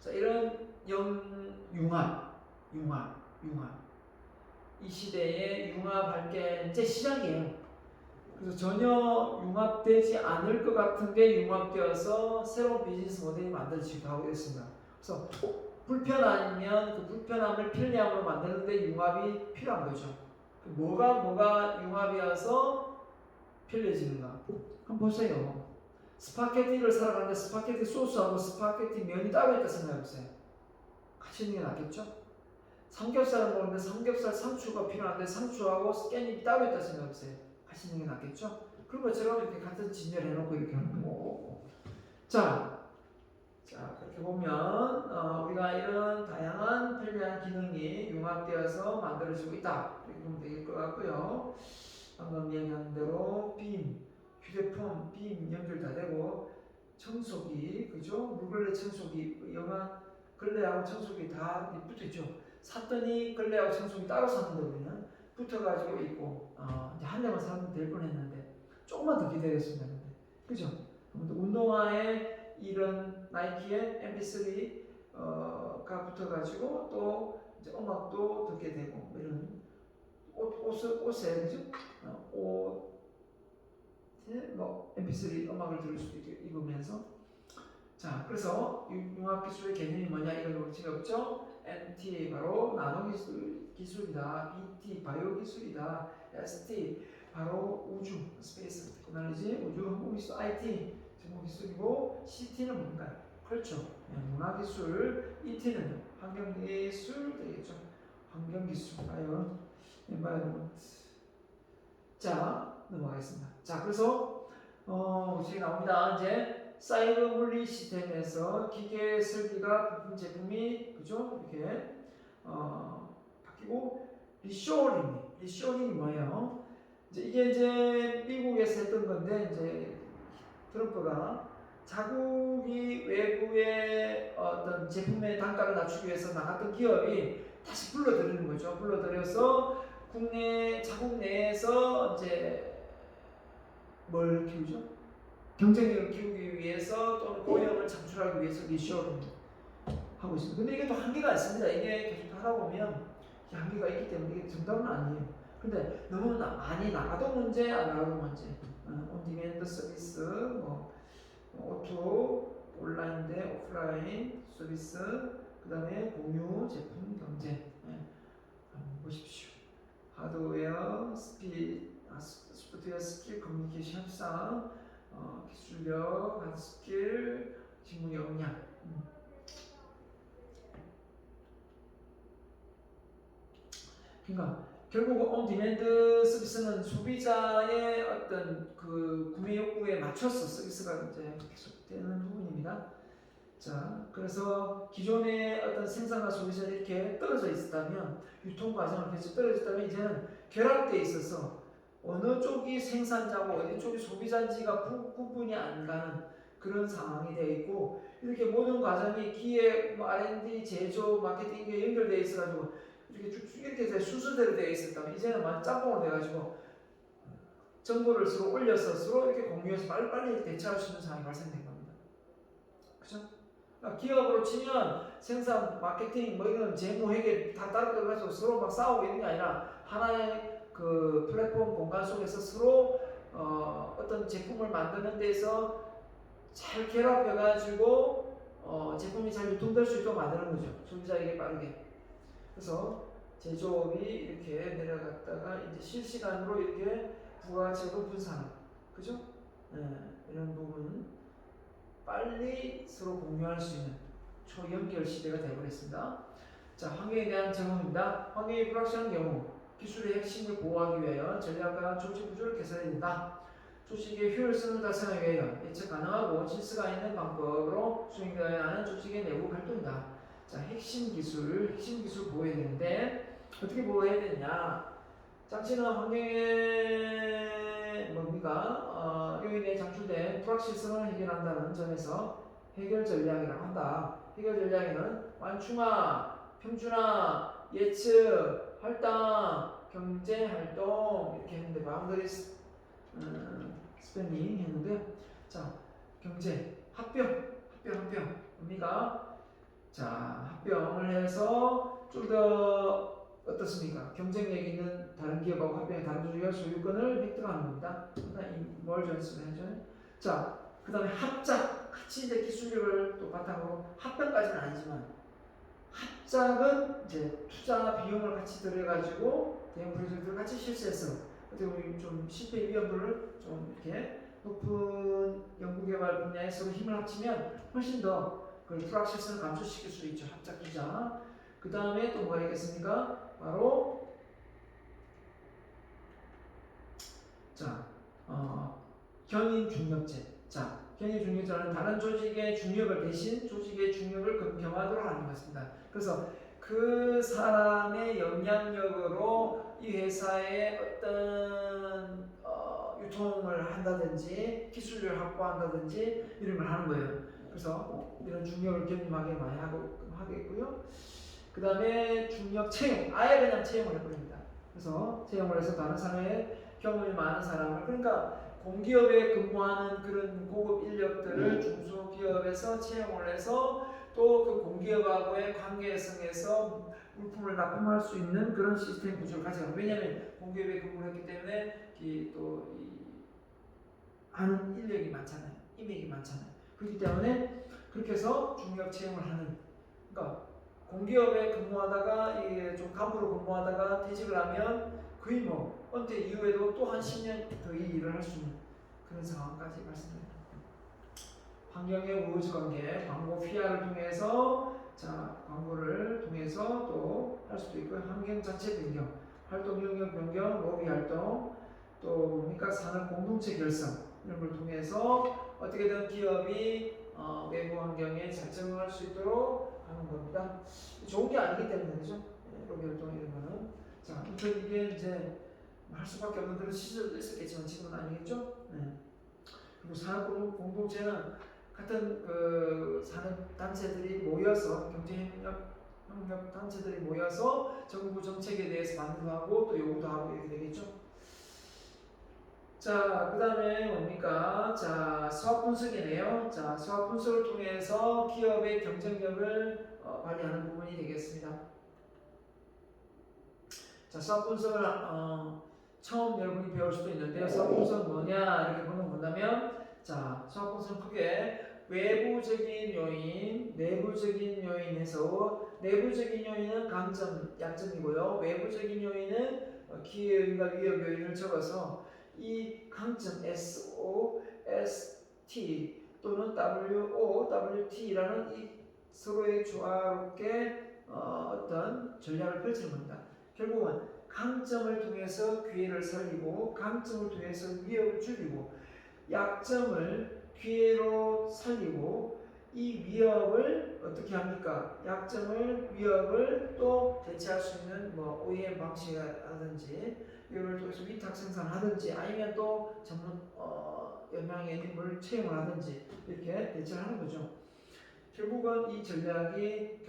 Speaker 1: 자, 이런 융합. 이 시대의 융합할 게 이제 시작이에요. 그래서 전혀 융합되지 않을 것 같은 게 융합되어서 새로운 비즈니스 모델이 만들어지기도 하고 있습니다. 그래서 불편하면 그 불편함을 편리함으로 만드는데 융합이 필요한 거죠. 뭐가 융합이어서 편리해지는가? 한번 보세요. 스파게티를 사러 가는데 스파게티 소스하고 스파게티 면이 따로 있다 생각해보세요. 같이 있는 게 낫겠죠? 삼겹살을 먹는데 삼겹살 상추가 필요한데 상추하고 깻잎이 따로 있다 생각해보세요. 같이 있는 게 낫겠죠? 그런 것처럼 이렇게 같은 진열을 해놓고 이렇게 하는 거고. 자, 그렇게 보면 우리가 이런 다양한 편리한 기능이 융합되어서 만들어지고 있다. 이렇게 보면 될 것 같고요. 방금 이야기한 대로 휴대폰, 연결 다 되고 청소기, 그죠? 물걸레 청소기, 영화 걸레하고 청소기 다 붙어 있죠. 샀더니 걸레하고 청소기 따로 샀는데 우리는 붙어가지고 있고 이제 한 대만 사면 될 뻔했는데 조금만 더 기다렸으면 되는데, 그죠? 운동화에 이런 나이키의 MP3가 붙어가지고 또 이제 음악도 듣게 되고 이런 옷에 그죠? 뭐 MP3 음악을 들을 수도 있게 입으면서. 자, 그래서 융합 기술의 개념이 뭐냐 이걸 적었죠. NT 바로 나노 기술이다. BT 바이오 기술이다. ST 바로 우주 스페이스 테크놀로지 우주 항공 기술 IT 정보 기술이고 CT는 뭔가요? 그렇죠. 융합 기술. ET는 환경 기술 되겠죠. 환경 기술 바이오 엔바이러먼트. 자, 넘어가겠습니다. 자, 그래서 지금 나옵니다. 이제 사이버 물리 시스템에서 기계 설비가 부품 제품이 그죠? 이렇게 바뀌고 리쇼링이 뭐예요? 이게 미국에서 했던 건데 이제 트럼프가 자국이 외부의 어떤 제품의 단가를 낮추기 위해서 나갔던 기업이 다시 불러들이는 거죠. 불러들여서 자국 내에서 이제 뭘 키우죠? 경쟁력을 키우기 위해서 또는 고용을 창출하기 위해서 리쇼링 하고 있습니다. 근데 이게 또 한계가 있습니다. 이게 계속 하다 보면 한계가 있기 때문에 이게 정답은 아니에요. 근데 너무 많이 나가도 문제, 안 나가도 문제. 온디맨드 서비스, 오토, 온라인 대 오프라인 서비스, 그 다음에 공유 제품 경쟁. 한번 보십시오. 하드웨어, 소프트웨어 스킬, 커뮤니케이션 협상, 기술력, 하드 스킬, 직무 역량. 그러니까 결국 온디맨드 서비스는 소비자의 어떤 그 구매 욕구에 맞춰서 서비스가 이제 계속되는 부분입니다. 자, 그래서 기존의 어떤 생산과 소비자 이렇게 떨어져 있었다면, 유통 과정을 계속 떨어졌다면 이제는 결합되어 있어서 어느 쪽이 생산자고 어느 쪽이 소비자인지가 구분이 안 가는 그런 상황이 되어 있고, 이렇게 모든 과정이 기획, R&D, 제조, 마케팅에 연결되어 있어가지고 이렇게 쭉쭉 이렇게 순서대로 되어 있었다면 이제는 완전 짬뽕으로 돼가지고 정보를 서로 올려서 서로 이렇게 공유해서 빨리빨리 대처할 수 있는 상황이 발생된 겁니다. 그죠? 기업으로 치면 생산, 마케팅, 이런 재무, 회계 다 따로 가지고 서로 막 싸우고 있는 게 아니라 하나의 그 플랫폼 공간 속에서 서로 어떤 제품을 만드는 데서 잘 결합해가지고 제품이 잘 유통될 수 있도록 만드는 거죠. 소비자에게 빠르게. 그래서 제조업이 이렇게 내려갔다가 이제 실시간으로 이렇게 부가가치로 분산, 그죠? 이런 부분 빨리 서로 공유할 수 있는 초연결 시대가 되어버렸습니다. 자, 환경에 대한 적응입니다. 환경이 불확실한 경우 기술의 핵심을 보호하기 위하여 전략과 조직 구조를 개선해야 된다. 조직의 효율성을 달성하기 위하여 예측 가능하고 질서가 있는 방법으로 수행되어야 하는 조직의 내부 활동이다. 자, 핵심 기술 보호해야 되는데 어떻게 보호해야 되느냐? 장치는 환경에 뭡니까? 요인에 장출된 불확실성을 해결한다는 점에서 해결 전략이라고 한다. 해결 전략에는 완충화, 평준화, 예측, 할당, 경제 활동 이렇게 했는데 바운더리 스పె닝 했는데요. 자, 경제 합병 뭡니까? 자, 합병을 해서 좀 더 어떻습니까? 경쟁력 있는 다른 기업하고 합병해 다른 조직의 소유권을 획득하는 겁니다. 뭘 전수해야죠? 자, 그 다음에 합작, 같이 이제 기술력을 또 바탕으로 합병까지는 아니지만 합작은 이제 투자 비용을 같이 들여가지고 대형 프로젝트를 같이 실시해서 어떻게 보면 좀 실패 위험도를 좀 이렇게 높은 연구개발 분야에 서로 힘을 합치면 훨씬 더 그 불확실성을 감소시킬 수 있죠. 합작 투자. 그 다음에 또 뭐가 있겠습니까? 바로 자, 견인 중력제. 자, 견인 중력제는 다른 조직의 중력을 대신 조직의 중력을 겸하도록 하는 것입니다. 그래서 그 사람의 영향력으로 이 회사의 어떤 유통을 한다든지 기술력을 확보한다든지 이런 걸 하는 거예요. 그래서 이런 중력을 견인하게 많이 하겠고요. 그 다음에 중력 채용, 아예 그냥 채용을 해버립니다. 그래서 채용을 해서 다른 사회에 경험이 많은 사람을, 그러니까 공기업에 근무하는 그런 고급 인력들을 중소기업에서 채용을 해서 또 그 공기업하고의 관계성에서 물품을 납품할 수 있는 그런 시스템 구조를 가져가요. 왜냐하면 공기업에 근무를 했기 때문에 아는 인력이 많잖아요. 인맥이 많잖아요. 그렇기 때문에 그렇게 해서 중력 채용을 하는, 그러니까 공기업에 근무하다가 이게 좀 간부로 근무하다가 퇴직을 하면 거의 뭐 은퇴 이후에도 또 한 10년 더 이 일을 할 수 있는 그런 상황까지 발생됩니다. 환경의 우호적 관계, 광고 PR을 통해서 광고를 통해서 또 할 수도 있고요. 환경 자체 변경, 활동 영역 변경, 로비 활동, 또 뭡니까 산업 공동체 결성 이런 걸 통해서 어떻게든 기업이 외부 환경에 잘 적응할 수 있도록 하는 겁니다. 좋은 게 아니기 때문에 그죠? 로비 활동 이런 거는 아무튼 이게 이제 할 수밖에 없는 그런 시절도 있었겠지만 지금은 아니겠죠? 네. 그리고 산업 공동체는 같은 그 산업 단체들이 모여서 경제협력 단체들이 모여서 정부 정책에 대해서 반대도 하고 또 요구도 하고 이렇게 되겠죠. 자, 그 다음에 뭡니까? 자, 수학 분석이네요. 자, 수학 분석을 통해서 기업의 경쟁력을 발휘하는 부분이 되겠습니다. 자, 수학 분석을 처음 여러분이 배울 수도 있는데요. 수학 분석은 뭐냐 이렇게 보면 뭐냐면, 자, 수학 분석은 크게 외부적인 요인, 내부적인 요인에서 내부적인 요인은 강점, 약점이고요. 외부적인 요인은 기회 요인과 위협 요인을 적어서 이 강점 SO, ST 또는 WO, WT라는 이 서로의 조화롭게 어떤 전략을 펼치는 겁니다. 결국은 강점을 통해서 기회를 살리고 강점을 통해서 위협을 줄이고 약점을 기회로 살리고 이 위협을 어떻게 합니까? 약점을 위협을 또 대체할 수 있는 뭐 OEM 방식이라든지 이걸 통해서 위탁 생산하든지 아니면 또 전문 연명의 인물을 채용을 하든지 이렇게 대체를 하는 거죠. 결국은 이 전략이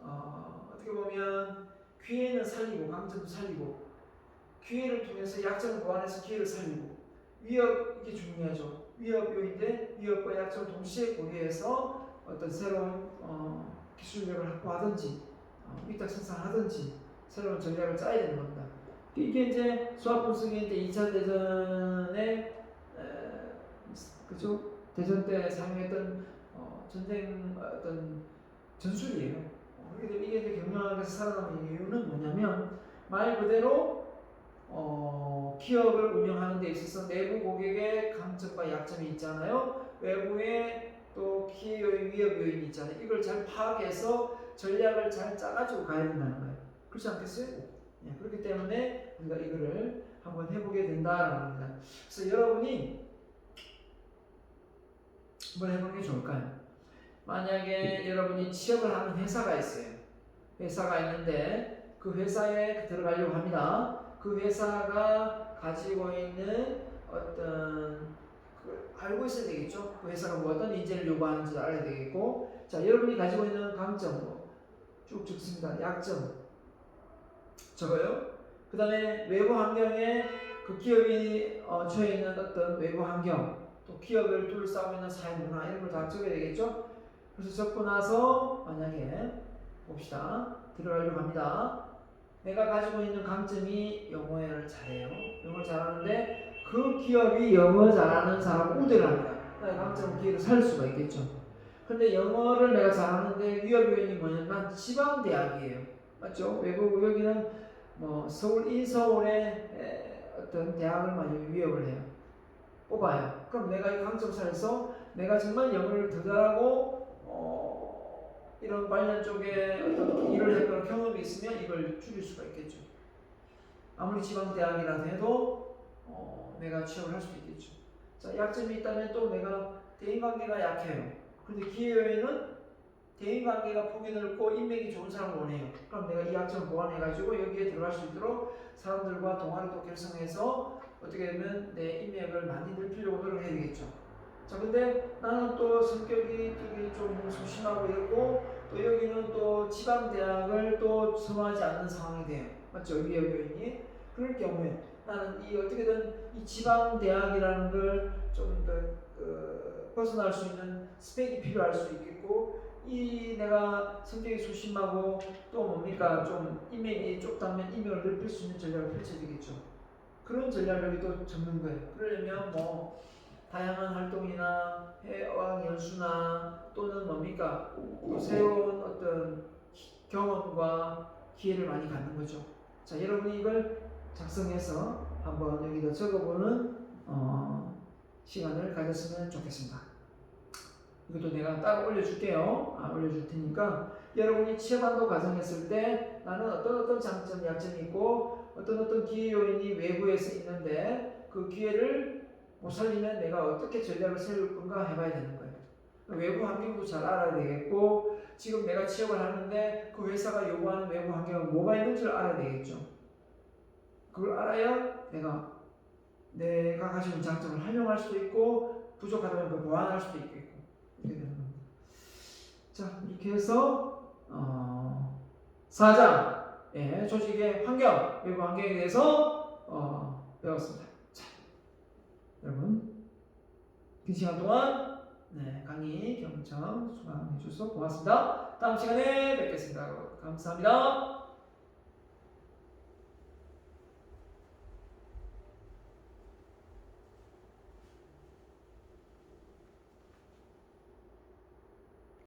Speaker 1: 어떻게 보면 기회는 살리고 강점도 살리고 기회를 통해서 약점을 보완해서 기회를 살리고 위협, 이게 중요하죠. 위협 요인데 위협과 약점을 동시에 고려해서 어떤 새로운 기술력을 확보하든지 위탁 생산하든지 새로운 전략을 짜야 되는 겁니다. 이게 이제 수학 분석이 이제 2차 대전에 그죠? 대전 때 사용했던 전쟁 어떤 전술이에요. 이게 이제 경영학에서 살아남은 이유는 뭐냐면 말 그대로 기업을 운영하는 데 있어서 내부 고객의 강점과 약점이 있잖아요. 외부에 또 기회 요인, 위협 요인이 있잖아요. 이걸 잘 파악해서 전략을 잘 짜가지고 가야 된다는 거예요. 그렇지 않겠어요? 네, 그렇기 때문에 우리가 이거를 한번 해보게 된다라는 겁니다. 그래서 여러분이 한번 해보는 게 좋을까요? 만약에 여러분이 취업을 하는 회사가 있어요. 회사가 있는데 그 회사에 들어가려고 합니다. 그 회사가 가지고 있는 어떤 알고 있어야 되겠죠. 그 회사가 뭐 어떤 인재를 요구하는지 알아야 되겠고, 자 여러분이 가지고 있는 강점 쭉 적습니다. 약점 적어요. 그 다음에 외부 환경에 그 기업이 처해 있는 어떤 외부 환경, 또 기업을 둘러싸고 있는 사회 문화 이런 걸 다 적어야 되겠죠. 그래서 적고 나서 만약에 봅시다. 들어가려고 합니다. 내가 가지고 있는 강점이 영어를 잘해요. 영어를 잘하는데 그 기업이 영어 잘하는 사람 우대를 합니다. 나의 강점은 기회를 살 수가 있겠죠. 근데 영어를 내가 잘하는데 위협 요인이 뭐냐면 지방 대학이에요. 맞죠? 외국 여기는 뭐 서울 인서울의 어떤 대학을 만약 위협을 해요. 뽑아요. 그럼 내가 이 강점 살려서 내가 정말 영어를 더 잘하고 이런 관련 쪽에 어떤 일을 했거나 경험이 있으면 이걸 줄일 수가 있겠죠. 아무리 지방 대학이라도 해도 내가 취업을 할 수도 있겠죠. 자, 약점이 있다면 또 내가 대인관계가 약해요. 근데 기회 요인은 대인관계가 폭이 넓고 인맥이 좋은 사람을 원해요. 그럼 내가 이 약점을 보완해가지고 여기에 들어갈 수 있도록 사람들과 동아리도 결성해서 어떻게 보면 내 인맥을 많이 넓히려고 노력해야 되겠죠. 자, 근데 나는 또 성격이 되게 좀 소심하고 이러고 또 여기는 또 지방 대학을 또 선호하지 않는 상황이 돼요. 맞죠? 위협 요인이. 그럴 경우에 나는 이 어떻게든 이 지방 대학이라는 걸 좀 더 벗어날 수 있는 스펙이 필요할 수 있겠고, 이 내가 성격이 소심하고 또 뭡니까 좀 인맥이 좁다면 인맥을 넓힐 수 있는 전략을 펼쳐야 되겠죠. 그런 전략을 또 적는 거예요. 그러려면 뭐 다양한 활동이나 해외 연수나 또는 뭡니까 또 새로운 어떤 경험과 기회를 많이 갖는 거죠. 자, 여러분이 이걸 작성해서 한번 여기다 적어보는 시간을 가졌으면 좋겠습니다. 이것도 내가 따로 올려줄게요. 올려줄 테니까 여러분이 취업한도 가정했을 때 나는 어떤 장점, 약점이 있고 어떤 기회 요인이 외부에서 있는데 그 기회를 못 살리면 내가 어떻게 전략을 세울 건가 해봐야 되는 거예요. 외부 환경도 잘 알아야 되겠고 지금 내가 취업을 하는데 그 회사가 요구하는 외부 환경은 뭐가 있는지를 알아야 되겠죠. 그걸 알아야 내가 가지고 있는 장점을 활용할 수도 있고 부족하다면 그걸 보완할 수도 있겠고 이렇게 되는 겁니다. 자, 이렇게 해서 4장 조직의 환경, 외부 환경에 대해서 배웠습니다. 자, 여러분 긴 시간 동안 강의 경청 수강해 주셔서 고맙습니다. 다음 시간에 뵙겠습니다. 감사합니다.